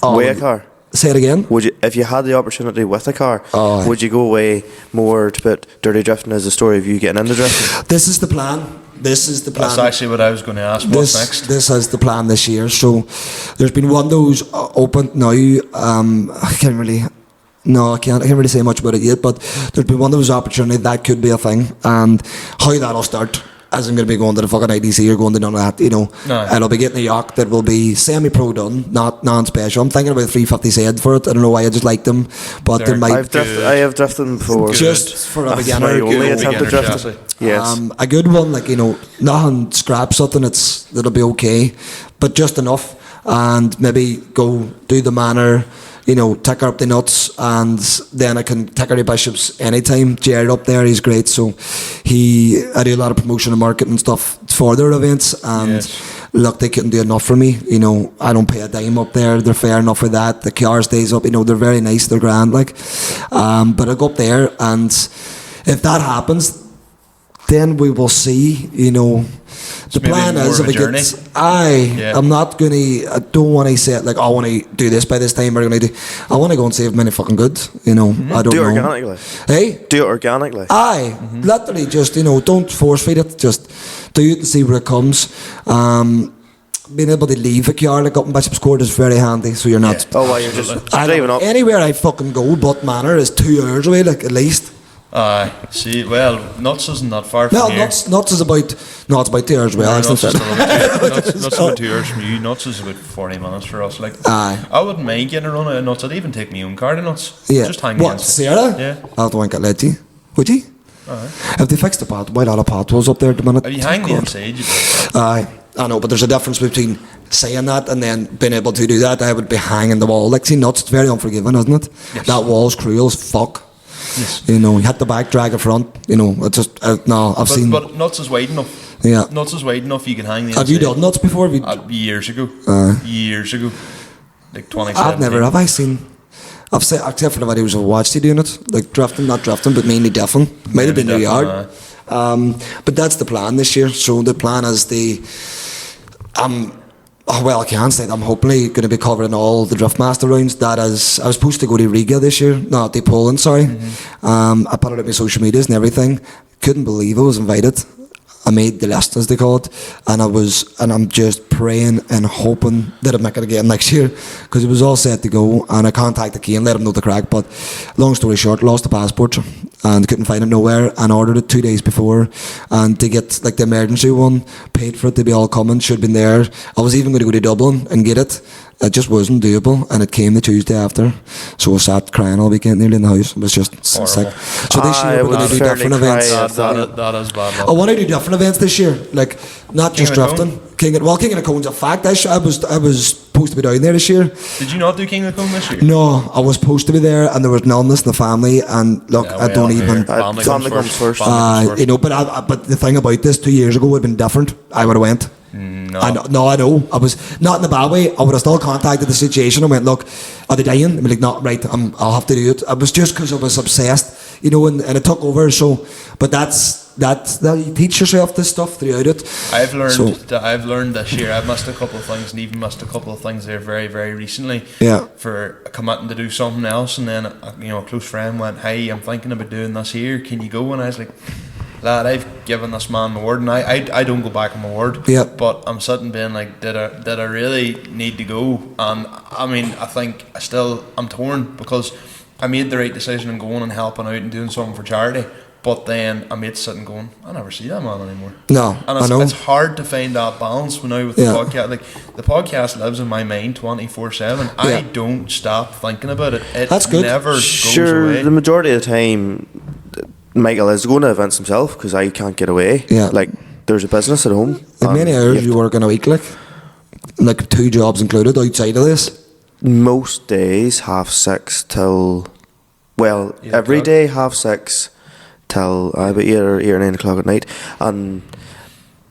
to weigh a car, say it again. would you? If you had the opportunity with a car, Oh, would you go away more to put Dirty Drifting as a story of you getting into drifting? This is the plan. This is the plan. That's actually what I was going to ask. What's next? This is the plan this year. So there's been windows opened now. I can't really say much about it yet, but there's been one of those opportunity that could be a thing, and how that'll start isn't going to be going to the fucking IDC or going to none of that, you know. No. It'll be getting a yacht that will be semi-pro done, not non-special. I'm thinking about 350 head for it. I don't know why, I just like them, but there might I have drifted before. just for a That's beginner. my only Good attempt at beginner drifting. chassis. Yes. A good one, like, you know, nothing scrap, something that'll be okay, but just enough, and maybe go do the manor, you know, tick her up the nuts, and then I can tick her the bishops anytime. Jared up there, he's great, so I do a lot of promotion and marketing and stuff for their events, and look, they couldn't do enough for me, you know. I don't pay a dime up there, they're fair enough with that. The car stays up, you know, they're very nice, they're grand, like, but I go up there, and if that happens, then we will see, you know. The plan is, if it gets, I'm not gonna, I don't want to say it like, I want to do this by this time, I want to go and save many fucking good, you know. I don't know. Do it organically. Hey? Do it organically. Literally just, you know, don't force feed it, just do it and see where it comes. Being able to leave a car like up in Bishop's Court is very handy, so you're not. Oh, well, you're just driving up. Anywhere I fucking go, but Manor is 2 hours away, like, at least. See, well, Nuts isn't that far from here. Nuts is about, no, it's about 2 hours away. Nuts is about 2 hours from you. Nuts is about 40 minutes for us. Like, I wouldn't mind getting a run out of Nuts. I'd even take my own car to Nuts. Yeah. Just hang What, Sarah? Yeah. I don't want to get led to you. Would you? If they fixed the path, why not a potholes up there at the minute? If you hang the inside, you I know, but there's a difference between saying that and then being able to do that. I would be hanging the wall. Like, see, Nuts, it's very unforgiving, isn't it? Yes. That wall's cruel as fuck. Yes. You know, you hit the back, drag the front. You know, it's just, I've seen. But Nuts is wide enough. Yeah. Nuts is wide enough, you can hang the inside. Have you done Nuts before? Years ago. Years ago. Like 2017. Have I seen, except for the videos I've watched you doing it, like drifting, not drifting, but mainly diffing. Might have been your yard. But that's the plan this year. So the plan is I can't say that. I'm hopefully going to be covering all the Driftmaster rounds. That is, I was supposed to go to Riga this year, no, to Poland, sorry. I put it on my social medias and everything. Couldn't believe I was invited. I made the list, as they call it, and I'm just praying and hoping that I make it again next year, because it was all set to go, and I contacted Keane, let him know the crack, but long story short, lost the passport and couldn't find it nowhere, and ordered it 2 days before, and to get like the emergency one, paid for it to be all coming, should have been there. I was even going to go to Dublin and get it. It just wasn't doable, and it came the Tuesday after, so I sat crying all weekend nearly in the house. It was just sick. So this year we're going to do different events. That is bad. I want to do different events this year, like not just drifting. King of the Cone's a fact. I was supposed to be down there this year. Did you not do King of the Cone this year? No, I was supposed to be there, and there was numbness in the family. And look, I don't even. Family comes first. You know, but the thing about this, 2 years ago would have been different. I would have went. No. I know. I was not in a bad way. I would have still contacted the situation and went, look, are they dying? I'm like, no, right, I'll have to do it. I was just because I was obsessed, you know, and it took over. So, but that's you teach yourself this stuff throughout it. I've learned this year. I've missed a couple of things, and even missed a couple of things there very, very recently. Yeah. For committing to do something else, and then a close friend went, "Hey, I'm thinking about doing this here. Can you go?" And I was like, lad, I've given this man my word, and I don't go back on my word. Yeah. But I'm sitting being like, did I really need to go? And I mean, I think I'm torn, because I made the right decision in going and helping out and doing something for charity. But then I made sitting going, I never see that man anymore. No, and I know. It's hard to find that balance now with the podcast. Like, the podcast lives in my mind 24/7. I don't stop thinking about it. That's good. Never goes away. The majority of the time, Michael is going to events himself, because I can't get away. Yeah. Like, there's a business at home. How many hours you work in a week, like 2 jobs included outside of this? Most days 6:30 till, well, every day 6:30 till about 8 or 9 o'clock at night, and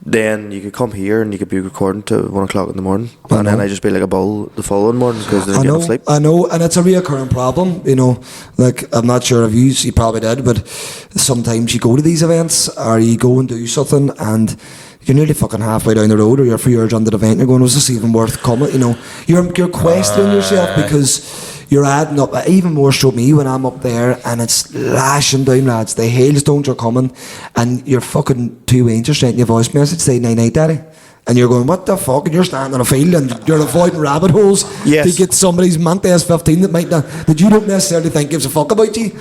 then you could come here and you could be recording to 1 o'clock in the morning, and then I just be like a bull the following morning because I didn't get enough sleep. I know, and it's a reoccurring problem. You know, like I'm not sure if you probably did, but sometimes you go to these events or you go and do something and you're nearly fucking halfway down the road, or you're 3 hours under the event, and you're going, was this even worth coming? You know, you're questioning yourself because you're adding up. Even more so me when I'm up there and it's lashing down, lads. The hailstones are coming, and you're fucking 2 angels sending you a voice message saying night night, daddy. And you're going, what the fuck? And you're standing on a field and you're avoiding rabbit holes to get somebody's Mante S15 that you don't necessarily think gives a fuck about you.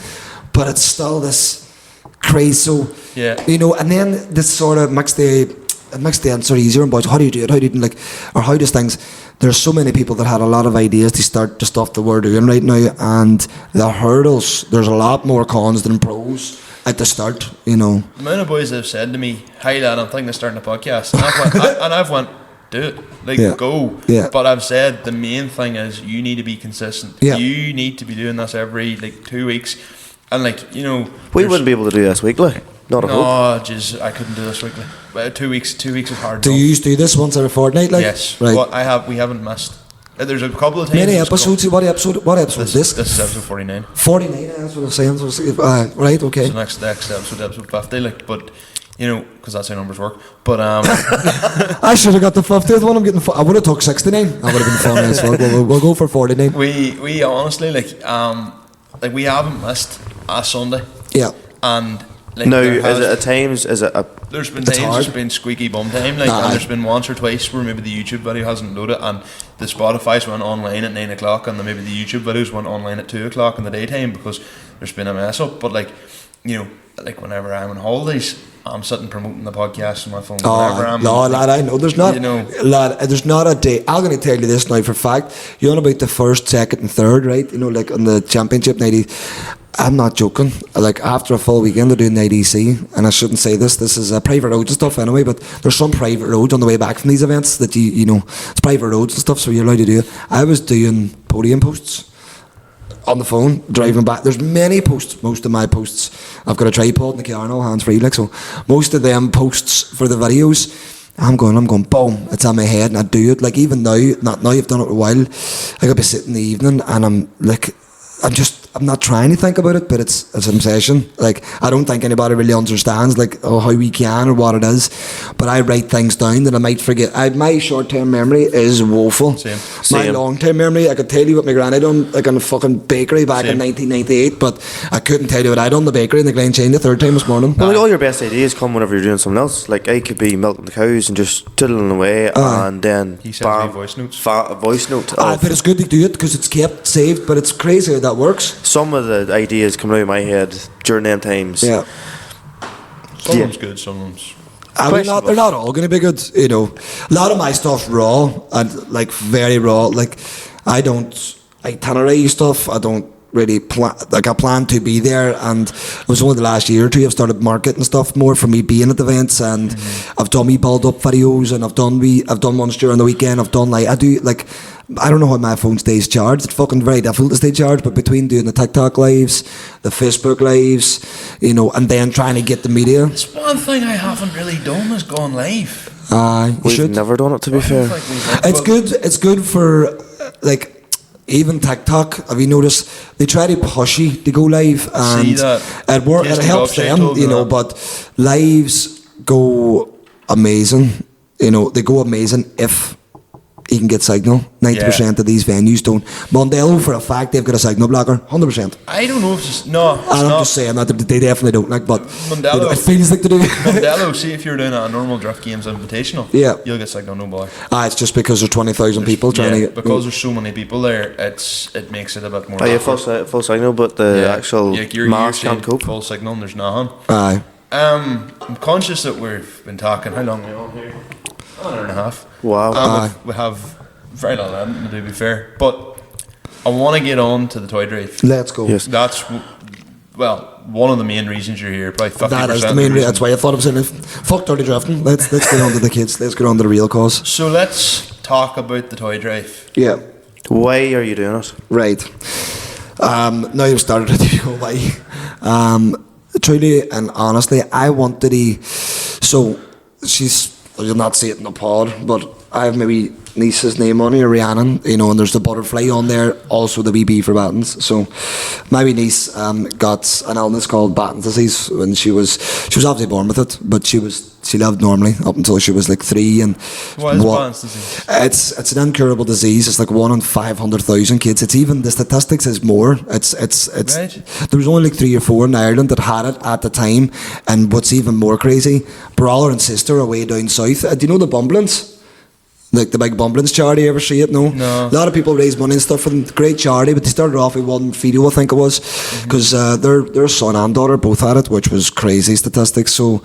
But it's still this craze. So, you know, and then this sort of makes the answer easier about how do you do it, how do you like, or how does things. There's so many people that had a lot of ideas to start the stuff that we're doing right now, and the hurdles, there's a lot more cons than pros at the start, you know. The amount of boys that have said to me, hey lad, I'm thinking of starting a podcast, and I've went, do it, like go. But I've said the main thing is you need to be consistent. You need to be doing this every 2 weeks, and like, you know, we wouldn't be able to do this weekly. Not a hope. Oh, jeez, I couldn't do this weekly. 2 weeks. 2 weeks is hard. Do you do this once every fortnight? Like? Yes. Right. Well, we haven't missed. There's a couple of times. Many episodes. What episode is this? This is episode 49. 49. That's what I'm saying. Right. Okay. So next episode 50. Like, but you know, because that's how numbers work. But I should have got the 50th one. I would have took 69. I would have been fun as well. We'll go for 49. We honestly like we haven't missed a Sunday. Yeah. And. Like, no, is it at times? Is it? There's been times there's been squeaky bum time, like, and there's been once or twice where maybe the YouTube video hasn't loaded, and the Spotify's went online at 9 o'clock, and maybe the YouTube videos went online at 2 o'clock in the daytime because there's been a mess up. But like, you know, like whenever I'm on holidays, I'm sitting promoting the podcast on my phone. Lad, I know there's not. You know, lad, there's not a day. I'm going to tell you this now for a fact. You're on about the first, second, and third, right? You know, like on the championship night. I'm not joking. Like after a full weekend of doing the IDC, and I shouldn't say this is private roads and stuff anyway, but there's some private roads on the way back from these events that you know, it's private roads and stuff, so you're allowed to do it. I was doing podium posts on the phone, driving back. There's many posts, most of my posts. I've got a tripod in the car now, hands free, like, so most of them posts for the videos, I'm going, boom, it's on my head, and I do it. Like even now, not now, I've done it a while, I could be sitting in the evening and I'm like, I'm not trying to think about it, but it's an obsession. Like, I don't think anybody really understands, like, how we can or what it is. But I write things down that I might forget. My short-term memory is woeful. Same. My long-term memory, I could tell you what my granny done, like, in a fucking bakery back in 1998, but I couldn't tell you what I done in the bakery in the Glen Chain the third time this morning. Well, like, all your best ideas come whenever you're doing something else. Like, I could be milking the cows and just toodling away, and then he sends me voice notes. A voice note. But it's good to do it because it's kept saved, but it's crazy how that works. Some of the ideas coming out of my head during them times. Yeah. Some of them's good, some of them's... they're not all going to be good, you know. A lot of my stuff's raw, and like very raw. Like, I don't itinerary stuff. I don't really plan. Like, I plan to be there, and it was only the last year or two I've started marketing stuff more for me being at the events, and I've done me build up videos, and I've done ones during the weekend. I don't know how my phone stays charged. It's fucking very difficult to stay charged, but between doing the TikTok lives, the Facebook lives, you know, and then trying to get the media. It's one thing I haven't really done is gone live. We've never done it, to be fair. It's good for, like, even TikTok. Have you noticed they try to push you to go live, and it helps them, you know. But lives go amazing, you know. They go amazing if you can get signal. 90% of these venues don't. Mondello, for a fact, they've got a signal blocker. 100%. I don't know if it's I'm just saying that they definitely don't. Like, but Mondello, it feels like they do. Mondello, see if you're doing a normal Drift Games Invitational, you'll get signal, no bother. It's just because there's 20,000 people trying to get. Because there's so many people there, it makes it a bit more. Full signal, but the actual mass can't cope. Full signal, and there's nothing. I'm conscious that we've been talking. How long are we on here? An hour and a half. Wow. We have very little editing, to be fair, but I want to get on to the toy drive. Let's go. Yes. That's one of the main reasons you're here. Probably 50%. That is the main reason. That's why I thought I was saying, fuck dirty drafting. Let's get on to the kids. Let's get on to the real cause. So let's talk about the toy drive. Yeah. Why are you doing it? Right. Now you've started it, you know why. Truly and honestly, I wanted to. So she's you'll not see it in the pod, but I have maybe niece's name on here, Rhiannon, and there's the butterfly on there, also the wee bee for Batten's. So my wee niece got an illness called Batten's disease when she was obviously born with it, but she lived normally up until she was like 3. And what is Batten's disease? It's an incurable disease. It's like 1 in 500,000 kids. It's even, the statistics is more. It's right. There was only like 3 or 4 in Ireland that had it at the time, and what's even more crazy, brother and sister are way down south. Do you know the Bumblins? Like the big Bumblins charity, ever see it? No. A lot of people raise money and stuff for them. Great charity, but they started off with one video, I think it was, because their son and daughter both had it, which was crazy statistics. So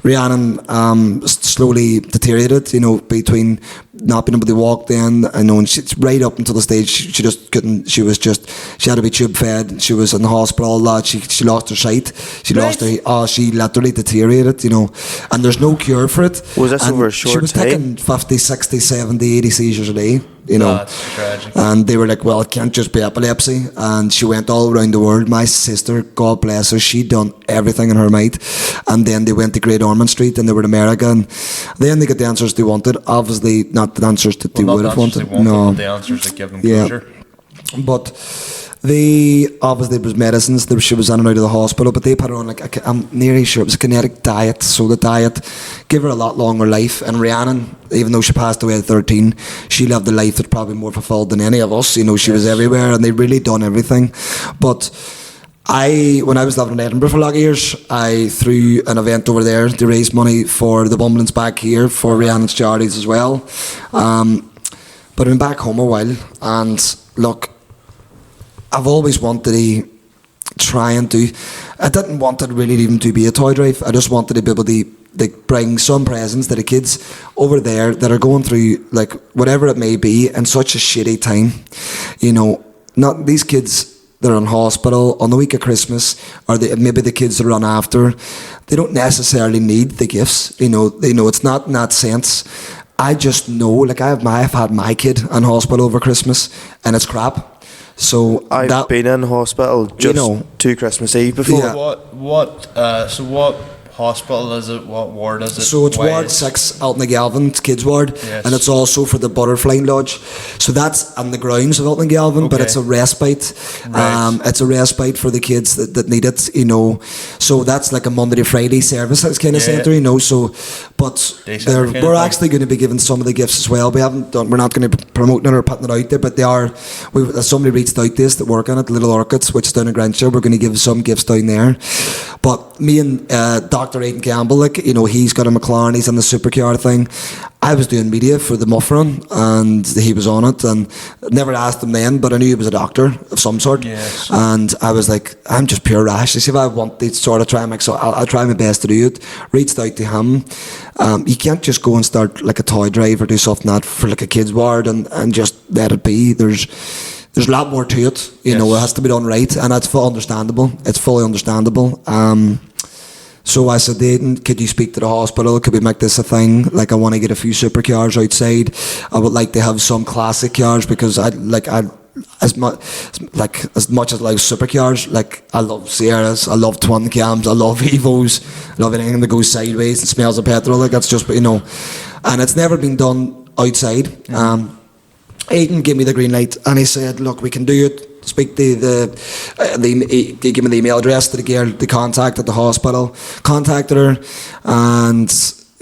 Rhiannon slowly deteriorated, between not being able to walk then, and she's right up until the stage she just couldn't. She had to be tube fed. She was in the hospital a lot. She lost her sight. She literally deteriorated, and there's no cure for it. Was this over a short time? She was taking 50, 60, 70, 80 seizures a day. That's tragic. And they were like, well, it can't just be epilepsy. And she went all around the world. My sister, God bless her, she'd done everything in her might. And then they went to Great Ormond Street and they were in America. And then they got the answers they wanted. Obviously, not the answers that they would have wanted. No, the answers that give them closure. But obviously it was medicines. She was in and out of the hospital, but they put her on I'm nearly sure it was a kinetic diet. So the diet gave her a lot longer life. And Rhiannon, even though she passed away at 13, she lived a life that's probably more fulfilled than any of us. She was everywhere, and they really done everything. But when I was living in Edinburgh for a lot of years, I threw an event over there to raise money for the Bumblins back here for Rhiannon's charities as well. But I've been back home a while, and look, I've always wanted to try and do. I didn't want it really even to be a toy drive. I just wanted to be able to bring some presents to the kids over there that are going through whatever it may be in such a shitty time. Not these kids that are in hospital on the week of Christmas, or maybe the kids that run after. They don't necessarily need the gifts. They know it's not in that sense. I just know, I've had my kid in hospital over Christmas, and it's crap. So I've been in hospital just 2 Christmas Eve before. Yeah. What hospital is it? What ward is it? So it's Ward 6, Altnagelvin Kids Ward, and it's also for the Butterfly Lodge. So that's on the grounds of Altnagelvin, but it's a respite. Right. It's a respite for the kids that need it, So that's like a Monday to Friday service, that's kind of centre, So, but we're actually going to be giving some of the gifts as well. We're not going to be promoting it or putting it out there, but they are. Somebody reached out to us that work on it, Little Orchids, which is down in Greenshire. We're going to give some gifts down there. But me and Dr. Aidan Campbell, he's got a McLaren, he's in the supercar thing. I was doing media for the Muff Run, and he was on it, and never asked him then, but I knew he was a doctor of some sort. Yes. And I was like, I'm just pure rash. I see if I want to sort of try and I'll try my best to do it. Reached out to him. You can't just go and start a toy drive or do something like that for a kids ward and just let it be. There's a lot more to it, it has to be done right, and that's fully understandable. It's fully understandable. So I said, Aidan, could you speak to the hospital? Could we make this a thing? I want to get a few supercars outside. I would like to have some classic cars, because as much as I like supercars, I love Sierras, I love twin cams, I love Evos, I love anything that goes sideways and smells of petrol. That's just, and it's never been done outside. Mm-hmm. Aidan gave me the green light, and he said, look, we can do it. Speak to he gave me the email address to the girl, the contact at the hospital. Contacted her, and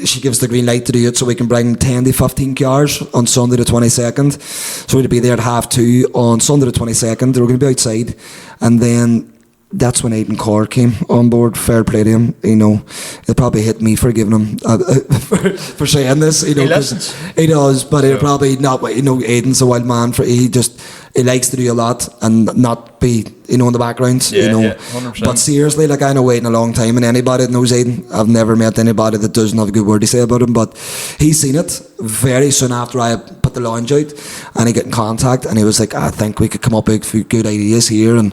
she gives the green light to do it, so we can bring 10 to 15 cars on Sunday the 22nd. So we'll be there at 2:30 on Sunday the 22nd. We're going to be outside, and then that's when Aidan Carr came on board. Fair play to him. It probably hit me for giving him for saying this. He listens. He does, but he'll probably not. Aidan's a wild man. He likes to do a lot and not be in the background. 100%. But seriously, I know Aidan a long time, and anybody that knows Aidan, I've never met anybody that doesn't have a good word to say about him. But he's seen it very soon after I put the lounge out, and he got in contact, and he was like, I think we could come up with a few good ideas here. And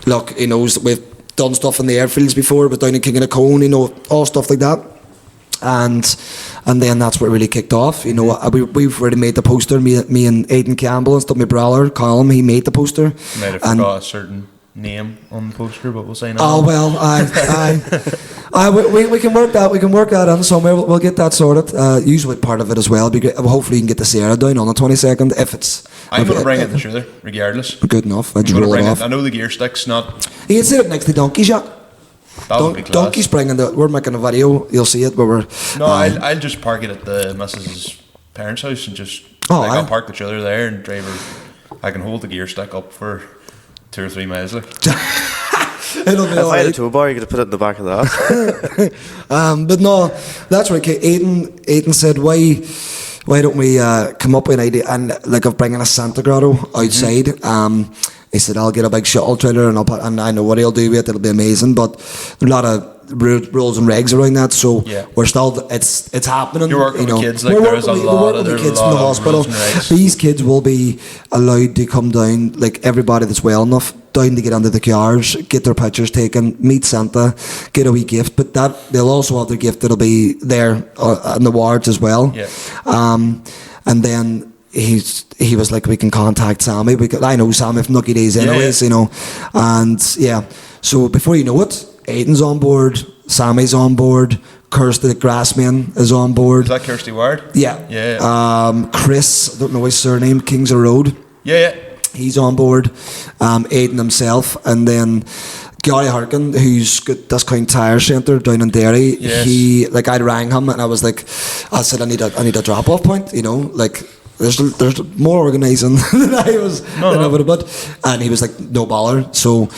look, he knows that we've done stuff in the airfields before, but down in King of the Cone, all stuff like that. And then that's what really kicked off. We've already made the poster. Me and Aidan Campbell and stuff. My brother Colin, he made the poster. Might have forgot a certain name on the poster, but we'll say no. Oh well, We can work that. We can work that in somewhere. We'll get that sorted. Usually part of it as well. Be great. Hopefully you can get the Sierra down on the 22nd. If it's, I'm going to bring it the trailer, regardless. Good enough. I just roll it off. I know the gear stick's not. You can sit it next to Donkey's, yeah. That would be class. Donkey's bringing the. We're making a video. You'll see it. Where we're. No, I'll just park it at the missus's parents' house and just. I'll park the trailer there and drive her. I can hold the gear stick up for 2 or 3 miles. Like. It'll be if I had a tow bar, you could have put it in the back of that. But no, that's right. Aidan said, why don't we come up with an idea and like of bringing a Santa Grotto outside. He said I'll get a big shuttle trailer and I know what he'll do with it. It'll be amazing. But there's a lot of rules and regs around that, so we're still it's happening. You're working with kids, like there's a lot of kids from the hospital. These kids will be allowed to come down, like everybody that's well enough, down to get under the cars, get their pictures taken, meet Santa, get a wee gift. But that they'll also have their gift that'll be there in the wards as well. Yeah. And then he was like, we can contact Sammy. I know Sammy from Lucky Days anyways, you know. And yeah, so before you know it, Aidan's on board, Sammy's on board, Kirsty the Grassman is on board. Is that Kirsty Ward? Yeah. Yeah. Chris, I don't know his surname, Kings of Road. Yeah. He's on board. Aidan himself, and then Gary Harkin, who's got Discount Tire Centre down in Derry. Yes. I rang him and I said I need a drop off point, you know, like there's more organising than I would have put, and he was like, no bother. So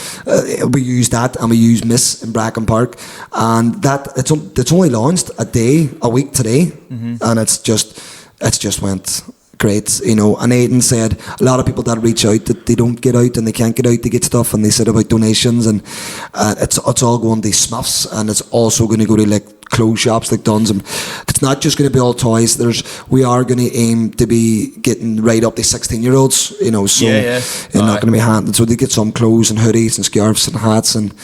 we used that, and we used Miss in Bracken Park, and that it's only launched a week today, and it's just went great, you know. And Aidan said a lot of people that reach out that they don't get out and they can't get out to get stuff, and they said about donations, and it's all going to Smiths, and it's also going to go to like clothes shops like Dunn's, and it's not just going to be all toys. We are going to aim to be getting right up to 16-year-olds, you know, so it's not going to be handled, so they get some clothes and hoodies and scarves and hats, and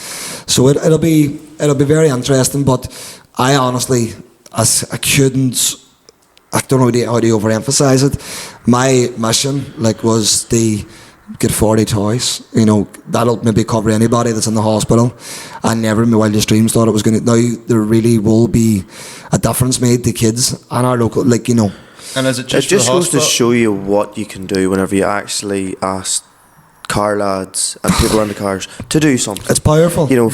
so it'll be very interesting. But I honestly, I don't know how to overemphasize it. My mission was to get 40 toys. You know, that'll maybe cover anybody that's in the hospital. I never in my wildest dreams thought it was going to. Now there really will be a difference made to kids and our local, like, you know. And is it just goes to show you what you can do whenever you actually ask car lads and people in the cars to do something. It's powerful, you know.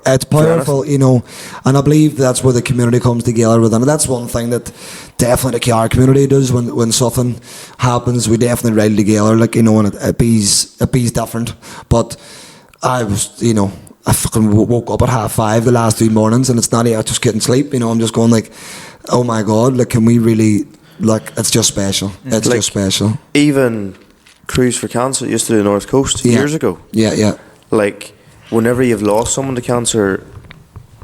It's powerful, you know, and I believe that's where the community comes together with, and that's one thing that definitely the car community does. When something happens, we definitely rally together, like, you know, and it be's different. But I was, you know, I fucking woke up at 5:30 the last 2 mornings, and it's not just getting sleep, you know. I'm just going like, oh my god, like, can we really, like, it's just special. It's like, just special. Even Cruise for Cancer used to do the North Coast years ago. Yeah. Like, whenever you've lost someone to cancer,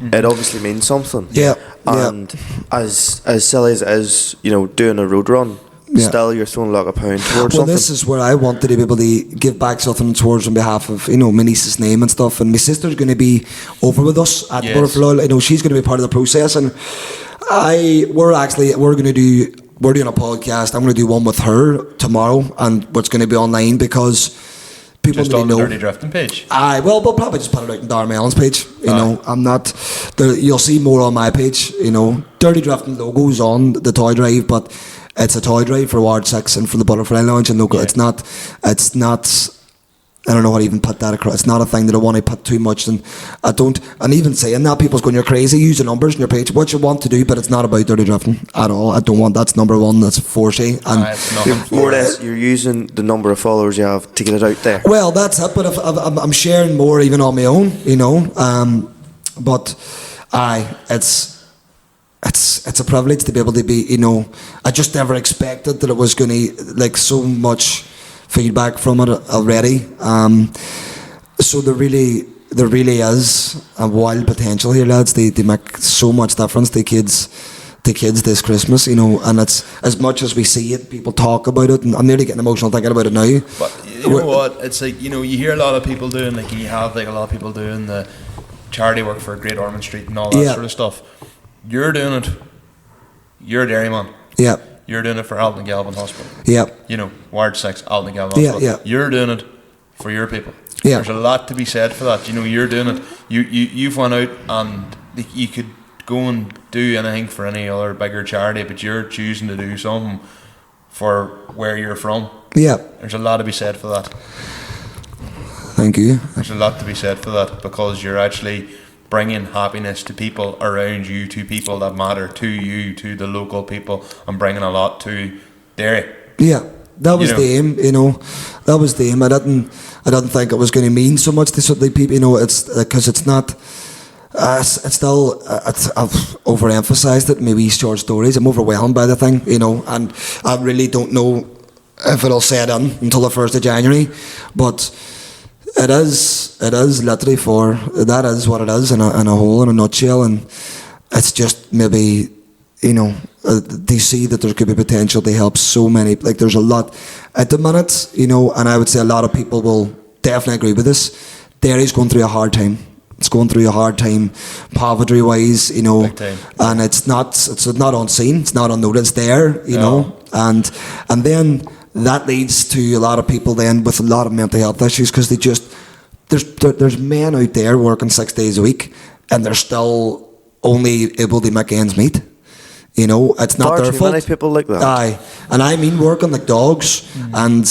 it obviously means something. Yeah. And as silly as it is, you know, doing a road run, still you're throwing like £1 towards something. Well, this is where I wanted to be able to give back something towards on behalf of, you know, my niece's name and stuff. And my sister's going to be over with us at Butterfly. You know, she's going to be part of the process, and we're doing a podcast. I'm going to do one with her tomorrow, and what's going to be online because people just on the Dirty Drifting page. We'll probably just put it out on Darren Mellon's page. You know, I'm not. You'll see more on my page. You know, Dirty Drifting logo's on the toy drive, but it's a toy drive for Ward 6 and for the Butterfly Lounge and local. Yeah. It's not. I don't know how to even put that across. It's not a thing that I want to put too much, and I don't. And even saying that, people's going, "You're crazy." Use the numbers on your page, what you want to do, but it's not about dirty drifting at all. I don't want. That's number one. That's forcey, and more or less, you're using the number of followers you have to get it out there. Well, that's it. But if I'm sharing more even on my own, you know. But it's a privilege to be able to be. You know, I just never expected that it was going to like so much feedback from it already. So there really is a wild potential here, lads. They make so much difference to kids this Christmas, you know. And it's, as much as we see it, people talk about it, and I'm nearly getting emotional thinking about it now. But you know what? It's like, you know, you hear a lot of people doing, like, you have like a lot of people doing the charity work for Great Ormond Street and all that sort of stuff. You're doing it. You're a Derry man. Yeah. You're doing it for Altnagelvin Hospital. Yeah. You know, Ward 6, Altnagelvin Hospital. Yeah. You're doing it for your people. Yeah. There's a lot to be said for that. You know, you're doing it. You've went out and you could go and do anything for any other bigger charity, but you're choosing to do something for where you're from. Yeah. There's a lot to be said for that. Thank you. There's a lot to be said for that, because you're actually bringing happiness to people around you, to people that matter to you, to the local people, and bringing a lot to Derry. Yeah, that was the aim. That was the aim. I didn't think it was going to mean so much to certain people. It's because it's not. It's still. I've overemphasized it. Maybe short stories. I'm overwhelmed by the thing. And I really don't know if it'll set in until the 1st of January, but. It is literally that is what it is in a whole, in a nutshell, and it's just maybe, they see that there could be potential to help so many, like there's a lot at the minute, and I would say a lot of people will definitely agree with this. Derry's going through a hard time. It's going through a hard time, poverty wise, and it's not unseen, it's not unnoticed there, and then that leads to a lot of people then with a lot of mental health issues, because there's men out there working 6 days a week and they're still only able to make ends meet. It's not their fault. Many people like that. Aye, and I mean working like dogs, and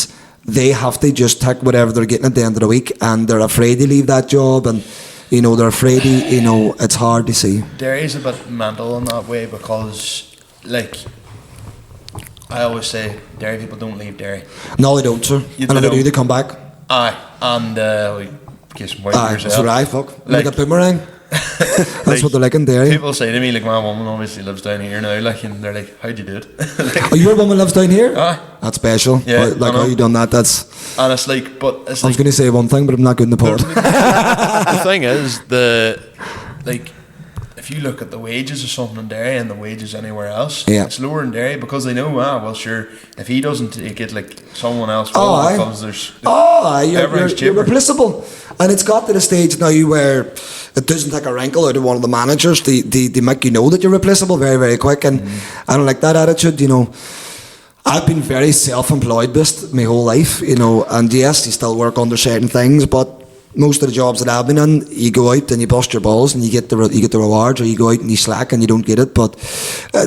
they have to just take whatever they're getting at the end of the week, and they're afraid to leave that job, and they're afraid to, it's hard to see. Derry's a bit mental in that way, because like I always say, Derry people don't leave Derry. No, they don't, sir. And if they do, they come back. Aye, and get some white yourself. That's what I fuck. Like a boomerang. That's what they're like in Derry. People say to me, like, my woman obviously lives down here now, like, and they're like, how'd you do it? Oh, your woman lives down here? Aye. That's special. Yeah, like, how you done that? And it's like, but it's I was going to say one thing, but I'm not good in the pod. The thing is, if you look at the wages of something in Derry and the wages anywhere else, it's lower in Derry, because they know, well, sure, if he doesn't take it, like, someone else will, because you're replaceable. And it's got to the stage now where it doesn't take a wrinkle out of one of the managers. They make you know that you're replaceable very, very quick, and I don't like that attitude, I've been very self-employed my whole life, and yes, you still work under certain things, but most of the jobs that I've been in, you go out and you bust your balls and you get the rewards, or you go out and you slack and you don't get it. But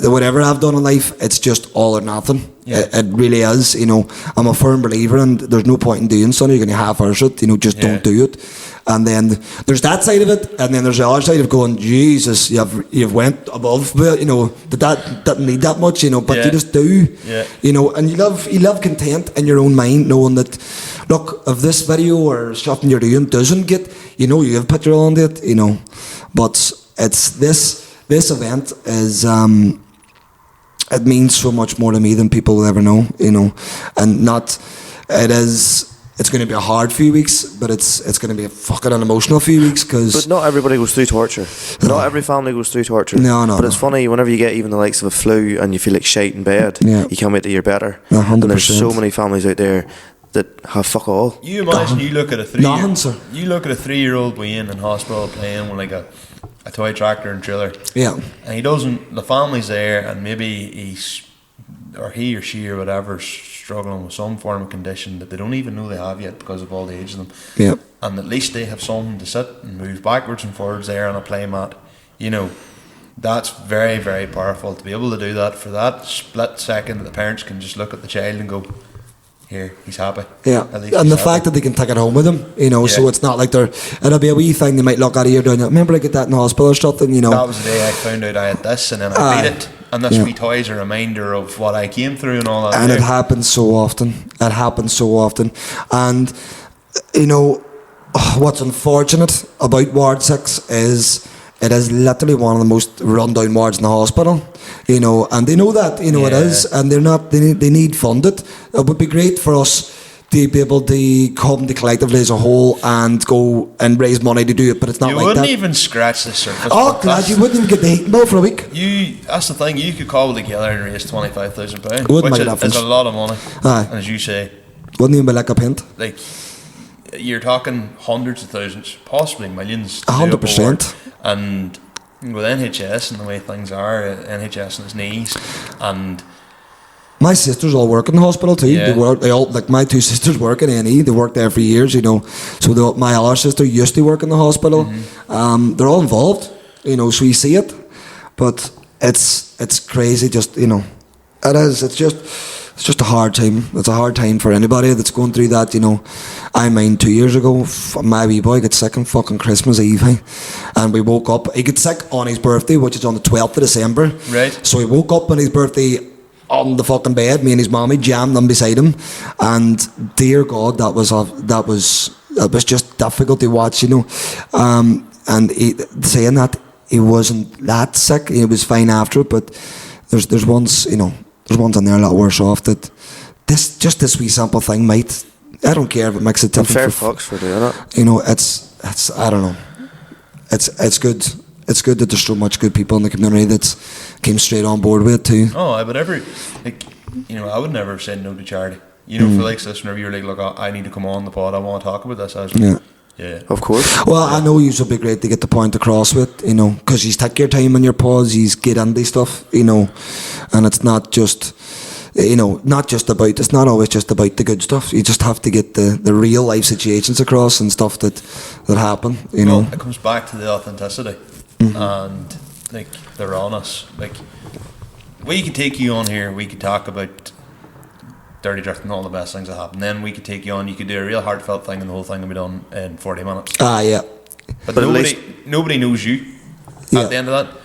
whatever I've done in life, it's just all or nothing. Yeah. It really is. I'm a firm believer, and there's no point in doing something. You're going to half-arse it. Just don't do it. And then there's that side of it, and then there's the other side of going, Jesus, you've went above. That didn't need that much. But you just do. Yeah. And you love content in your own mind, knowing that, look, if this video or something you're doing doesn't get, you've put your all into it, but it's this event is, it means so much more to me than people will ever know, and it's going to be a hard few weeks, but it's going to be a fucking an emotional few weeks, but not everybody goes through torture. Not every family goes through torture. No. But it's funny, whenever you get even the likes of a flu and you feel like shite in bed, you can't wait till you're better. 100%. And there's so many families out there that have fuck all. You imagine you look at a 3-year-old Wayne in hospital playing with like a toy tractor and trailer. Yeah. And the family's there, and maybe he or she or whatever struggling with some form of condition that they don't even know they have yet because of all the age of them. Yeah. And at least they have something to sit and move backwards and forwards there on a play mat. That's very, very powerful to be able to do that for that split second that the parents can just look at the child and go, here, he's happy. Yeah, and the fact that they can take it home with them, so it's not like it'll be a wee thing they might look at a year down. Remember, I get that in the hospital or something, That was the day I found out I had this, and then I beat it. And this wee toy is a reminder of what I came through and all that. And it happens so often. And, what's unfortunate about Ward 6 is it is literally one of the most run-down wards in the hospital, and they know that, it is, and they need funded. It would be great for us to be able to come to collectively as a whole and go and raise money to do it, but it's not like that. You wouldn't even scratch the surface. Oh, glad you wouldn't even get the heating bill for a week. That's the thing, you could cobble together and raise £25,000, which is a lot of money. Aye. And as you say, wouldn't even be like a pint. Like, you're talking hundreds of thousands, possibly millions. 100%. And with NHS and the way things are, NHS on its knees, and my sisters all work in the hospital too. Yeah. They all like my two sisters work in A&E. They worked there for years, So my other sister used to work in the hospital. They're all involved. you know, so you see it, but it's crazy. Just, you know, it is. It's just a hard time. It's a hard time for anybody that's going through that. You know, I mind 2 years ago, my wee boy got sick on fucking Christmas Eve, and we woke up. He got sick on his birthday, which is on the 12th of December. Right. So he woke up on his birthday on the fucking bed. Me and his mommy jammed them beside him, and dear God, that was just difficult to watch. You know, and saying that he wasn't that sick, he was fine after it, but there's ones, you know. There's ones in there a lot worse off. That this wee sample thing might. I don't care if it makes a difference. Fair fucks for doing it. You know, it's I don't know. It's good. It's good that there's so much good people in the community that came straight on board with it too. Oh, but I would never have said no to charity. You know, for like this, whenever you're like, look, I need to come on the pod. I want to talk about this. I was like, yeah, of course. Well, I know you would be great to get the point across with, you know, because you take your time in your pods, you get into stuff, you know, and it's not just, you know, it's not always just about the good stuff. You just have to get the real life situations across and stuff that happen, you know. It comes back to the authenticity and like the rawness. Like, we could take you on here, we could talk about dirty drift and all the best things that happen. Then we could take you on. You could do a real heartfelt thing, and the whole thing will be done in 40 minutes. Yeah. But nobody knows you at the end of that,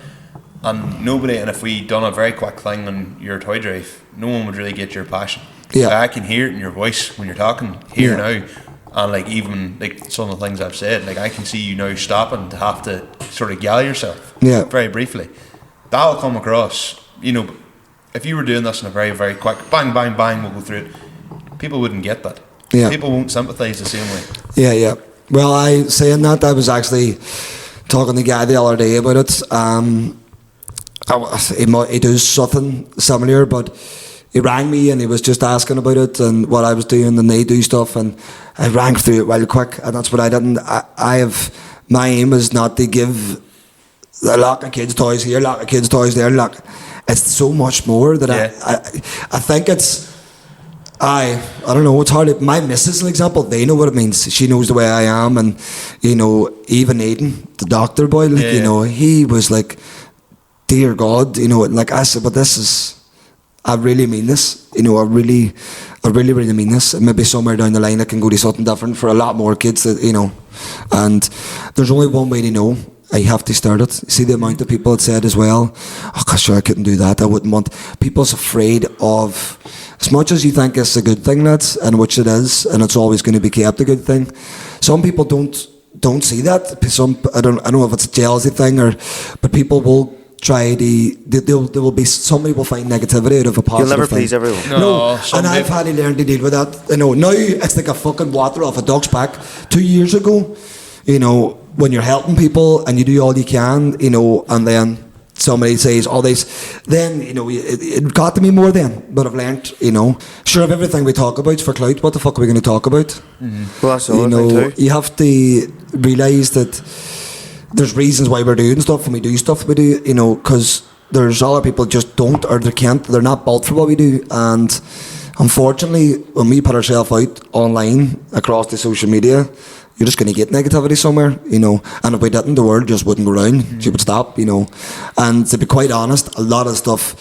and nobody. And if we done a very quick thing on your toy drive, no one would really get your passion. Yeah, I can hear it in your voice when you're talking here now, and like even like some of the things I've said, like I can see you now stopping to have to sort of gather yourself. Yeah, very briefly. That'll come across, you know. If you were doing this in a very, very quick bang, bang, bang, we'll go through it, people wouldn't get that. Yeah. People won't sympathise the same way. Yeah. Well, I was actually talking to the guy the other day about it. He does something similar, but he rang me and he was just asking about it and what I was doing, and they do stuff, and I rang through it real quick, and that's what I did. My aim is not to give a lot of kids toys here, a lot of kids toys there, it's so much more that I think it's I don't know, it's hard. My missus, for example, they know what it means. She knows the way I am, and you know, even Aiden, the doctor boy, you know, he was like, dear God, you know, like I said, but this is, I really mean this, you know, I really mean this. Maybe somewhere down the line I can go to something different for a lot more kids, that, you know, and there's only one way to know. I have to start it. See the amount of people that said as well, oh gosh, sure, I couldn't do that, I wouldn't want. People's afraid of, as much as you think it's a good thing, lads, and which it is, and it's always going to be kept a good thing, some people don't see that. I don't know if it's a jealousy thing, but people will try to, there will be, somebody will find negativity out of a positive You'll never thing. please everyone. No, and I've had to learn to deal with that. You know, now it's like a fucking water off a duck's back. 2 years ago, you know, when you're helping people and you do all you can, you know, and then somebody says all this, then, you know, it got to me more then. But I've learnt, you know, sure, if everything we talk about is for clout, what the fuck are we going to talk about? Mm-hmm. Well, that's all, you know, you have to realise that there's reasons why we're doing stuff, and we do stuff we do, you know, because there's other people just don't, or they can't, they're not built for what we do. And unfortunately, when we put ourselves out online across the social media, you're just going to get negativity somewhere, you know. And if we didn't, the world just wouldn't go round. Mm-hmm. She would stop, you know. And to be quite honest, a lot of stuff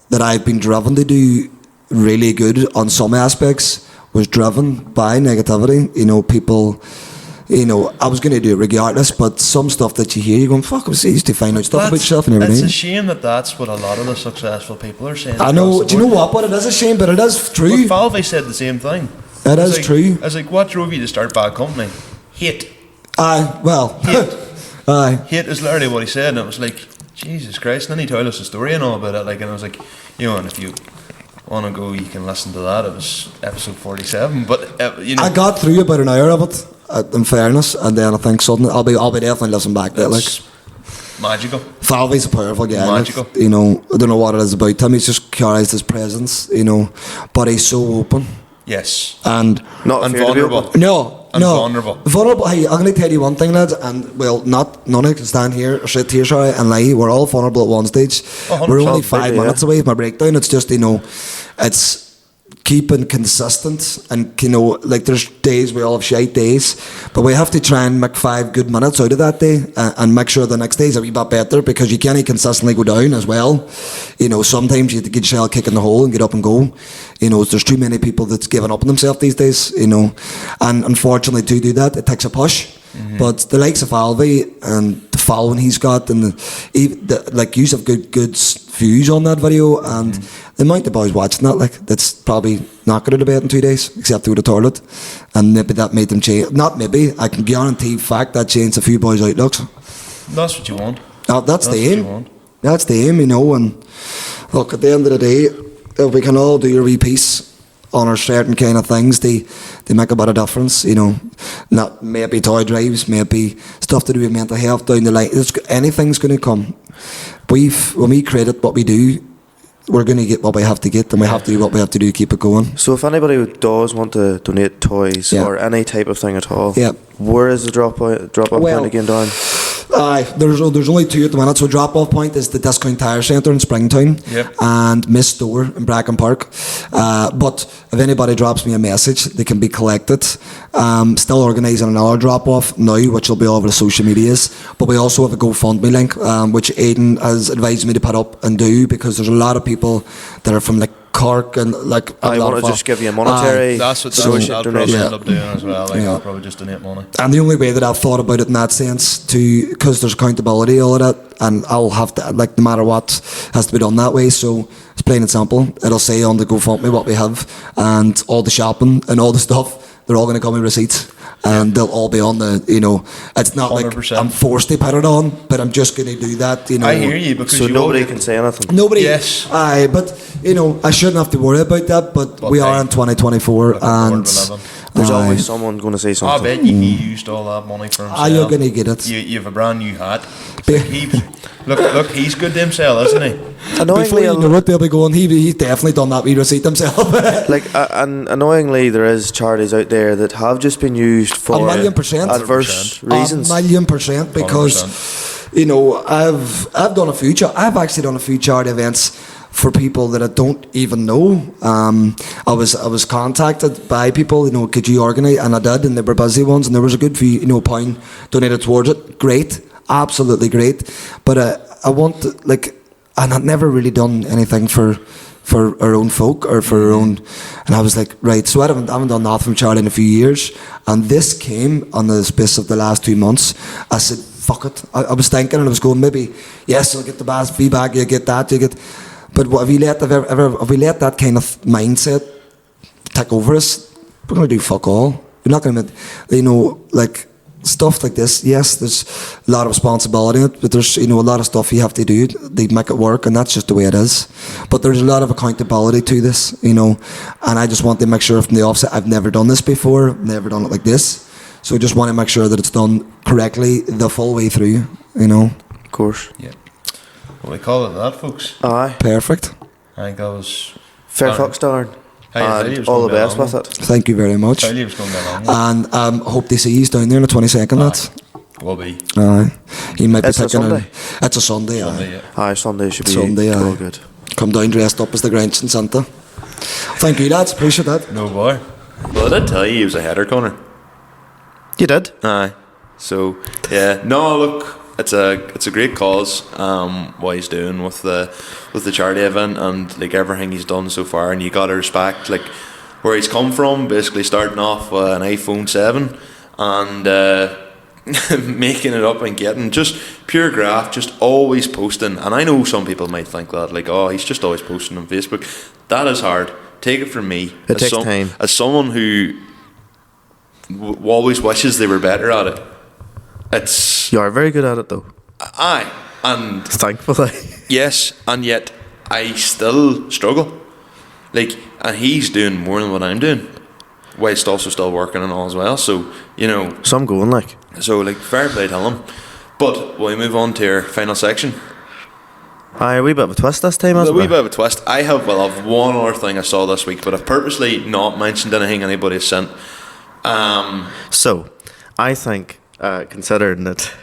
that I've been driven to do really good on some aspects was driven by negativity. You know, people, you know, I was going to do it regardless, but some stuff that you hear, you're going, fuck, it was easy to find out stuff about yourself and everything. It's a shame that that's what a lot of the successful people are saying. I know, do you know what? But it is a shame, but it is true. But Falvey said the same thing. It is true. I was like, what drove you to start Bad Company? Hate. Hate. Hate is literally what he said, and it was like, Jesus Christ. And then he told us a story and all about it, like, and I was like, you know, and if you want to go, you can listen to that. It was episode 47, but you know, I got through about an hour of it, in fairness, and then I think suddenly I'll be definitely listening back to it. Like, magical. Falvey's a powerful guy. Magical. Like, you know, I don't know what it is about him. He's just carries his presence, you know, but he's so open. Yes. And vulnerable. Vulnerable. Hey, I'm going to tell you one thing, lads, and well, none of you can stand here or sit here, sorry, and lie. We're all vulnerable at one stage. We're only 5 minutes away from my breakdown. It's just, you know, it's keeping consistent, and like there's days we all have shite days, but we have to try and make 5 good minutes out of that day, and make sure the next day's a wee bit better, because you can't consistently go down as well. Sometimes you have to get yourself a kick in the hole and get up and go. There's too many people that's given up on themselves these days. And unfortunately, to do that, it takes a push. Mm-hmm. But the likes of Alvy and the following he's got, and like you have good views on that video, and the amount of boys watching that, like, that's probably not going to bed in 2 days, except to go to the toilet, and maybe that made them change. Not maybe, I can guarantee fact that changed a few boys' outlooks. That's what you want. That's the aim. That's the aim, and look, at the end of the day, if we can all do a wee piece on our certain kind of things, they make a bit of difference, Not maybe toy drives, maybe stuff to do with mental health down the line. Anything's going to come. When we credit what we do, we're going to get what we have to get, and we have to do what we have to do to keep it going. So if anybody does want to donate toys or any type of thing at all, where is the drop off point again, Darren? There's only 2 at the minute. So drop-off point is the Discount Tire Centre in Springtown, and Miss Store in Bracken Park. But if anybody drops me a message, they can be collected. Still organising another drop-off now, which will be all over the social medias. But we also have a GoFundMe link, which Aidan has advised me to put up and do, because there's a lot of people that are from like Cork and like. I want to just give you a monetary. That's what I'll probably end up doing as well. I'll probably just donate money. And the only way that I've thought about it in that sense, because there's accountability, all of that, and I'll have to, like, no matter what, has to be done that way. So it's plain and simple. It'll say on the GoFundMe what we have, and all the shopping and all the stuff, they're all going to come with receipts. And they'll all be on the, it's not 100%. Like I'm forced to put it on, but I'm just going to do that, I hear you, because so nobody can say anything. Nobody. Yes. But I shouldn't have to worry about that. But we are in 2024, and there's always someone going to say something. I bet he used all that money for himself. You're going to get it. You have a brand new hat. Look, he's good to himself, isn't he? Before you know it, they'll be going, he's definitely done that wee receipt himself. And annoyingly, there is charities out there that have just been used for 1,000,000% adverse reasons. 1,000,000%, because 100%. I've actually done a few charity events for people that I don't even know. I was contacted by people, could you organise? And I did, and they were busy ones, and there was a good few, £1 donated towards it. Great, absolutely great. But I want, and I'd never really done anything for our own folk, or for our own, and I was like, right, so I haven't done nothing from charity in a few years, and this came on the space of the last 2 months. I said, fuck it. I was thinking, and I was going, maybe, yes, I'll get the best feedback, you get that, but have we let that kind of mindset take over us? We're going to do fuck all. We're not going to, stuff like this. Yes, there's a lot of responsibility in it, but there's a lot of stuff you have to do to make it work, and that's just the way it is. But there's a lot of accountability to this, and I just want to make sure from the offset, I've never done this before, never done it like this, so I just want to make sure that it's done correctly the full way through, Of course. Yeah. Well, we call it that, folks. Aye. Perfect. I think that was Fairfax, Darren. And all the best with it. Thank you very much. And hope to see you down there on the 22nd, lads. Will be. He might be it's picking a Sunday. It's a Sunday, Sunday should be Sunday, all good. Come down dressed up as the Grinch and Santa. Thank you, lads. Appreciate that. No boy. Well, I did tell you he was a header, Connor. You did? Aye. So, yeah. No, look, it's a great cause, what he's doing with the charity event, and like everything he's done so far, and you gotta respect like where he's come from, basically starting off with an iPhone 7 and making it up and getting just pure graft, just always posting. And I know some people might think that like, oh, he's just always posting on Facebook. That is hard. Take it from me. It takes time. As someone who always wishes they were better at it. You are very good at it, though. Aye, and thankfully, yes, and yet I still struggle. Like, and he's doing more than what I'm doing, whilst also still working and all as well. So so I'm going like. So like, fair play to him. But we move on to our final section. Aye, a wee bit of a twist this time, a wee bit of a twist. I have one other thing I saw this week, but I've purposely not mentioned anything anybody has sent. So, I think, considering that,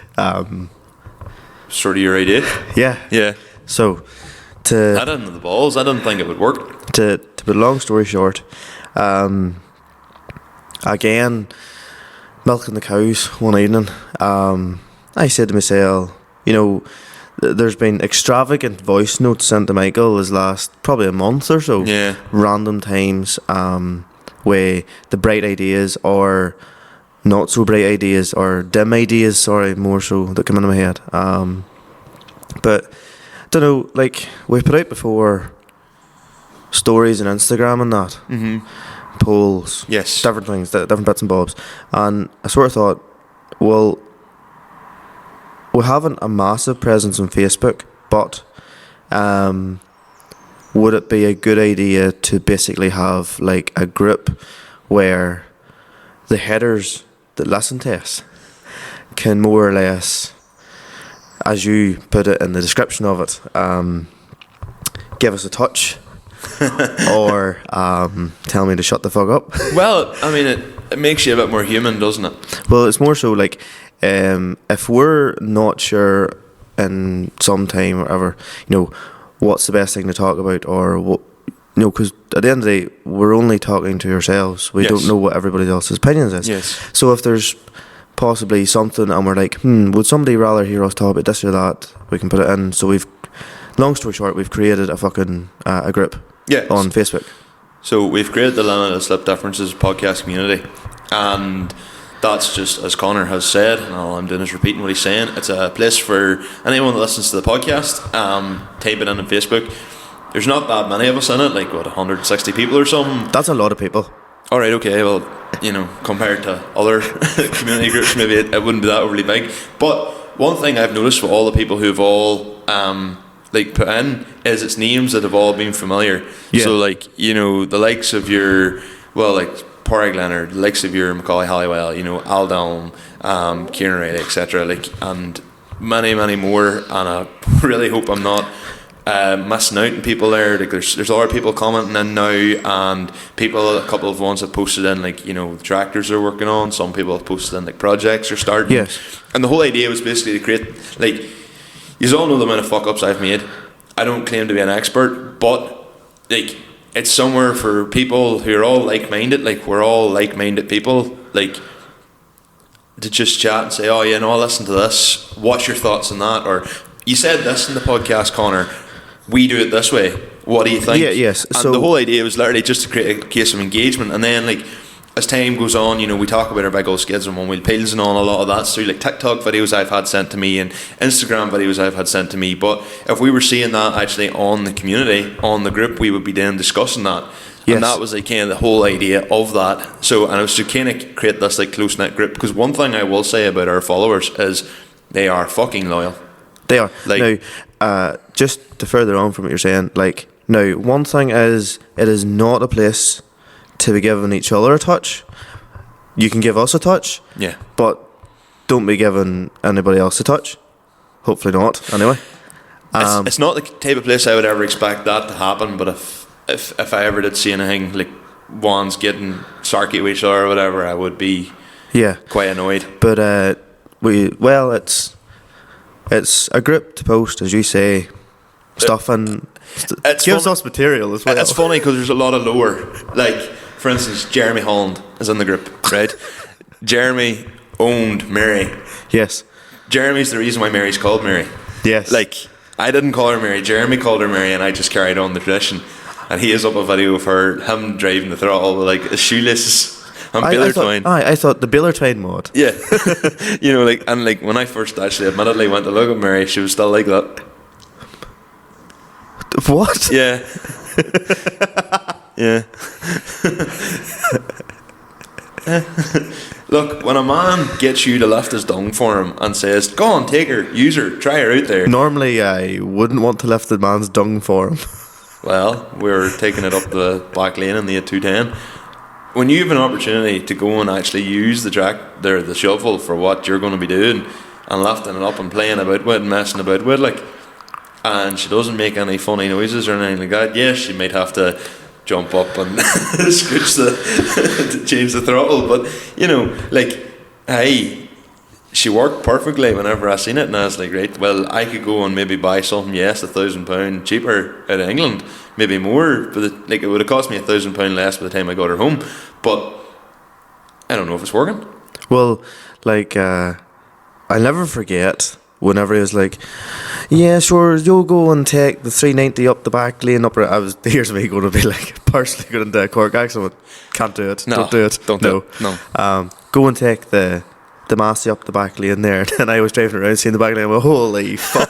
sort of your idea. Yeah. Yeah. So, I didn't have the balls. I didn't think it would work. To to put a long story short, again, milking the cows one evening, I said to myself, you know, there's been extravagant voice notes sent to Michael this last probably a month or so. Yeah. Random times, where the bright ideas or not so bright ideas or dim ideas, sorry, more so, that come into my head. But I don't know, like we put out before stories on Instagram and that, polls, Yes, different things, different bits and bobs, and I sort of thought, well, we haven't a massive presence on Facebook, but would it be a good idea to basically have like a group where the headers that listen to us can more or less, as you put it in the description of it, give us a touch or tell me to shut the fuck up? Well, I mean, it makes you a bit more human, doesn't it? Well, it's more so like, if we're not sure in some time or whatever, you know, what's the best thing to talk about, or what, you know, because at the end of the day, we're only talking to ourselves. We don't know what everybody else's opinions is. Yes. So if there's possibly something and we're like, would somebody rather hear us talk about this or that, we can put it in. So long story short, we've created a fucking a group on Facebook. So we've created the Limited Slip Differences podcast community, and that's just, as Connor has said, and all I'm doing is repeating what he's saying, it's a place for anyone that listens to the podcast. Type it in on Facebook. There's not that many of us in it, like what, 160 people or something? That's a lot of people. Alright, okay, well, you know, compared to other community groups, maybe it wouldn't be that overly big. But one thing I've noticed with all the people who've all like put in is it's names that have all been familiar. Yeah. So like, you know, the likes of your, well, like Porrig Leonard, the likes of your Macaulay Halliwell, you know, Aldon, Kieran Riley, etc. Like, and many, many more. And I really hope I'm not missing out on people there. Like, there's other people commenting in now, and people, a couple of ones have posted in, like, you know, tractors they're working on. Some people have posted in, like, projects are starting. Yes. And the whole idea was basically to create, like, you all know the amount of fuck ups I've made. I don't claim to be an expert, but like, it's somewhere for people who are all like-minded. Like, we're all like-minded people. Like, to just chat and say, oh yeah, no, I'll listen to this. What's your thoughts on that? Or, you said this in the podcast, Connor. We do it this way. What do you think? Yeah, yes. And so the whole idea was literally just to create a case of engagement. And then, like, as time goes on, you know, we talk about our big old skids and one-wheel peels and all. A lot of that's through, like, TikTok videos I've had sent to me and Instagram videos I've had sent to me. But if we were seeing that actually on the community, on the group, we would be then discussing that. Yes. And that was, like, kind of the whole idea of that. So, and it was to kind of create this, like, close-knit group. Because one thing I will say about our followers is they are fucking loyal. They are. Like, now, just to further on from what you're saying, like, now, one thing is, it is not a place to be giving each other a touch. You can give us a touch, yeah, but don't be giving anybody else a touch. Hopefully not, anyway. It's not the type of place I would ever expect that to happen, but if I ever did see anything, like, one's getting sarky with each other or whatever, I would be quite annoyed. But it's a group to post, as you say, stuff, and it gives us material as well. It's funny because there's a lot of lore. Like, for instance, Jeremy Holland is in the group, right? Jeremy owned Mary. Yes. Jeremy's the reason why Mary's called Mary. Yes. Like, I didn't call her Mary, Jeremy called her Mary, and I just carried on the tradition. And he has up a video of him driving the throttle with, like, his shoelaces and baler twine. I thought the baler twine mod. Yeah. You know, like, and like, when I first actually admittedly went to look at Mary, she was still like that. What? Yeah. Yeah. Look, when a man gets you to lift his dung for him and says, go on, take her, use her, try her out there. Normally I wouldn't want to lift the man's dung for him. Well, we were taking it up the back lane in the 210. When you have an opportunity to go and actually use the shovel for what you're going to be doing and lifting it up and playing about with and messing about with, like, and she doesn't make any funny noises or anything like that, yes, she might have to jump up and scooch to change the throttle, but, you know, like, hey, she worked perfectly whenever I seen it, and I was like, right, well, I could go and maybe buy something, yes, £1,000 cheaper out of England, maybe more, but it would have cost me £1,000 less by the time I got her home. But I don't know if it's working. Well, like, I'll never forget whenever he was like, yeah, sure, you'll go and take the 390 up the back lane up. Here's me going to be like, personally going into a Cork accident. Can't do it. No, don't do it. Don't do it. No. Go and take the Massey up the back lane there. And I was driving around seeing the back lane. I went, holy fuck.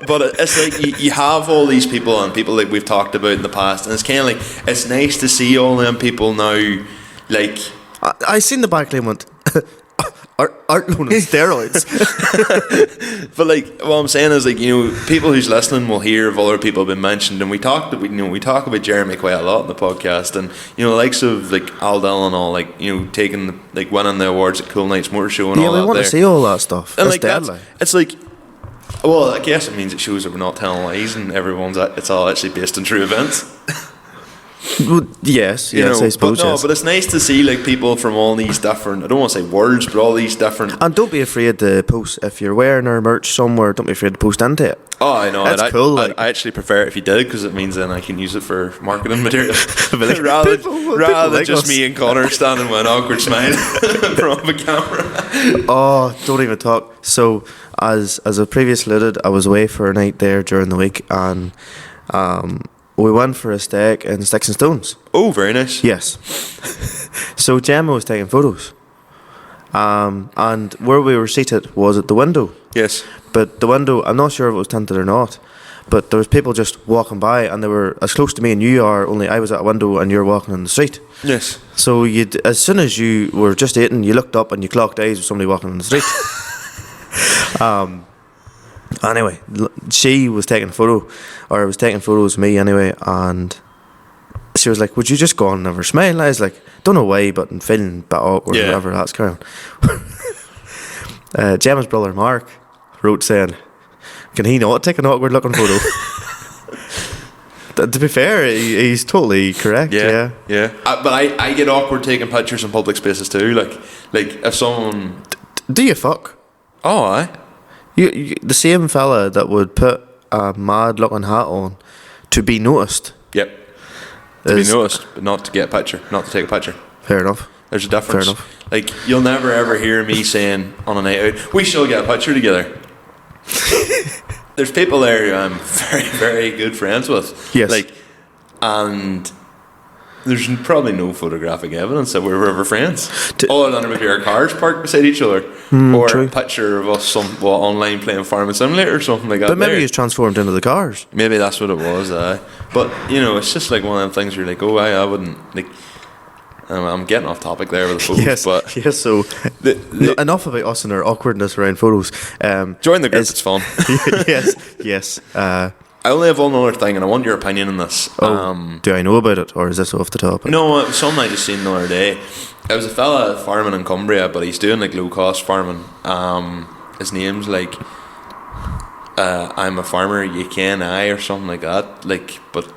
but it's like you have all these people and people like we've talked about in the past, and it's kind of like, it's nice to see all them people now. Like, I seen the back lane went, aren't known as steroids. But like, what I'm saying is, like, people who's listening will hear of other people being mentioned, and we talk about Jeremy quite a lot in the podcast, and the likes of like Al Dillon and all, like, taking winning the awards at Cool Nights Motor Show and all that. Yeah, we want to see all that stuff. And that's like, deadly. It's like, well, I guess it means it shows that we're not telling lies, and it's all actually based on true events. Well, yes, I suppose. But it's nice to see like people from all these different, I don't want to say worlds, but all these different. And don't be afraid to post if you're wearing our merch somewhere. Don't be afraid to post into it. Oh, I know. That's cool. I actually prefer it if you did, because it means then I can use it for marketing material. rather than like just us. me and Connor standing with an awkward smile from a camera. Oh, don't even talk. So, as I previously alluded, I was away for a night there during the week, and we went for a steak in Sticks and Stones. Oh, very nice. Yes. So Gemma was taking photos, and where we were seated was at the window. Yes. But the window, I'm not sure if it was tinted or not, but there was people just walking by, and they were as close to me and you are, only I was at a window and you're walking on the street. Yes. So as soon as you were just eating, you looked up and you clocked eyes with somebody walking on the street. Anyway, she was taking a photo, or was taking photos of me anyway, and she was like, would you just go on and never smile? And I was like, don't know why, but I'm feeling a bit awkward, or whatever, that's carry on. Gemma's brother Mark wrote saying, can he not take an awkward looking photo? To be fair, he's totally correct. Yeah. But I get awkward taking pictures in public spaces too. Like if someone... Do you fuck? Oh, aye. You, the same fella that would put a mad looking hat on to be noticed. Yep. To be noticed, but not to get a picture, not to take a picture. Fair enough. There's a difference. Fair enough. Like, you'll never ever hear me saying on a night out, we shall get a picture together. There's people there who I'm very, very good friends with. Yes. Like, and there's probably no photographic evidence that we were ever friends. Other than maybe our cars parked beside each other. Or true. A picture of us online playing Farming Simulator or something like that. But maybe he's transformed into the cars. Maybe that's what it was. But, it's just like one of them things where you're like, oh, I wouldn't... like. I'm getting off topic there with the photos, but... Yes, so... enough about us and our awkwardness around photos. Join the group, it's fun. yes. I only have one other thing, and I want your opinion on this. Do I know about it, or is this off the top? No, it was something I just seen the other day. It was a fella farming in Cumbria, but he's doing like low cost farming. His name's like I'm a farmer, you can I, or something like that. Like, but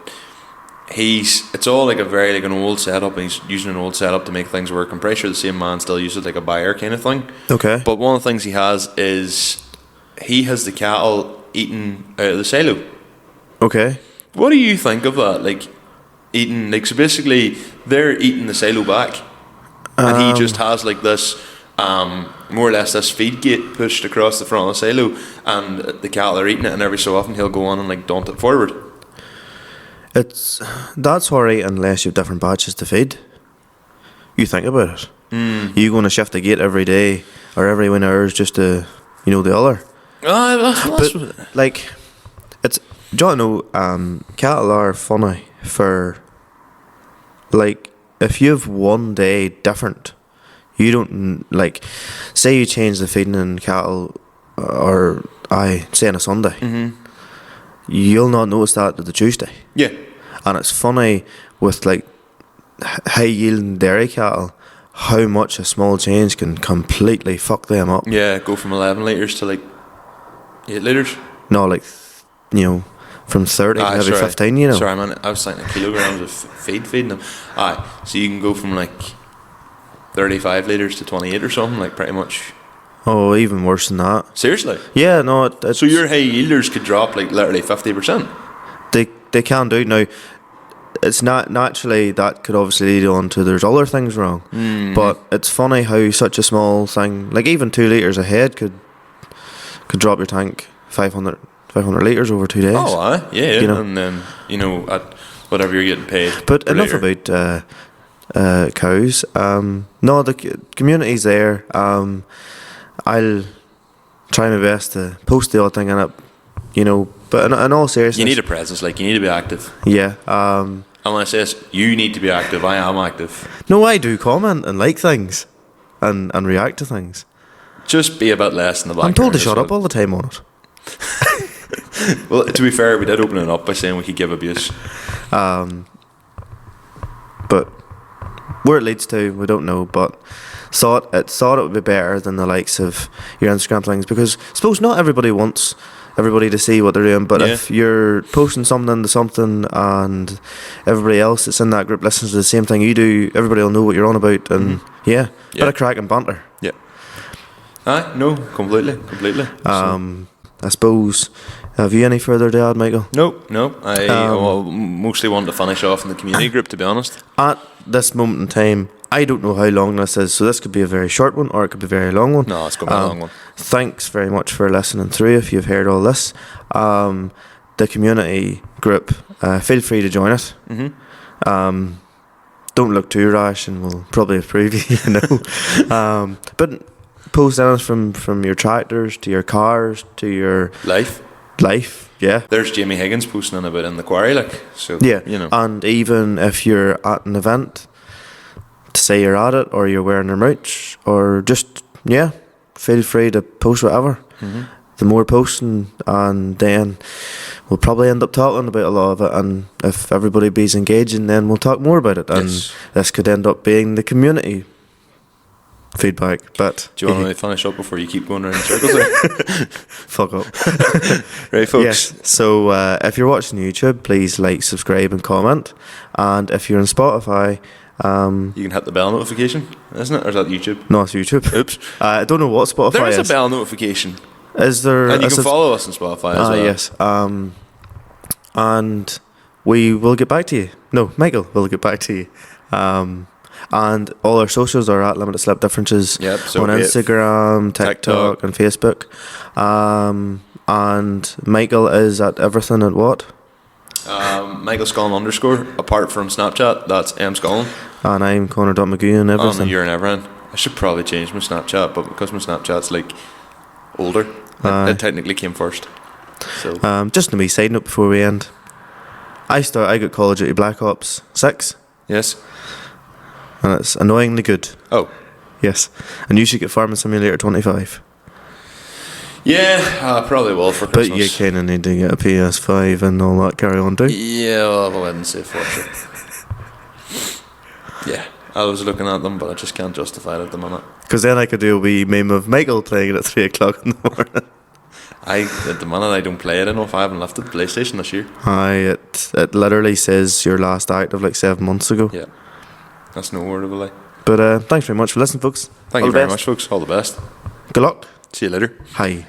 it's all like a very like an old setup, and he's using an old setup to make things work. I'm pretty sure the same man still uses like a buyer kind of thing. Okay. But one of the things he has is he has the cattle eating out of the silo. Okay. What do you think of that? Like eating, like, so basically they're eating the silo back, and he just has like this, more or less this feed gate pushed across the front of the silo, and the cattle are eating it, and every so often he'll go on and like daunt it forward. That's alright unless you have different batches to feed. You think about it. You going to shift the gate every day or every 1 hour just to, the other. But like, it's. Do you know, cattle are funny for, like, if you have one day different, you don't, like, say you change the feeding in cattle, or say on a Sunday, you'll not notice that to the Tuesday. Yeah. And it's funny with, like, high yielding dairy cattle, how much a small change can completely fuck them up. Yeah, go from 11 litres to, like, 8 litres. No, like, from 30 to maybe 15, Sorry, man, I was thinking kilograms of feeding them. So you can go from like 35 litres to 28 or something, like pretty much. Oh, even worse than that. Seriously? Yeah, no. So your high yielders could drop like literally 50%. They can do now. It's not naturally that could obviously lead on to there's other things wrong, but it's funny how such a small thing, like even 2 litres a head, could drop your tank 500 litres over 2 days. Oh, aye, yeah. You know? And then at whatever you're getting paid. But enough later. about cows. No, the community's there. I'll try my best to post the odd thing in it, but in all seriousness, You need a presence, like you need to be active. yeah. And when I say this, you need to be active. I am active. No, I do comment and like things, and react to things. Just be a bit less in the background. I'm told to as shut well. up all the time on it. Well, to be fair, we did open it up by saying we could give abuse. But where it leads to, we don't know. But thought it would be better than the likes of your Instagram things, because I suppose not everybody wants everybody to see what they're doing. But if you're posting something to something and everybody else that's in that group listens to the same thing you do, everybody will know what you're on about. And bit of crack and banter. Yeah. Aye, no, completely. I suppose. Have you any further to add, Michael? No. I mostly want to finish off in the community group, to be honest. At this moment in time, I don't know how long this is, so this could be a very short one or it could be a very long one. No, it's going to be a long one. Thanks very much for listening through if you've heard all this. The community group, feel free to join it. Don't look too rash and we'll probably approve you, but post anything from your tractors to your cars to your life, yeah. There's Jamie Higgins posting in about in the quarry, like, so, yeah. you know. And even if you're at an event, to say you're at it or you're wearing a merch or just, feel free to post whatever. The more posting, and then we'll probably end up talking about a lot of it, and if everybody be's engaging, then we'll talk more about it, and this could end up being the community feedback. But do you want to finish up before you keep going around in circles there? Fuck up. Right, folks. Yes. So if you're watching YouTube, please like, subscribe and comment, and if you're on Spotify, you can hit the bell notification, isn't it? Or is that YouTube? No, it's YouTube. Oops. I don't know what Spotify There is is. a bell notification. Is there? And you can follow us on Spotify as well. Yes. And we will get back to you. No, Michael will get back to you. And all our socials are at Limited Slip Differences Yep, so on Instagram, TikTok, and Facebook. And Michael is at everything at what? Michael Scullin _ apart from Snapchat, that's M Scullin. And I'm Connor.McGee and everything. And you're in everything. I should probably change my Snapchat, but because my Snapchat's like older, it technically came first. So just a wee side note before we end. I got Call of Duty Black Ops 6. Yes. And it's annoyingly good. Oh. Yes. And you should get Farming Simulator 25. Yeah, I probably will for Christmas. But you kind of need to get a PS5 and all that carry on too. Yeah, I'll have a Wednesday for it. Yeah, I was looking at them, but I just can't justify it at the minute. Because then I could do a wee meme of Michael playing it at 3 o'clock in the morning. At the minute I don't play it enough. I haven't lifted the PlayStation this year. It literally says your last active like 7 months ago. Yeah, that's no word of a lie. But thanks very much for listening, folks. Thank you very much, folks. All the best. Good luck. See you later. Hi.